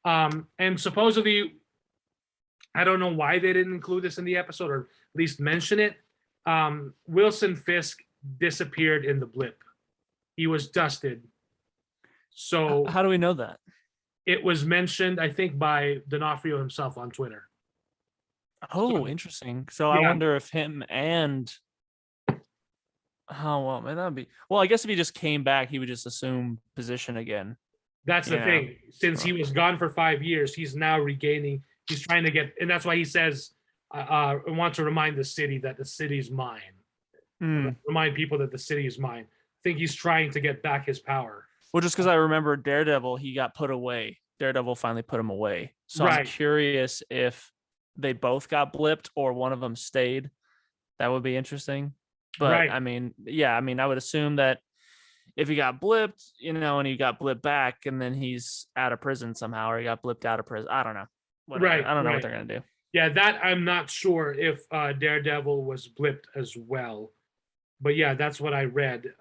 And supposedly, I don't know why they didn't include this in the episode, or at least mention it. Wilson Fisk disappeared in the blip. He was dusted. So How do we know that? it was mentioned, I think, by D'Onofrio himself on Twitter. Oh, interesting. So I Yeah. wonder if him and well, man, that'd be I guess if he just came back, he would just assume position again. That's the Yeah. thing. Since he was gone for 5 years, he's now regaining. He's trying to get, and that's why he says, "I want to remind the city that the city's mine. Remind people that the city is mine." I think he's trying to get back his power. Well, just because I remember Daredevil, he got put away. Daredevil finally put him away. So I'm Right. curious if they both got blipped or one of them stayed. That would be interesting. But Right. I mean, I would assume that if he got blipped, and he got blipped back, and then he's out of prison somehow, or he got blipped out of prison. I don't know. Whatever. Right, I don't know right. what they're gonna do. Yeah, that I'm not sure if Daredevil was blipped as well, but yeah, that's what I read.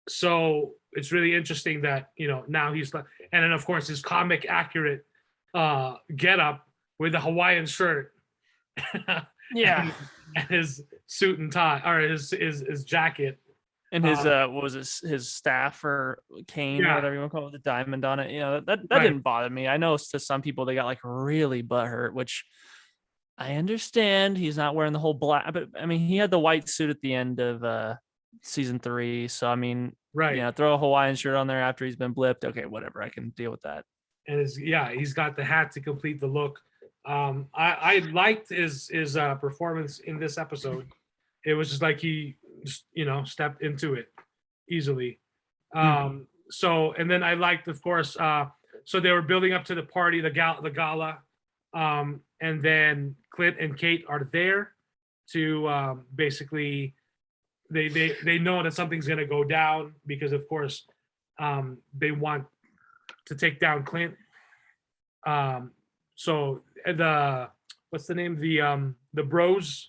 So it's really interesting that now he's and then of course his comic accurate get up with the Hawaiian shirt, Yeah. and his suit and tie, or his jacket. And his what was his staff or cane or Yeah. whatever you want to call it, the diamond on it. That Right. didn't bother me. I know to some people they got like really butthurt, which I understand. He's not wearing the whole black, but I mean he had the white suit at the end of season 3. So I mean, Right. throw a Hawaiian shirt on there after he's been blipped. Okay, whatever. I can deal with that. And he's got the hat to complete the look. I liked his performance in this episode. It was just like he just, stepped into it easily. So, and then I liked, of course, so they were building up to the party, the gala, and then Clint and Kate are there to basically they know that something's going to go down because, of course, they want to take down Clint. So what's the name? The Bros.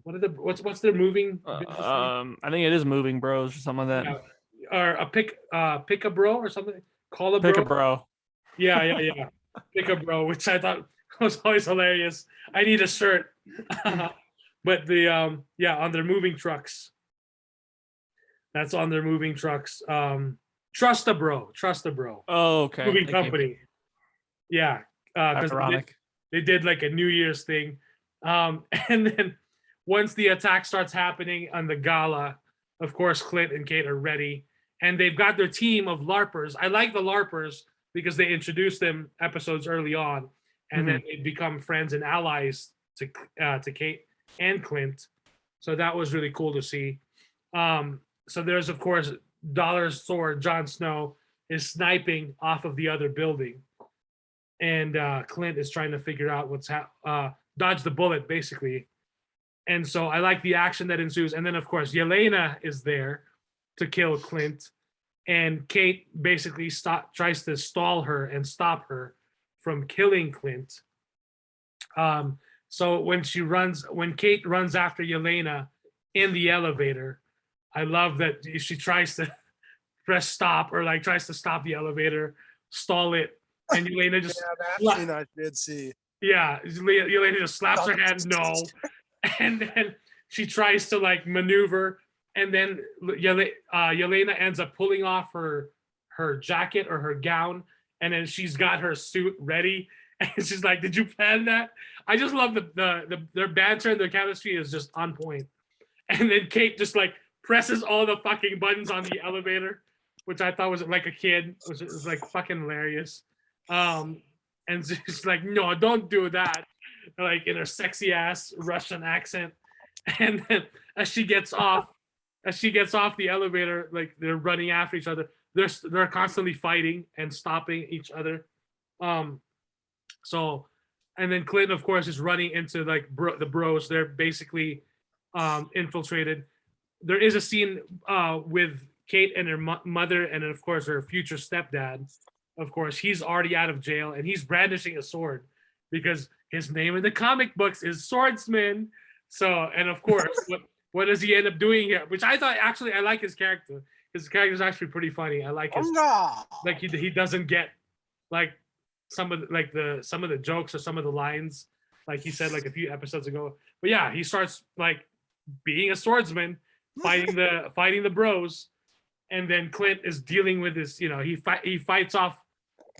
What's their moving? business name? I think it is Moving Bros or something like that. Or a pick a bro or something. Call a bro. Pick a bro. Yeah. Pick a bro, which I thought was always hilarious. I need a shirt. But on their moving trucks. That's on their moving trucks. Trust a bro. Oh, okay. Moving Thank you. company. Yeah. Because Ironic. they did like a New Year's thing. And then once the attack starts happening on the gala, of course, Clint and Kate are ready. And they've got their team of LARPers. I like the LARPers because they introduced them episodes early on. And then they become friends and allies to Kate and Clint. So that was really cool to see. So there's, of course, Dollar's sword, Jon Snow, is sniping off of the other building. And Clint is trying to figure out dodge the bullet, basically. And so I like the action that ensues. And then, of course, Yelena is there to kill Clint. And Kate basically tries to stall her and stop her from killing Clint. So when Kate runs after Yelena in the elevator, I love that she tries to press stop or like tries to stop the elevator, stall it. And Yelena just that scene I did see. Yeah, Yelena just slaps her hand, no. And then she tries to like maneuver, and then Yelena ends up pulling off her jacket or her gown, and then she's got her suit ready, and she's like, "Did you plan that?" I just love their banter and their chemistry is just on point. And then Kate just like presses all the fucking buttons on the elevator, which I thought was like a kid, which was like fucking hilarious. And she's like, "No, don't do that," like in her sexy ass Russian accent. And then as she gets off the elevator, like they're running after each other. They're constantly fighting and stopping each other. So, and then Clinton, of course, is running into like the bros. They're basically infiltrated. There is a scene with Kate and her mother, and of course her future stepdad. Of course, he's already out of jail and he's brandishing a sword. because his name in the comic books is Swordsman. So, and of course, what does he end up doing here? Which I thought, actually, I like his character. His character is actually pretty funny. I like his, like he doesn't get like some of the jokes or some of the lines, like he said like a few episodes ago. But yeah, he starts like being a swordsman, fighting the bros, and then Clint is dealing with this. You know, he fights off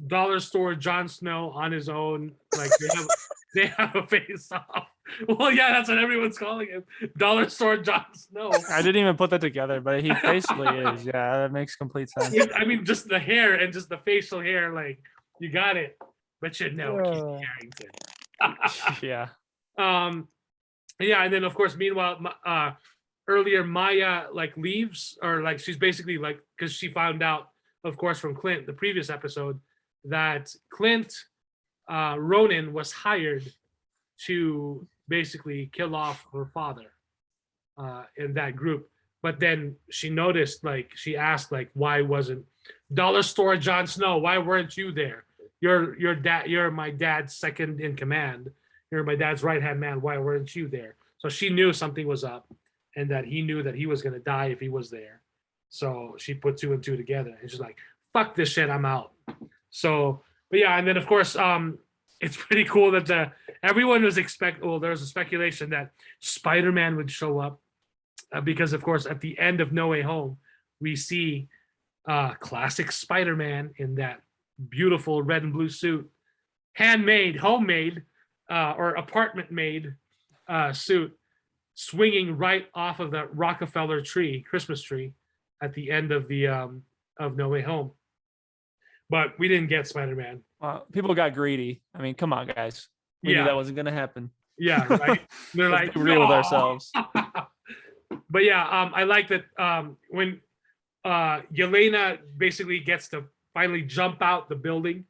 Dollar Store Jon Snow on his own. Like they have a face off. Well, yeah, that's what everyone's calling him, Dollar Store Jon Snow. I didn't even put that together, but he basically is. Yeah, that makes complete sense. I mean, just the hair and just the facial hair, like you got it. But you know, Keith Harington. Yeah. Yeah, and then of course, meanwhile, earlier Maya like leaves, or like she's basically like, because she found out, of course, from Clint the previous episode that Clint Ronan was hired to basically kill off her father in that group. But then she noticed, like she asked, like, why wasn't Dollar Store Jon Snow? Why weren't you there? You're my dad's second in command. You're my dad's right-hand man. Why weren't you there? So she knew something was up, and that he knew that he was gonna die if he was there. So she put two and two together, and she's like, "Fuck this shit, I'm out." So, but yeah, and then of course, it's pretty cool that everyone was there was a speculation that Spider-Man would show up, because of course at the end of No Way Home, we see classic Spider-Man in that beautiful red and blue suit, handmade, homemade, or apartment-made suit, swinging right off of the Rockefeller Christmas tree, at the end of the of No Way Home. But we didn't get Spider-Man. People got greedy. I mean, come on, guys. We knew that wasn't going to happen. Yeah, right. They're like, real with ourselves. But yeah, I like that when Yelena basically gets to finally jump out the building,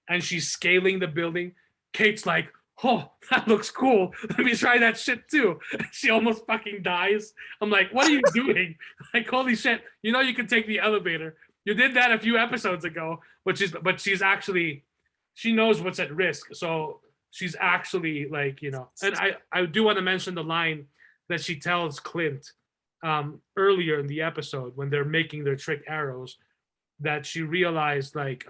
and she's scaling the building. Kate's like, "Oh, that looks cool. Let me try that shit too." She almost fucking dies. I'm like, "What are you doing?" Like, holy shit! You know you can take the elevator. You did that a few episodes ago, but she's actually, she knows what's at risk. So she's actually like, you know, and I do want to mention the line that she tells Clint earlier in the episode when they're making their trick arrows, that she realized like,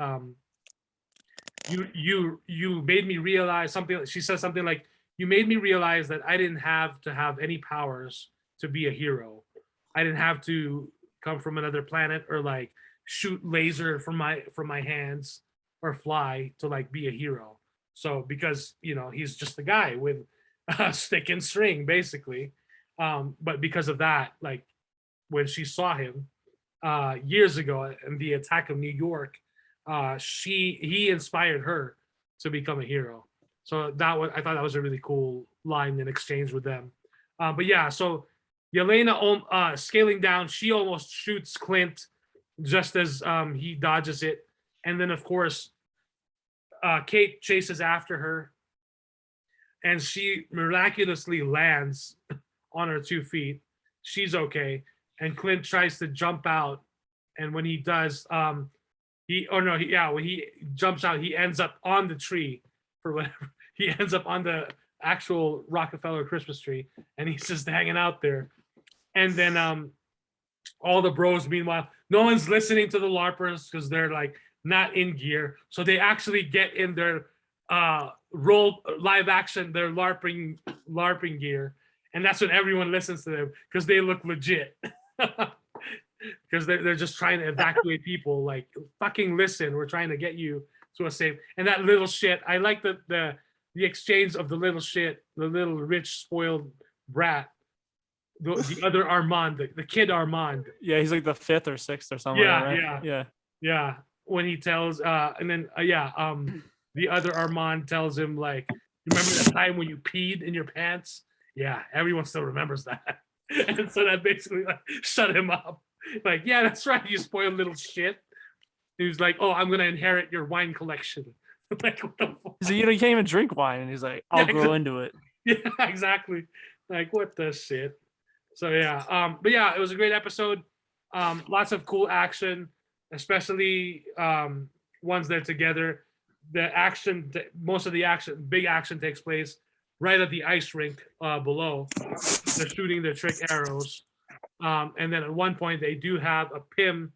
you made me realize something. She says something like, "You made me realize that I didn't have to have any powers to be a hero. I didn't have to come from another planet or like shoot laser from my hands or fly to like be a hero." So because, you know, he's just a guy with a stick and string basically. But because of that, like when she saw him years ago in the attack of New York, he inspired her to become a hero. So I thought that was a really cool line in exchange with them. But yeah, so Yelena scaling down, she almost shoots Clint just as he dodges it. And then of course, Kate chases after her, and she miraculously lands on her 2 feet. She's okay. And Clint tries to jump out, and when he does, when he jumps out, he ends up on the tree for whatever. He ends up on the actual Rockefeller Christmas tree, and he's just hanging out there. And then all the bros, meanwhile, no one's listening to the LARPers because they're like not in gear. So they actually get in their live action, their LARPing gear. And that's when everyone listens to them because they look legit. Because they're just trying to evacuate people. Like, fucking listen, we're trying to get you to a safe. And that little shit, I like the exchange of the little shit, the little rich spoiled brat, the other Armand, the kid Armand. Yeah, he's like the 5th or 6th or something. Yeah. When he tells, and then the other Armand tells him like, "Remember that time when you peed in your pants?" Yeah, everyone still remembers that. And so that basically like shut him up. Like, yeah, that's right, you spoiled little shit. He was like, "Oh, I'm gonna inherit your wine collection." Like, what the fuck? He's like, you can't even drink wine, and he's like, "I'll grow into it." Yeah, exactly. Like, what the shit? So yeah, but yeah, it was a great episode. Lots of cool action, especially once they're together. most of the action, big action takes place right at the ice rink below. They're shooting their trick arrows. And then at one point they do have a PIM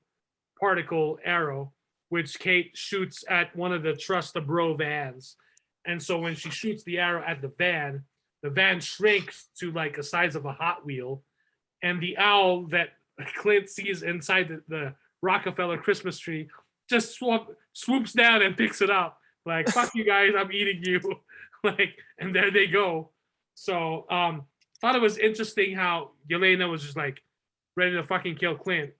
particle arrow, which Kate shoots at one of the Trust the Bro vans. And so when she shoots the arrow at the van shrinks to like the size of a Hot Wheel. And the owl that Clint sees inside the Rockefeller Christmas tree just swoops down and picks it up. Like, fuck you guys, I'm eating you. Like, and there they go. So thought it was interesting how Yelena was just like ready to fucking kill Clint.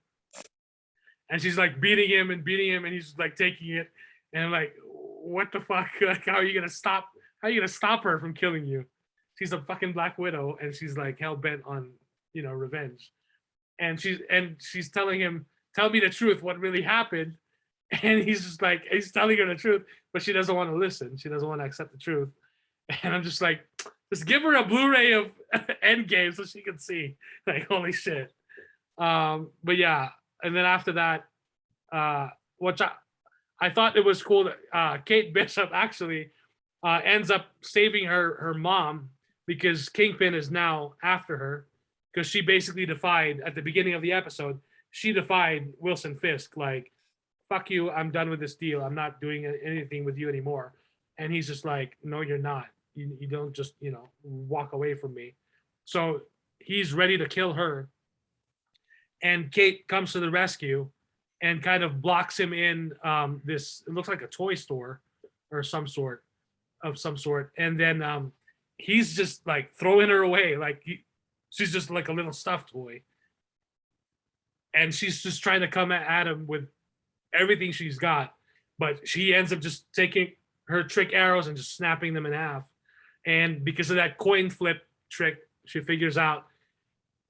And she's like beating him, and he's like taking it. And I'm like, what the fuck? Like, how are you gonna stop her from killing you? She's a fucking Black Widow, and she's like hell bent on, revenge. And she's telling him, tell me the truth, what really happened. And he's just like, he's telling her the truth, but she doesn't want to listen. She doesn't want to accept the truth. And I'm just like, just give her a Blu-ray of Endgame so she can see. Like, holy shit. But yeah, and then after that, which I thought it was cool that Kate Bishop actually ends up saving her mom, because Kingpin is now after her, because she basically defied, at the beginning of the episode, she defied Wilson Fisk, like, fuck you, I'm done with this deal. I'm not doing anything with you anymore. And he's just like, no, you're not. You don't just, walk away from me. So he's ready to kill her. And Kate comes to the rescue and kind of blocks him in this, it looks like a toy store or some sort. And then he's just like throwing her away. Like she's just like a little stuffed toy. And she's just trying to come at him with everything she's got. But she ends up just taking her trick arrows and just snapping them in half. And because of that coin flip trick, she figures out,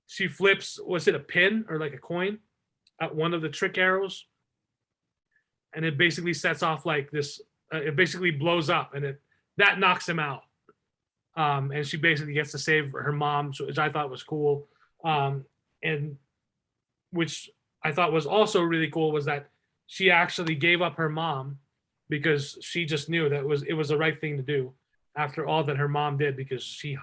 she flips, was it a pin or like a coin at one of the trick arrows? And it basically sets off like this, it basically blows up, and that knocks him out. And she basically gets to save her mom, which I thought was cool. And which I thought was also really cool was that she actually gave up her mom because she just knew that it was the right thing to do after all that her mom did, because she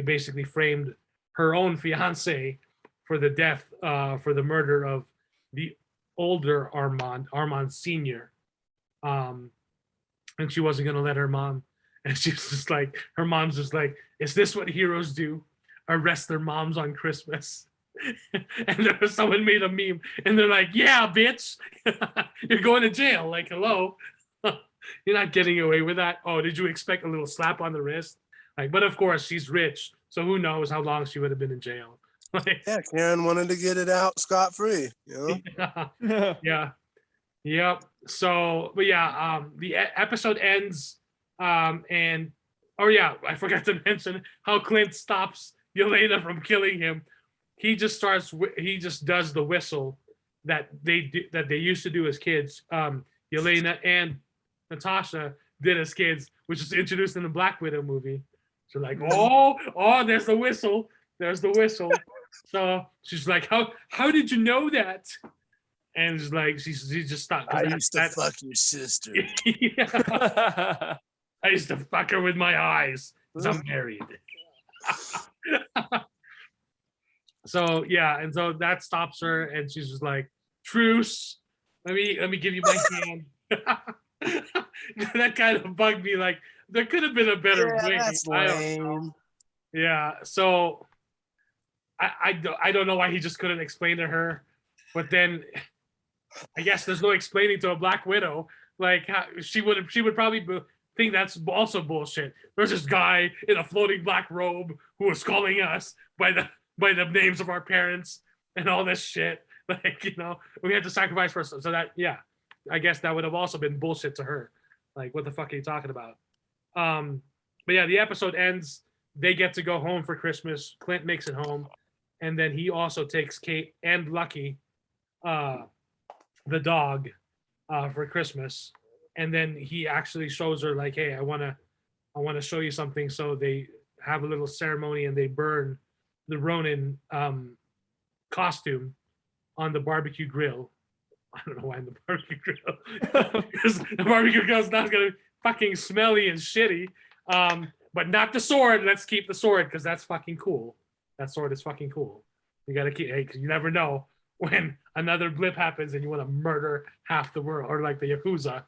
basically framed her own fiance for the death, for the murder of the older Armand Sr. And she wasn't going to let her mom. And she's just like, her mom's just like, is this what heroes do? Arrest their moms on Christmas? And there was someone made a meme, and they're like, yeah, bitch, you're going to jail. Like, hello, you're not getting away with that. Oh, did you expect a little slap on the wrist? Like, but of course she's rich, so who knows how long she would have been in jail. Like, Yeah, Karen wanted to get it out scot-free, yeah. Yep. So, but yeah, the episode ends, and oh yeah, I forgot to mention how Clint stops Yelena from killing him. He just does the whistle that they used to do as kids. Yelena and Natasha did as kids, which is introduced in the Black Widow movie. So like, oh, there's the whistle. There's the whistle. So she's like, how did you know that? And it's like she just stopped. I used to fuck your sister. Yeah. I used to fuck her with my eyes because I'm married. So yeah, and so that stops her, and she's just like, truce. Let me give you my hand. That kind of bugged me. Like, there could have been a better way. That's I don't know. Yeah, so I don't know why he just couldn't explain to her, but then I guess there's no explaining to a Black Widow. Like, how, she would probably think that's also bullshit. There's this guy in a floating black robe who was calling us by the names of our parents and all this shit. Like, we had to sacrifice for so that, yeah, I guess that would have also been bullshit to her. Like, what the fuck are you talking about? But yeah, the episode ends. They get to go home for Christmas. Clint makes it home. And then he also takes Kate and Lucky, the dog, for Christmas. And then he actually shows her like, hey, I want to show you something. So they have a little ceremony, and they burn the Ronin costume on the barbecue grill. I don't know why in the barbecue grill. Because the barbecue grill is not gonna be fucking smelly and shitty. But not the sword. Let's keep the sword because that's fucking cool. That sword is fucking cool. You gotta keep. Hey, 'cause you never know when another blip happens and you want to murder half the world, or like the Yakuza.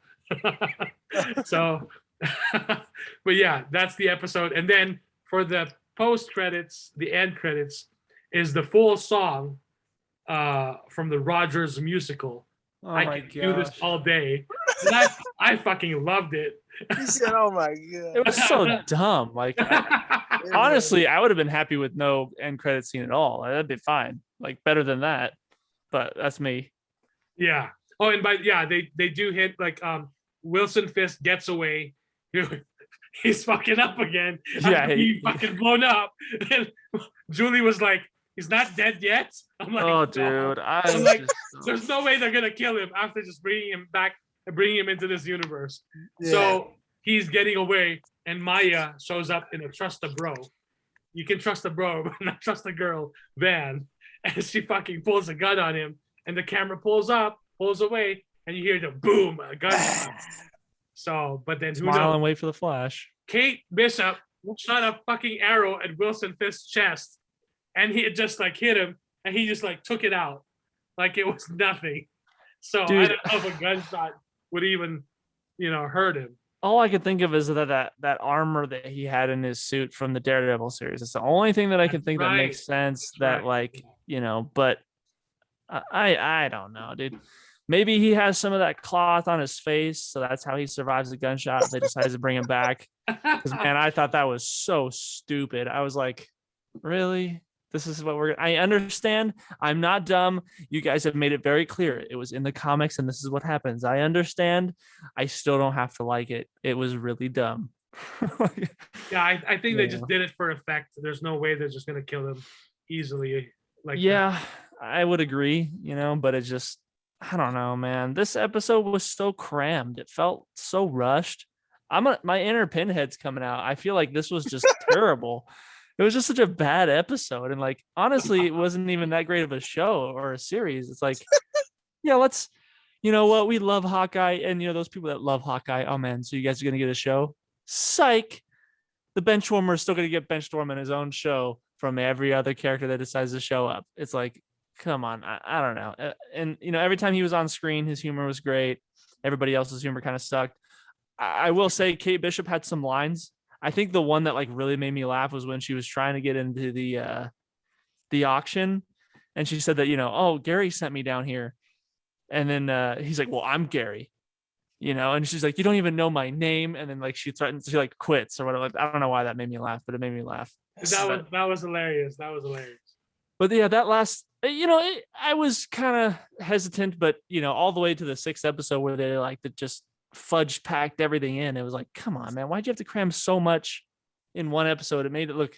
So, but yeah, that's the episode. And then for the post credits, the end credits is the full song from the Rogers musical. Oh I my can do this gosh. all day. And I fucking loved it. He said, "Oh my god." It was so dumb. Like, honestly, I would have been happy with no end credit scene at all. That'd be fine. Like, better than that. But that's me. Yeah. Oh, and they do hit like Wilson Fisk gets away. He's fucking up again. Yeah, He fucking blown up. And Julie was like, "He's not dead yet." I'm like, Oh, "No." dude. I'm like, there's no way they're gonna kill him after just bringing him back and bringing him into this universe. Yeah. So he's getting away, and Maya shows up in a trust a bro. You can trust a bro, but not trust a girl van. And she fucking pulls a gun on him, and the camera pulls away, and you hear the boom, a gunshot. So, but then who Smile knows? and wait for the flash. Kate Bishop shot a fucking arrow at Wilson Fisk's chest, and he had just like hit him, and he just like took it out like it was nothing. So Dude. I don't know if a gunshot would even, hurt him. All I could think of is that armor that he had in his suit from the Daredevil series. It's the only thing that I can think that makes sense. That's That right. but I don't know, dude. Maybe he has some of that cloth on his face, so that's how he survives the gunshot. They decided to bring him back. Because man, I thought that was so stupid. I was like, really? This is what I understand. I'm not dumb. You guys have made it very clear. It was in the comics and this is what happens. I understand. I still don't have to like it. It was really dumb. Yeah, I think they just Yeah. did it for effect. There's no way they're just gonna kill him easily. Like Yeah, I would agree, but it just, I don't know, man. This episode was so crammed. It felt so rushed. My inner Pinhead's coming out. I feel like this was just terrible. It was just such a bad episode. And like, honestly, it wasn't even that great of a show or a series. It's like, yeah, let's, you know what? We love Hawkeye. And, those people that love Hawkeye, oh man, so you guys are going to get a show? Psych. The Benchwarmer is still going to get Benchwarmer his own show from every other character that decides to show up. It's like, come on. I don't know. And, every time he was on screen, his humor was great. Everybody else's humor kind of sucked. I will say Kate Bishop had some lines. I think the one that like really made me laugh was when she was trying to get into the auction, and she said that, oh, Gary sent me down here. And then he's like, well, I'm Gary, and she's like, you don't even know my name. And then like she threatens, she like quits or whatever. Like, I don't know why that made me laugh, but it made me laugh. that was hilarious. That was hilarious. But yeah, that last, I was kind of hesitant, but all the way to the 6th episode where they like to just fudge packed everything in. It was like, come on, man, why'd you have to cram so much in one episode? It made it look,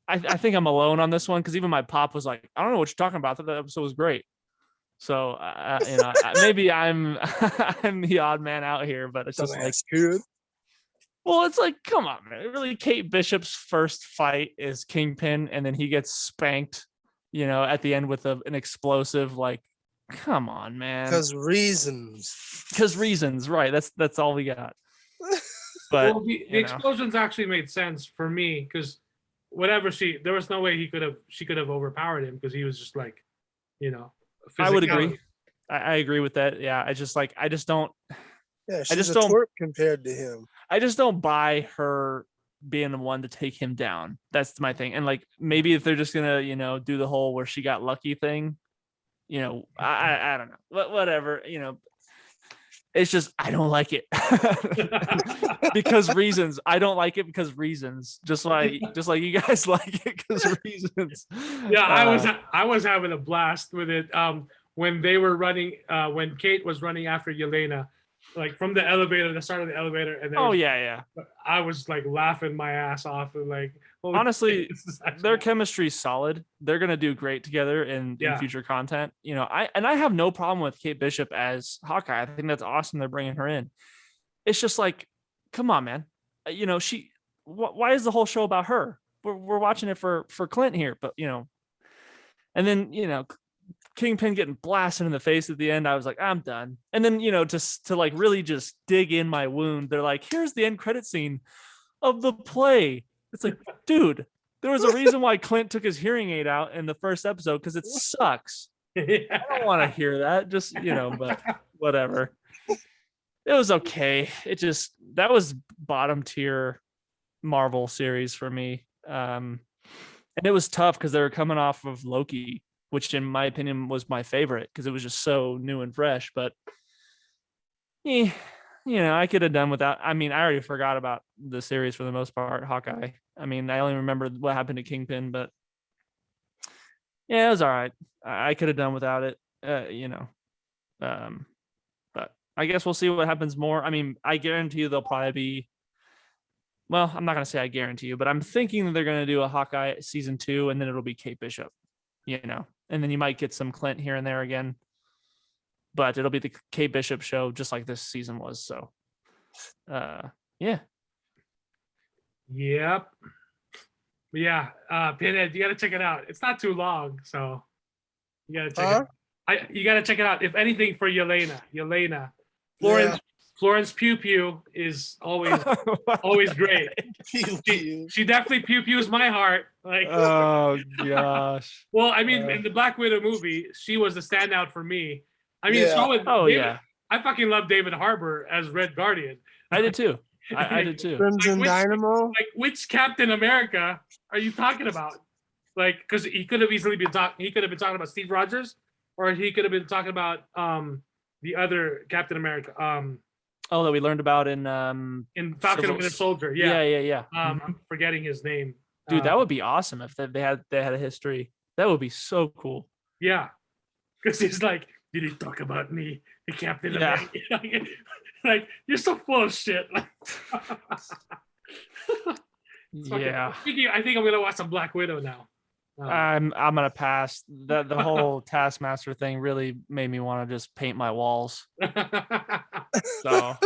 I think I'm alone on this one, because even my pop was like, I don't know what you're talking about. I thought that episode was great. So maybe I'm I'm the odd man out here, but it's just like, good. well, it's like, come on, man. Really, Kate Bishop's first fight is Kingpin, and then he gets spanked, at the end with an explosive. Like, come on, man. Because reasons. Right? That's all we got. But Well, the explosions actually made sense for me, because there was no way she could have overpowered him, because he was just like, I would agree. physicality. I agree with that. Yeah, I just don't. Yeah, she's just a don't- twerp compared to him. I just don't buy her being the one to take him down. That's my thing. And like, maybe if they're just gonna, do the whole where she got lucky thing, I don't know. Whatever, it's just, I don't like it. Because reasons. I don't like it because reasons. Just like you guys like it because reasons. Yeah, I was having a blast with it. When they were running, when Kate was running after Yelena, like from the elevator, the start of the elevator, and then Yeah. I was like laughing my ass off, and like, holy Honestly, shit, this is actually- their chemistry's solid. They're gonna do great together in future content. I have no problem with Kate Bishop as Hawkeye. I think that's awesome. They're bringing her in. It's just like, come on, man. Why is the whole show about her? We're watching it for Clint here, but and then Kingpin getting blasted in the face at the end, I was like, I'm done. And then, to like really just dig in my wound, they're like, here's the end credit scene of the play. It's like, dude, there was a reason why Clint took his hearing aid out in the first episode, because it sucks. I don't want to hear that. Just, but whatever. It was okay. That was bottom tier Marvel series for me. And it was tough because they were coming off of Loki, which in my opinion was my favorite because it was just so new and fresh. But I could have done without. I mean, I already forgot about the series for the most part, Hawkeye. I mean, I only remember what happened to Kingpin, but yeah, it was all right. I could have done without it, but I guess we'll see what happens more. I mean, I guarantee you they'll probably be, well, I'm not going to say I guarantee you, but I'm thinking that they're going to do a Hawkeye season 2, and then it'll be Kate Bishop, and then you might get some Clint here and there again, but it'll be the Kate Bishop show just like this season was. So, yeah. Yep. Yeah. Pinhead, you got to check it out. It's not too long, so you got to check it out. You got to check it out. If anything, for Yelena. Florence Pew Pew is always great. She definitely pew pews my heart. Like, oh gosh. Well, I mean, in the Black Widow movie, she was the standout for me. I mean, so with David, I fucking love David Harbour as Red Guardian. I did too. I did too. Crimson Dynamo. Like, which Captain America are you talking about? Like, because he could have easily been talking. He could have been talking about Steve Rogers, or he could have been talking about the other Captain America. That we learned about in Falcon and Winter Soldier. Yeah. I'm forgetting his name. Dude, that would be awesome if they had a history. That would be so cool. Yeah, because he's like, did he talk about me, the Captain America? Like, you're so full of shit. Yeah. I think I'm gonna watch some Black Widow now. I'm gonna pass. The whole Taskmaster thing really made me want to just paint my walls. So,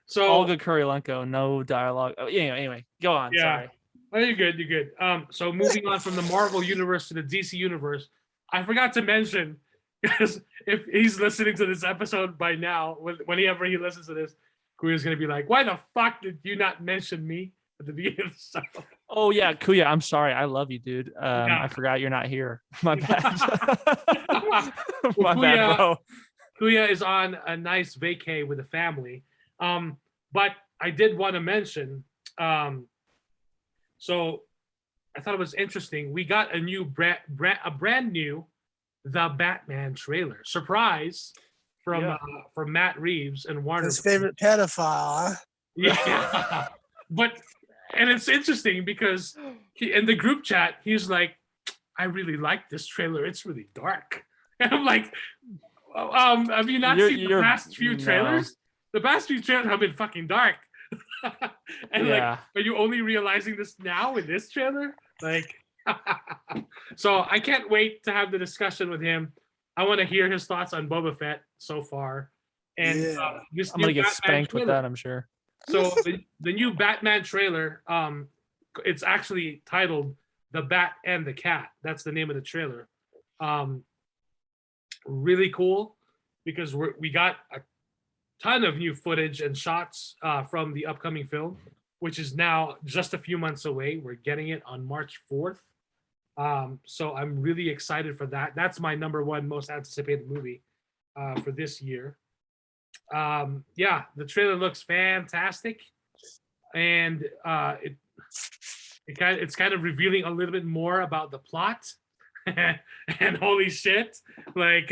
So Olga Kurilenko, no dialogue. Oh, anyway, go on. Yeah. Sorry. Oh, you're good. So moving on from the Marvel universe to the DC universe, I forgot to mention, because if he's listening to this episode by now, whenever he listens to this, Kuya's gonna be like, "Why the fuck did you not mention me at the beginning of the show?" Oh yeah, Kuya, I'm sorry. I love you, dude. I forgot you're not here. My bad. My bad, bro. Kuya is on a nice vacay with the family. But I did want to mention, so I thought it was interesting. We got a new brand new The Batman trailer. Surprise from Matt Reeves and Warner. His favorite pedophile, huh? Yeah. And it's interesting because in the group chat, he's like, I really like this trailer. It's really dark. And I'm like, have you not seen the past few trailers? The past few trailers have been fucking dark. And like, are you only realizing this now in this trailer? Like, so I can't wait to have the discussion with him. I want to hear his thoughts on Boba Fett so far. And I'm gonna get spanked with that, I'm sure. So the new Batman trailer, it's actually titled The Bat and the Cat. That's the name of the trailer. Really cool, because we got a ton of new footage and shots from the upcoming film, which is now just a few months away. We're getting it on March 4th. So I'm really excited for that. That's my number one most anticipated movie for this year. The trailer looks fantastic, and it's kind of revealing a little bit more about the plot. And holy shit, like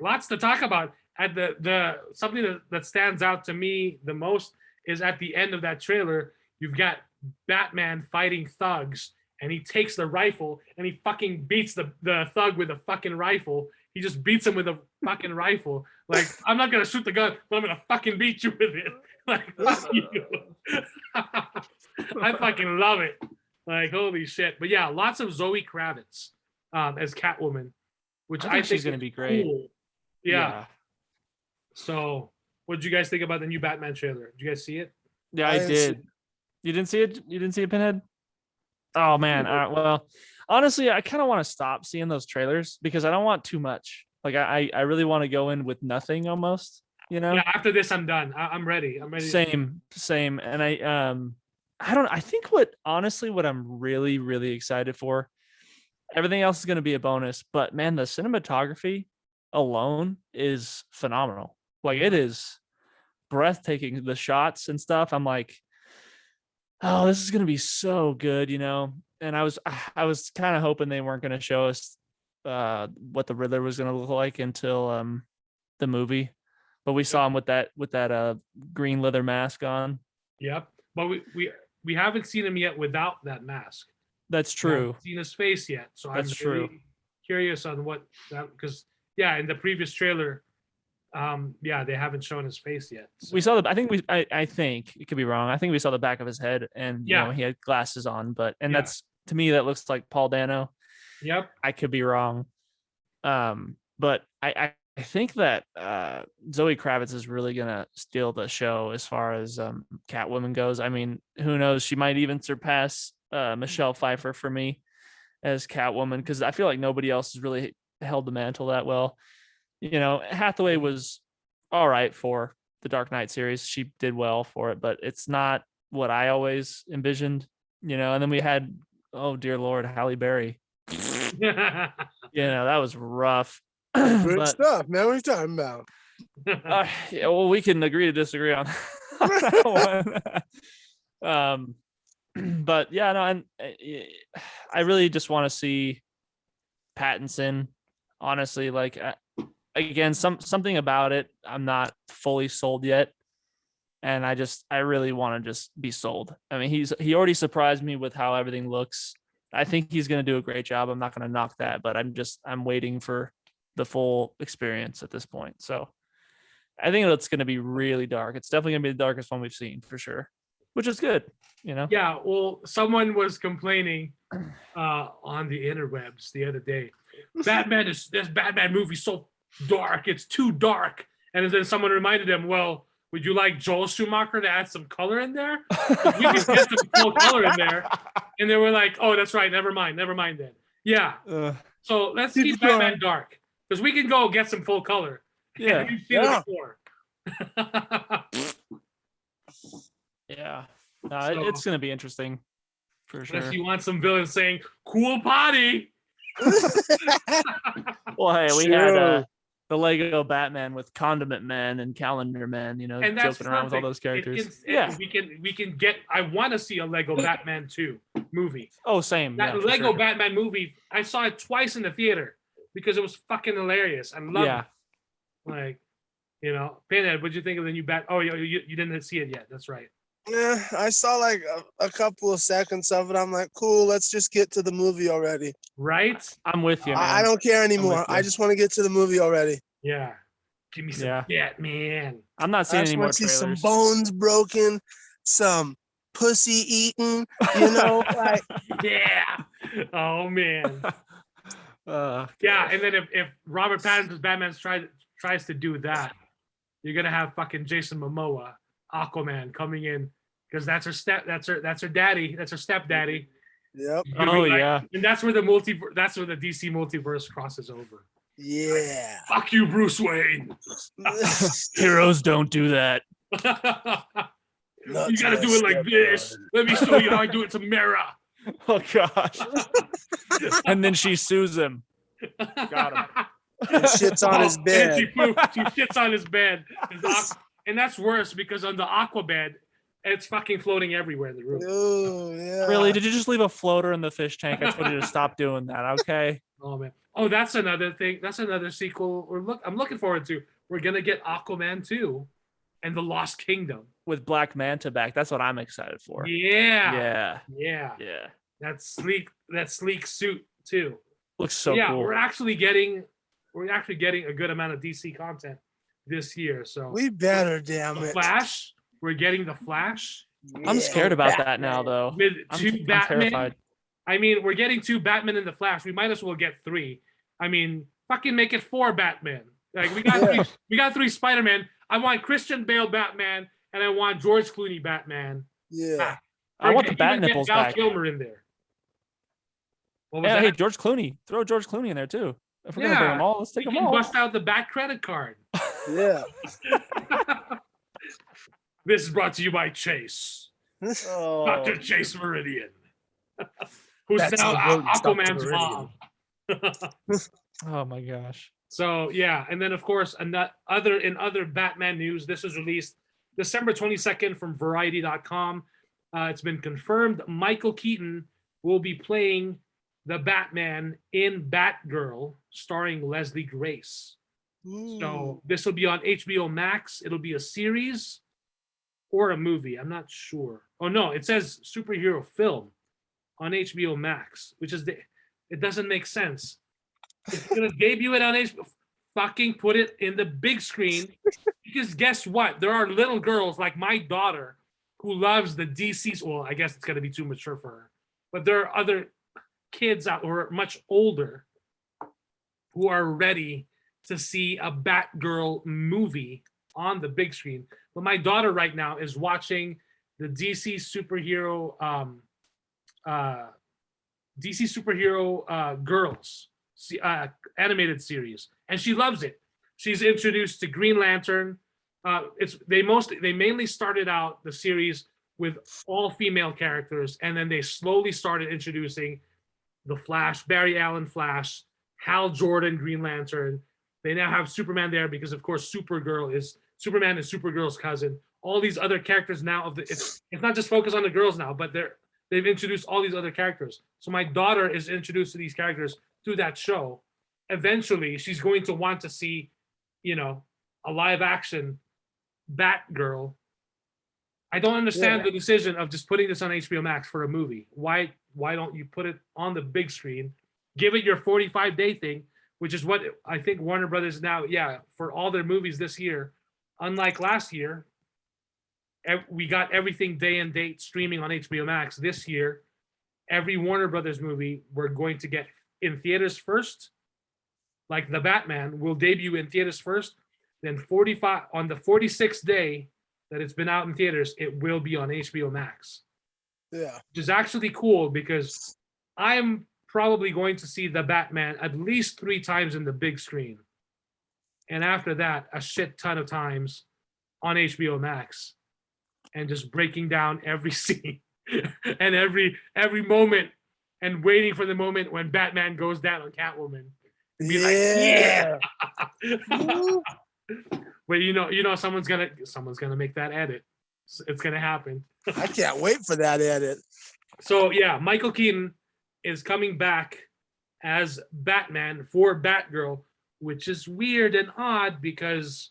lots to talk about. At the something that stands out to me the most is at the end of that trailer, you've got Batman fighting thugs, and he takes the rifle and he fucking beats the thug with a fucking rifle. He just beats him with a fucking rifle. Like, I'm not gonna shoot the gun, but I'm gonna fucking beat you with it. Like, fuck you. I fucking love it. Like, holy shit. But yeah, lots of Zoe Kravitz as Catwoman, which I think she's gonna be great. Cool. Yeah. So, what did you guys think about the new Batman trailer? Did you guys see it? Yeah, I did. You didn't see it? You didn't see it, Pinhead? Oh man. Well, honestly, I kind of want to stop seeing those trailers because I don't want too much. Like I really want to go in with nothing almost, you know? Yeah, after this, I'm done. I'm ready. I'm ready. Same. And I think honestly, what I'm really, really excited for, everything else is going to be a bonus, but man, the cinematography alone is phenomenal. Like it is breathtaking. The shots and stuff. I'm like, oh, this is going to be so good, you know? And I was kind of hoping they weren't going to show us what the Riddler was going to look like until the movie, but we saw him with that green leather mask on. Yep, but we haven't seen him yet without that mask. That's We haven't true. seen his face yet, so That's I'm really true. curious on what that, because in the previous trailer, they haven't shown his face yet. So. We saw I think it could be wrong. I think we saw the back of his head, and you know, he had glasses on, that's, to me, that looks like Paul Dano. Yep. I could be wrong. But I think that Zoe Kravitz is really gonna steal the show as far as Catwoman goes. I mean, who knows? She might even surpass Michelle Pfeiffer for me as Catwoman, because I feel like nobody else has really held the mantle that well. You know, Hathaway was all right for the Dark Knight series. She did well for it, but it's not what I always envisioned, you know. And then we had, oh dear Lord, Halle Berry. You know, that was rough. Good stuff, man. What are you talking about? Yeah, well, we can agree to disagree on that one. But yeah, no, and I really just want to see Pattinson. Honestly, like again, something about it, I'm not fully sold yet, and I really want to just be sold. I mean, he already surprised me with how everything looks. I think he's going to do a great job. I'm not going to knock that, but I'm waiting for the full experience at this point. So I think it's going to be really dark. It's definitely going to be the darkest one we've seen for sure, which is good, you know? Yeah, well, someone was complaining on the interwebs the other day. This Batman movie so dark, it's too dark. And then someone reminded them, well, would you like Joel Schumacher to add some color in there? We can get some full color in there. And they were like, oh, that's right, never mind then. Yeah. So let's keep Batman dark, because we can go get some full color. Yeah. We've seen it before. Yeah. No, it's going to be interesting for sure. If you want some villains saying, cool potty. Well, hey, we had the Lego Batman with Condiment Man and Calendar Man, you know, and that's joking around with all those characters. We can get. I want to see a Lego Batman 2 movie. Oh, same. That Lego Batman movie, I saw it twice in the theater because it was fucking hilarious. I love it. Like, you know, Pinhead, what'd you think of the new Bat? Oh, you didn't see it yet. That's right. Yeah, I saw like a couple of seconds of it. I'm like, cool, let's just get to the movie already. Right? I'm with you, man. I don't care anymore. I just want to get to the movie already. Yeah. Give me some Batman. I'm not seeing any more trailers. See some bones broken, some pussy eaten, you know, like. Yeah. Oh, man. Yeah, and then if Robert Pattinson's Batman tries to do that, you're going to have fucking Jason Momoa, Aquaman, coming in, because that's her daddy, that's her stepdaddy. Yep. Oh, yeah. And that's where the DC multiverse crosses over. Yeah. Fuck you, Bruce Wayne. Heroes don't do that. You gotta do it like this. Let me show you how I do it to Mara. Oh gosh. And then she sues him. Got him. And shits on his bed. She shits on his bed. And that's worse, because on the Aquabed, it's fucking floating everywhere in the room. Oh, yeah. Really? Did you just leave a floater in the fish tank? I told you to stop doing that, okay? Oh, man. Oh, that's another thing. That's another sequel I'm looking forward to. We're going to get Aquaman 2 and the Lost Kingdom. With Black Manta back. That's what I'm excited for. Yeah. Yeah. That sleek suit, too. Looks so cool. We're actually getting a good amount of DC content this year. So we better, damn it. Flash. We're getting the Flash. I'm scared about that now, though. With two Batman. I'm terrified. I mean, we're getting 2 Batman in the Flash. We might as well get 3. I mean, fucking make it 4 Batman. Like we got 3 Spider-Man. I want Christian Bale Batman, and I want George Clooney Batman. Yeah. I want the bat nipples Val back. Kilmer in there. What was Yeah, hey, that? George Clooney. Throw George Clooney in there too. If we're gonna bring Yeah, them all, let's take You them can all. bust out the back credit card. Yeah. This is brought to you by Chase, Oh, Dr. Chase Meridian, who's That's now the rodents, Dr. Aquaman's Meridian. mom. oh my gosh. So yeah, and then of course, in other Batman news, this was released December 22nd from Variety.com. It's been confirmed Michael Keaton will be playing the Batman in Batgirl, starring Leslie Grace. So this will be on HBO Max. It'll be a series or a movie. I'm not sure. Oh no, it says superhero film on HBO Max, which is it doesn't make sense. If you're gonna debut it on HBO, fucking put it in the big screen. Because guess what? There are little girls like my daughter who loves the DC's. Well, I guess it's gonna be too mature for her. But there are other kids out who are much older who are ready to see a Batgirl movie on the big screen. But my daughter right now is watching the DC superhero girls animated series, and she loves it. She's introduced to Green Lantern. They mainly started out the series with all female characters, and then they slowly started introducing the Flash, Barry Allen Flash, Hal Jordan Green Lantern. They now have Superman there because, of course, Superman is Supergirl's cousin. All these other characters now it's not just focused on the girls now, but they've introduced all these other characters. So my daughter is introduced to these characters through that show. Eventually, she's going to want to see, a live action Batgirl. I don't understand the decision of just putting this on HBO Max for a movie. Why don't you put it on the big screen? Give it your 45-day thing, which is what I think Warner Brothers now, for all their movies this year. Unlike last year, we got everything day and date streaming on HBO Max. This year, every Warner Brothers movie we're going to get in theaters first. Like the Batman will debut in theaters first, then 45 on the 46th day that it's been out in theaters, it will be on HBO Max. Yeah. Which is actually cool because I'm probably going to see the Batman at least 3 times in the big screen. And after that, a shit ton of times on HBO Max. And just breaking down every scene and every moment and waiting for the moment when Batman goes down on Catwoman. Be like, yeah. But someone's gonna make that edit. It's gonna happen. I can't wait for that edit. So yeah, Michael Keaton is coming back as Batman for Batgirl, which is weird and odd because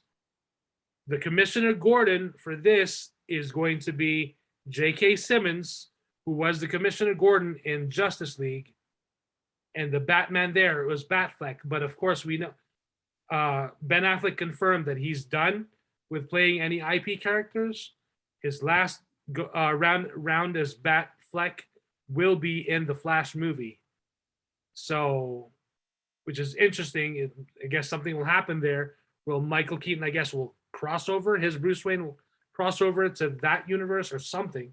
the Commissioner Gordon for this is going to be J.K. Simmons, who was the Commissioner Gordon in Justice League. And the Batman there was Batfleck. But of course, we know Ben Affleck confirmed that he's done with playing any IP characters. His last round as Batfleck will be in the Flash movie. So, which is interesting. I guess something will happen there. Will Michael Keaton, I guess, will cross over? His Bruce Wayne will cross over to that universe or something.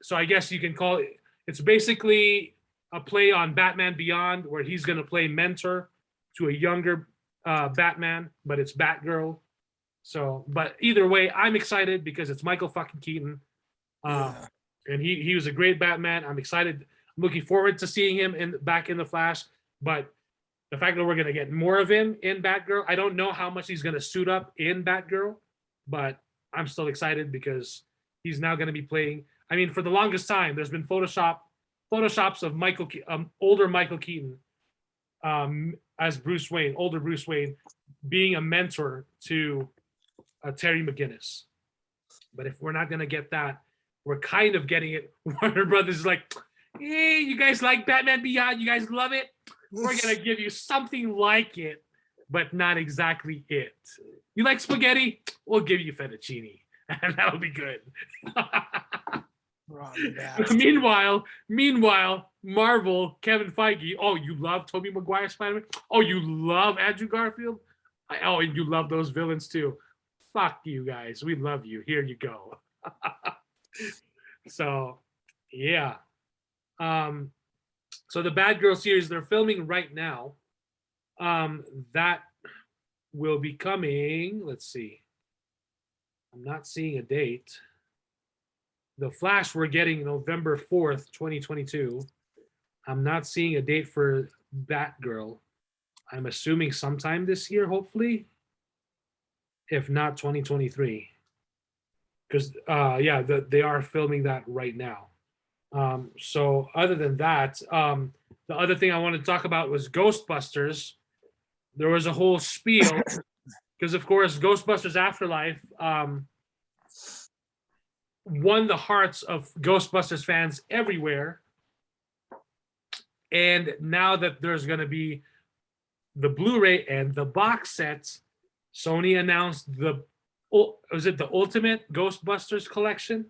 So I guess you can call it, it's basically a play on Batman Beyond, where he's going to play mentor to a younger Batman, but it's Batgirl. So, but either way, I'm excited because it's Michael fucking Keaton. And he was a great Batman. I'm excited. I'm looking forward to seeing him back in the Flash. But the fact that we're going to get more of him in Batgirl, I don't know how much he's going to suit up in Batgirl, but I'm still excited because he's now going to be playing. I mean, for the longest time, there's been photoshops of older Michael Keaton as Bruce Wayne, older Bruce Wayne, being a mentor to Terry McGinnis. But if we're not going to get that, we're kind of getting it. Warner Brothers is like, hey, you guys like Batman Beyond? You guys love it? We're going to give you something like it, but not exactly it. You like spaghetti? We'll give you fettuccine, and that'll be good. Meanwhile, Marvel, Kevin Feige. Oh, you love Tobey Maguire Spider-Man? Oh, you love Andrew Garfield? And you love those villains too. Fuck you guys. We love you. Here you go. So, yeah. So the Batgirl series they're filming right now. That will be coming. Let's see. I'm not seeing a date. The Flash we're getting November 4th, 2022. I'm not seeing a date for Batgirl. I'm assuming sometime this year, hopefully. If not 2023. Because they are filming that right now. So other than that, the other thing I wanted to talk about was Ghostbusters. There was a whole spiel because, of course, Ghostbusters Afterlife won the hearts of Ghostbusters fans everywhere. And now that there's going to be the Blu-ray and the box sets, Sony announced was it the Ultimate Ghostbusters collection?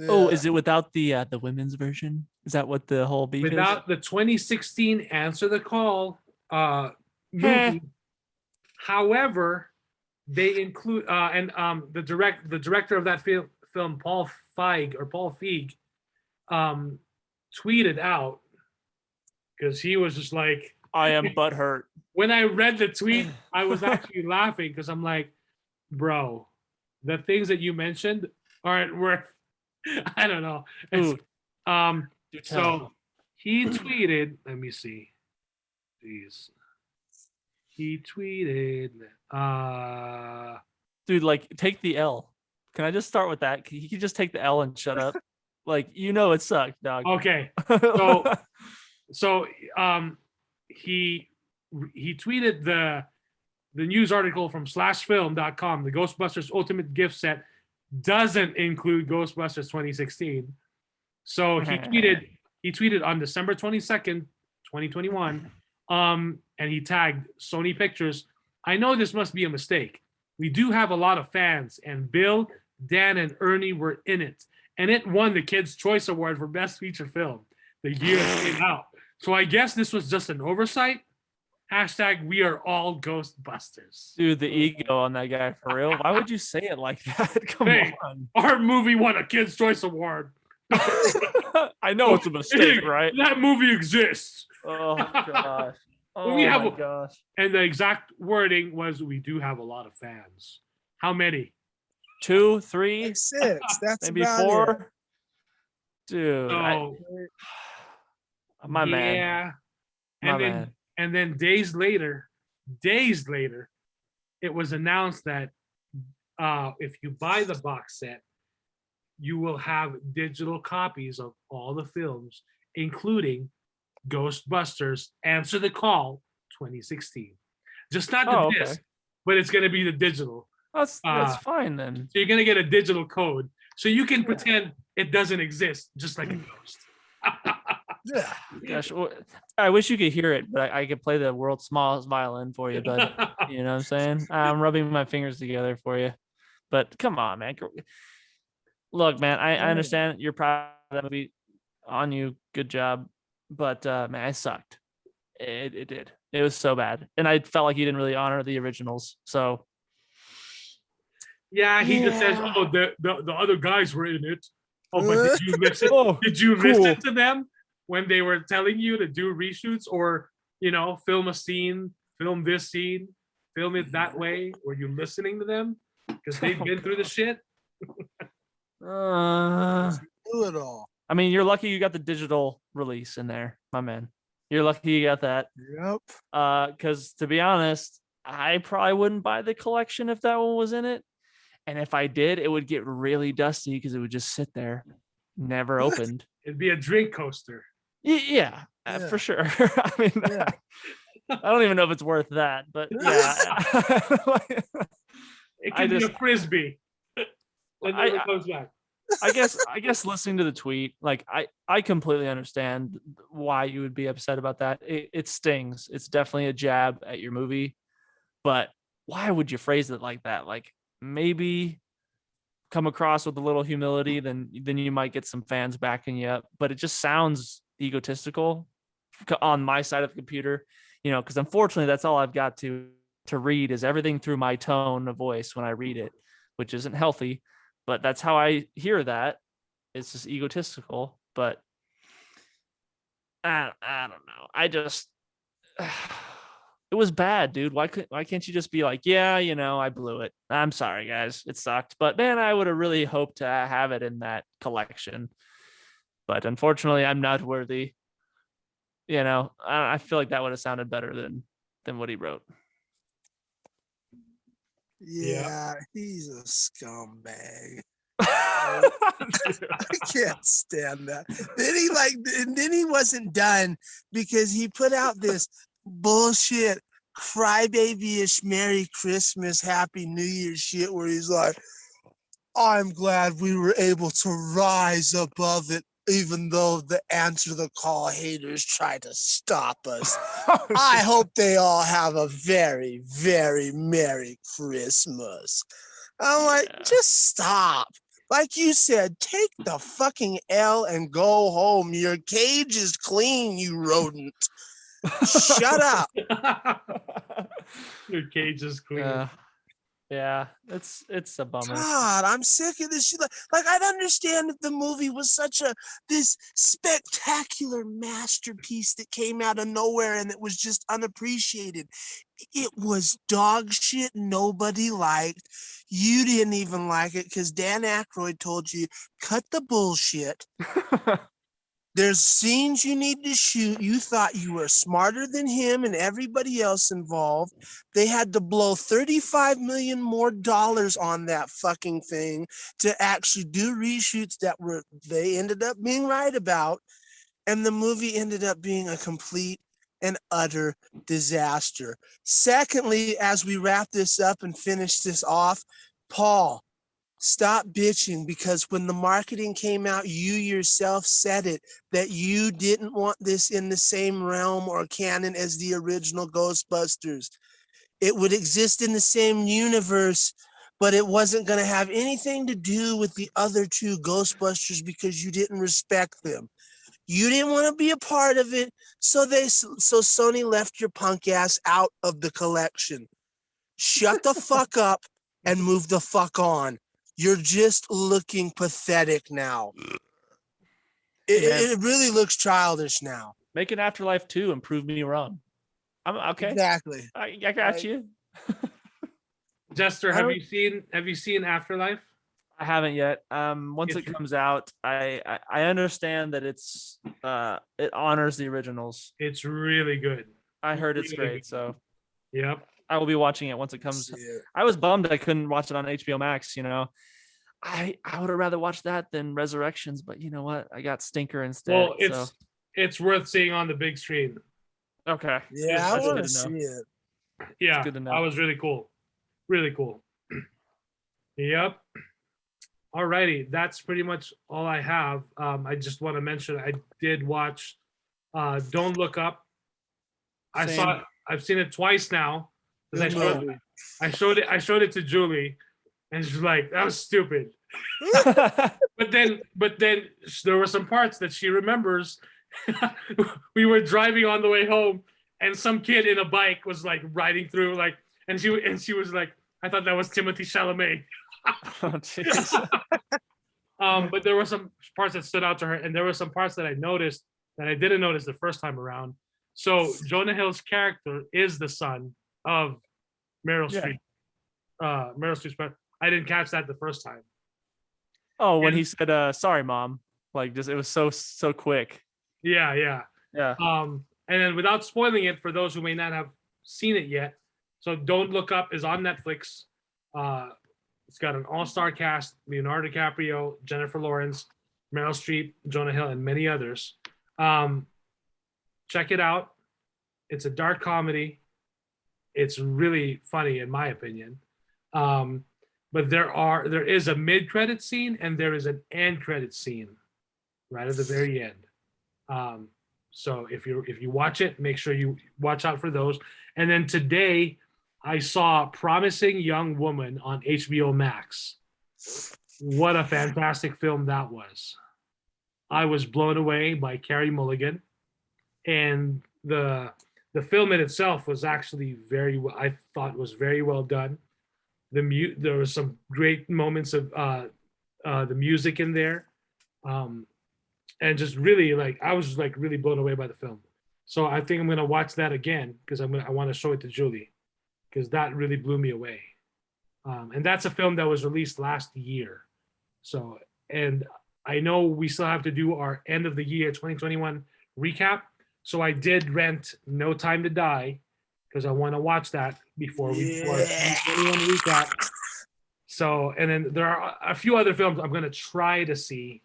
Oh, is it without the women's version? Is that what the whole beef Without the 2016 Answer the Call movie. However, they include the director of that film, Paul Feig, tweeted out because he was just like, I am butthurt. When I read the tweet, I was actually laughing because I'm like, bro, the things that you mentioned aren't worth. I don't know. So he tweeted. Let me see. Jeez. He tweeted. Dude, like, take the L. Can I just start with that? Can you just take the L and shut up? Like, it sucked, dog. Okay. So he tweeted the news article from /film.com. The Ghostbusters Ultimate Gift Set doesn't include Ghostbusters 2016. So he tweeted on December 22nd, 2021, and he tagged Sony Pictures. I know this must be a mistake. We do have a lot of fans, and Bill, Dan, and Ernie were in it. And it won the Kids' Choice Award for Best Feature Film the year it came out. So I guess this was just an oversight. # we are all Ghostbusters. Dude, the ego on that guy, for real. Why would you say it like that? Come on. Our movie won a Kids' Choice Award. I know it's a mistake, right? That movie exists. Oh, gosh. Oh, my gosh. And the exact wording was, we do have a lot of fans. How many? 2, 3? Like 6. That's maybe about 4? it. Dude. My man. Yeah. My man. And then days later, it was announced that if you buy the box set, you will have digital copies of all the films, including Ghostbusters Answer the Call 2016. Just not the disc, but it's going to be the digital. That's fine then. So you're going to get a digital code. So you can pretend it doesn't exist, just like a ghost. Yeah. Gosh, I wish you could hear it, but I could play the world's smallest violin for you, bud. You know what I'm saying? I'm rubbing my fingers together for you. But come on, man. Look, man, I understand you're proud of that movie. On you. Good job. But, man, it sucked. It did. It was so bad. And I felt like you didn't really honor the originals. So. Yeah, he just says, oh, the other guys were in it. Oh, but did you listen? Listen to them when they were telling you to do reshoots or, film a scene, film this scene, film it that way? Were you listening to them? Because they've been through the shit. Do it all. I mean, you're lucky you got the digital release in there, my man. You're lucky you got that. Yep. Because to be honest, I probably wouldn't buy the collection if that one was in it. And if I did, it would get really dusty because it would just sit there, never opened. It'd be a drink coaster. Yeah. For sure. I mean, I don't even know if it's worth that, but yeah. It could be a frisbee. When it goes back. I guess listening to the tweet, like I completely understand why you would be upset about that. It stings. It's definitely a jab at your movie, but why would you phrase it like that? Like, maybe come across with a little humility, then you might get some fans backing you up. But it just sounds egotistical on my side of the computer, because unfortunately that's all I've got to read is everything through my tone of voice when I read it, which isn't healthy, but that's how I hear that. It's just egotistical. But I don't know. I just it was bad, dude. Why can't you just be like, yeah, I blew it. I'm sorry, guys. It sucked. But man, I would have really hoped to have it in that collection. But unfortunately, I'm not worthy. I feel like that would have sounded better than what he wrote. Yeah, he's a scumbag. I can't stand that. Then he wasn't done because he put out this bullshit crybaby-ish Merry Christmas, Happy New Year shit where he's like, I'm glad we were able to rise above it, even though the answer the call haters try to stop us. I hope they all have a very, very Merry Christmas. I'm like, just stop. Like you said, take the fucking L and go home. Your cage is clean, you rodent. Shut up. Your cage is clean. Yeah, it's a bummer. God, I'm sick of this shit. Like I'd understand if the movie was this spectacular masterpiece that came out of nowhere and it was just unappreciated. It was dog shit nobody liked. You didn't even like it because Dan Aykroyd told you, cut the bullshit. There's scenes you need to shoot. You thought you were smarter than him and everybody else involved. They had to blow $35 million more on that fucking thing to actually do reshoots they ended up being right about. And the movie ended up being a complete and utter disaster. Secondly, as we wrap this up and finish this off, Paul, stop bitching, because when the marketing came out, you yourself said it, that you didn't want this in the same realm or canon as the original Ghostbusters. It would exist in the same universe, but it wasn't going to have anything to do with the other two Ghostbusters because you didn't respect them. You didn't want to be a part of it, so Sony left your punk ass out of the collection. Shut the fuck up and move the fuck on. You're just looking pathetic now. It really looks childish now. Make an Afterlife 2 and prove me wrong. I'm okay. Exactly. I got you. Jester, have you seen Afterlife? I haven't yet. Once it comes out, I understand that it honors the originals. It's really good. I heard it's really great, good. so yep. I will be watching it once it comes. I was bummed I couldn't watch it on HBO Max. I would have rather watched that than Resurrections, but you know what? I got Stinker instead. Well, it's worth seeing on the big screen. Okay. Yeah, I want to see it. Yeah, good to know. That was really cool. Really cool. Yep. Alrighty, that's pretty much all I have. I just want to mention I did watch Don't Look Up. I've seen it twice now. I showed it to Julie, and she's like, "That was stupid." but then there were some parts that she remembers. We were driving on the way home, and some kid in a bike was like riding through, and she was like, "I thought that was Timothy Chalamet." Oh, jeez. But there were some parts that stood out to her, and there were some parts that I noticed that I didn't notice the first time around. So Jonah Hill's character is the son of Meryl Streep. Meryl Streep's. I didn't catch that the first time. Oh, when he said, "Sorry, mom," like just it was so quick. Yeah. And then without spoiling it for those who may not have seen it yet, so Don't Look Up is on Netflix. It's got an all-star cast: Leonardo DiCaprio, Jennifer Lawrence, Meryl Streep, Jonah Hill, and many others. Check it out. It's a dark comedy. It's really funny, in my opinion. But there is a mid-credit scene and there is an end-credit scene right at the very end. So if you watch it, make sure you watch out for those. And then today, I saw Promising Young Woman on HBO Max. What a fantastic film that was. I was blown away by Carey Mulligan. And the film in itself was actually I thought was very well done. There was some great moments of the music in there. and just really like I was like really blown away by the film. So I think I'm gonna watch that again because I want to show it to Julie because that really blew me away. And that's a film that was released last year. So, and I know we still have to do our end of the year 2021 recap. So I did rent No Time to Die because I want to watch that before we do our 2021 recap. So, and then there are a few other films I'm going to try to see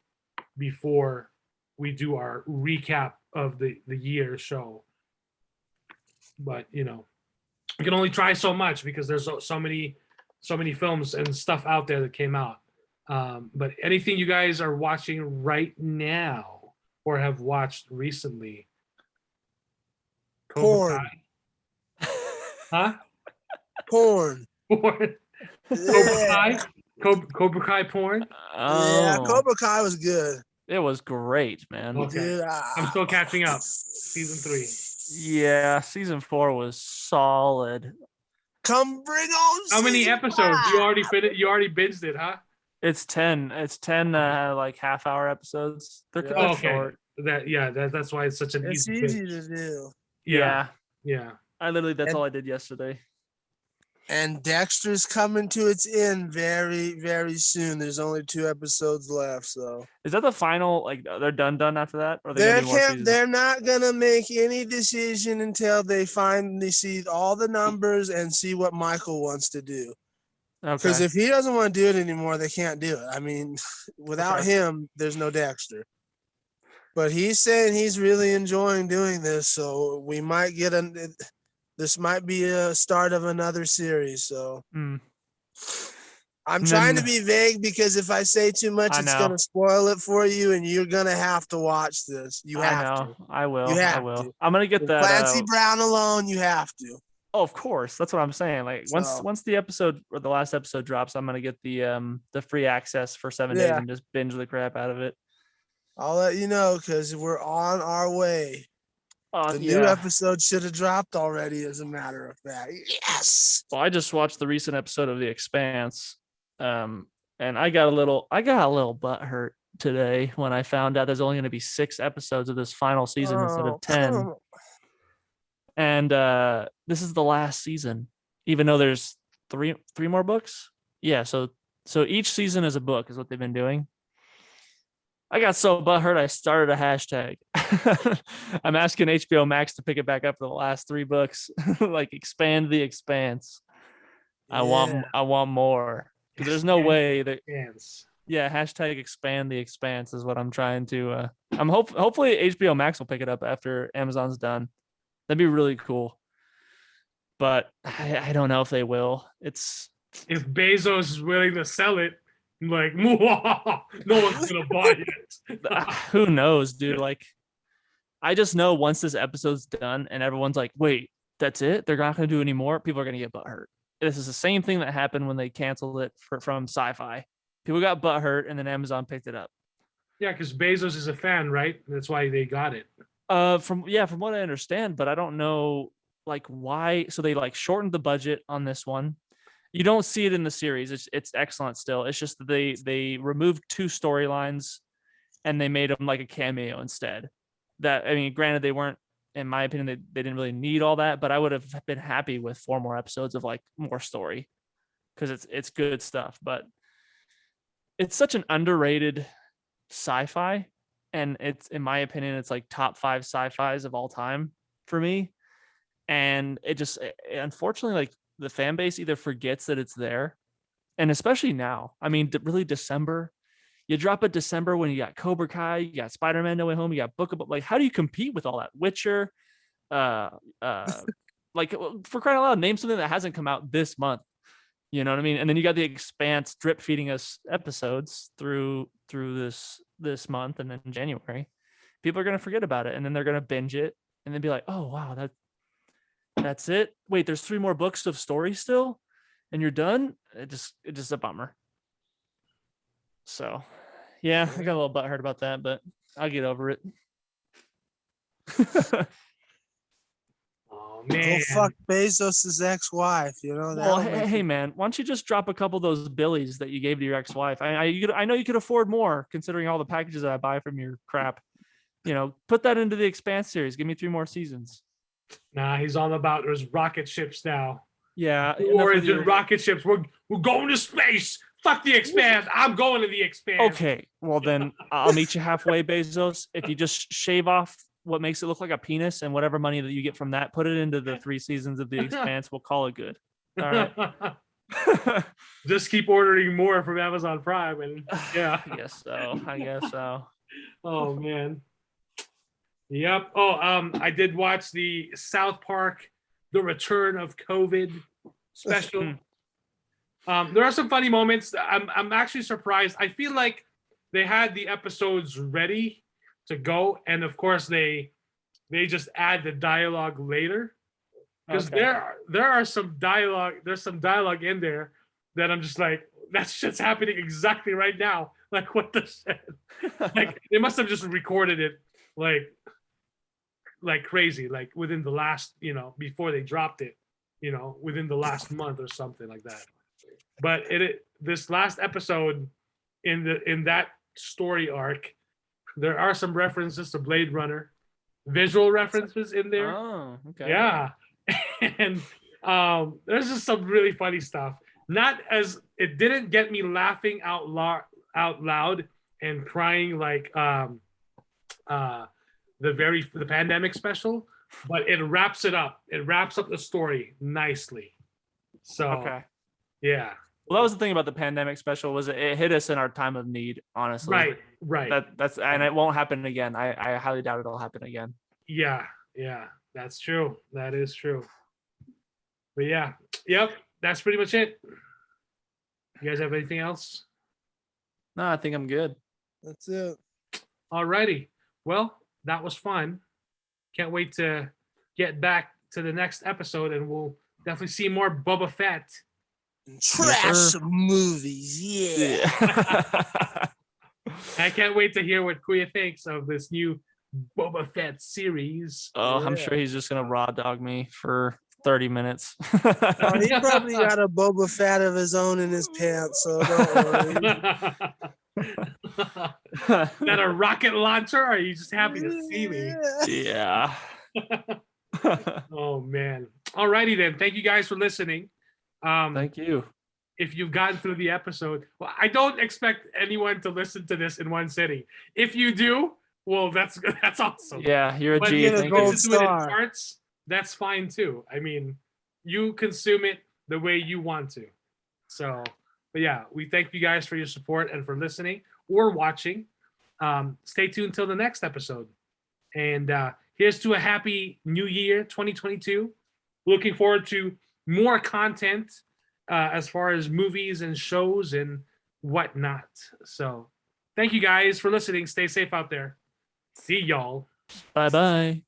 before we do our recap of the year show. But, you know, you can only try so much because there's so many films and stuff out there that came out. But anything you guys are watching right now or have watched recently? Porn. Huh? Porn. Porn. Yeah. Cobra Kai porn. Yeah, Oh, Cobra Kai was good. it was great, man. Okay. Dude, I'm still catching up. Season 3. Yeah, season 4 was solid. come bring on. How many season episodes? 5. You already finished? You already binged it, huh? It's 10. It's 10 like half-hour episodes. They're, Yeah. they're Okay. short. That's why it's such an It's easy easy binge. to do. Yeah. Yeah. That's And- all I did yesterday. And Dexter's coming to its end very, very soon. There's only 2 episodes left, so Is that the final? Like they're done after that, or are they gonna do more seasons? they're not gonna make any decision until they finally see all the numbers and see what Michael wants to do. Because Okay. if he doesn't want to do it anymore, they can't do it. I mean, without Okay. him, there's no Dexter. But he's saying he's really enjoying doing this, so we might get this might be a start of another series. So Mm. I'm And trying to then- be vague because if I say too much, I it's know. gonna spoil it for you, and you're gonna have to watch this. You I have know. to. I will. You I have will. to. I'm gonna get With that. Clancy Brown alone, you have to. Oh, of course. That's what I'm saying. Like So- once the episode or the last episode drops, I'm gonna get the free access for 7 days Yeah. and just binge the crap out of it. I'll let you know because we're on our way. The new Yeah. episode should have dropped already, as a matter of fact. Yes. Well, I just watched the recent episode of The Expanse, and I got a little butthurt today when I found out there's only going to be 6 episodes of this final season instead Oh, of 10. come on. And this is the last season, even though there's three more books. Yeah, so each season is a book, is what they've been doing. I got so butthurt, I started a hashtag. I'm asking HBO Max to pick it back up for the last 3 books, like expand The Expanse. I want more. 'Cause there's no way that. Yes. Yeah, hashtag expand The Expanse is what I'm trying to. Hopefully HBO Max will pick it up after Amazon's done. That'd be really cool. But I don't know if they will. It's If Bezos is willing to sell it, like, no one's gonna buy it. who knows, dude. Like, I just know once this episode's done and everyone's like, wait, that's it? They're not going to do any more? People are going to get butthurt. This is the same thing that happened when they canceled it from Sci-Fi. People got butthurt and then Amazon picked it up. Yeah, because Bezos is a fan, right? That's why they got it. From what I understand, but I don't know like why. So they like shortened the budget on this one. You don't see it in the series. It's excellent still. It's just that they removed 2 storylines and they made them like a cameo instead. That, I mean, granted, they weren't, in my opinion, they didn't really need all that, but I would have been happy with 4 more episodes of like more story because it's good stuff. But it's such an underrated sci-fi, and it's, in my opinion, it's like top 5 sci-fis of all time for me. And unfortunately, like the fan base either forgets that it's there, and especially now. I mean, really, December. You drop it December when you got Cobra Kai, you got Spider-Man No Way Home, you got Book of Boba. Like, how do you compete with all that? Witcher, like, for crying out loud, name something that hasn't come out this month. You know what I mean? And then you got The Expanse drip feeding us episodes through this month, and then in January, people are gonna forget about it, and then they're gonna binge it, and then be like, "Oh wow, that's it. Wait, there's 3 more books of story still, and you're done." It's just a bummer. So, yeah, I got a little butthurt about that, but I'll get over it. Oh Oh Go man. fuck Bezos' ex-wife. You know that. Well, hey, man, why don't you just drop a couple of those billies that you gave to your ex-wife? I know you could afford more considering all the packages that I buy from your crap. Put that into the Expanse series. Give me 3 more seasons. Nah, he's all about there's rocket ships now. Yeah. Origin rocket ships. We're going to space. Fuck the Expanse. I'm going to the Expanse. Okay, well then I'll meet you halfway, Bezos. If you just shave off what makes it look like a penis and whatever money that you get from that, put it into the 3 seasons of the Expanse. We'll call it good. All right. Just keep ordering more from Amazon Prime, and yeah. I guess so. Oh man. Yep. Oh, I did watch the South Park, The Return of COVID special. There are some funny moments. I'm actually surprised. I feel like they had the episodes ready to go, and of course they just add the dialogue later. Because there are some dialogue. There's some dialogue in there that I'm just like, that shit's happening exactly right now. Like, what the shit? Like, they must have just recorded it like crazy, like within the last, before they dropped it, within the last month or something like that. But this last episode in that story arc, there are some references to Blade Runner, visual references in there. Oh, okay. Yeah. And there's just some really funny stuff. It didn't get me laughing out loud and crying like the pandemic special, but it wraps it up. It wraps up the story nicely. So okay. Yeah. Well, that was the thing about the pandemic special, was it hit us in our time of need, honestly. Right. And it won't happen again. I highly doubt it'll happen again. Yeah, that's true. That is true. But yeah, yep, that's pretty much it. You guys have anything else? No, I think I'm good. That's it. Alrighty. Well, that was fun. Can't wait to get back to the next episode, and we'll definitely see more Boba Fett. Trash movies, yeah. I can't wait to hear what Kuya thinks of this new Boba Fett series. Oh, yeah. I'm sure he's just gonna raw dog me for 30 minutes. Oh, he probably got a Boba Fett of his own in his pants, so don't worry. Is that a rocket launcher, or are you just happy to see me? Yeah. Oh man. Alrighty then. Thank you guys for listening. Thank you. If you've gotten through the episode, well, I don't expect anyone to listen to this in one sitting. If you do, well, that's awesome. Yeah, you're a But G. if Thank you you. listen to it in parts, that's fine too. I mean, you consume it the way you want to. So, but yeah, we thank you guys for your support and for listening or watching. Stay tuned till the next episode. And here's to a happy new year, 2022. Looking forward to more content as far as movies and shows and whatnot. So thank you guys for listening. Stay safe out there. See y'all. Bye-bye.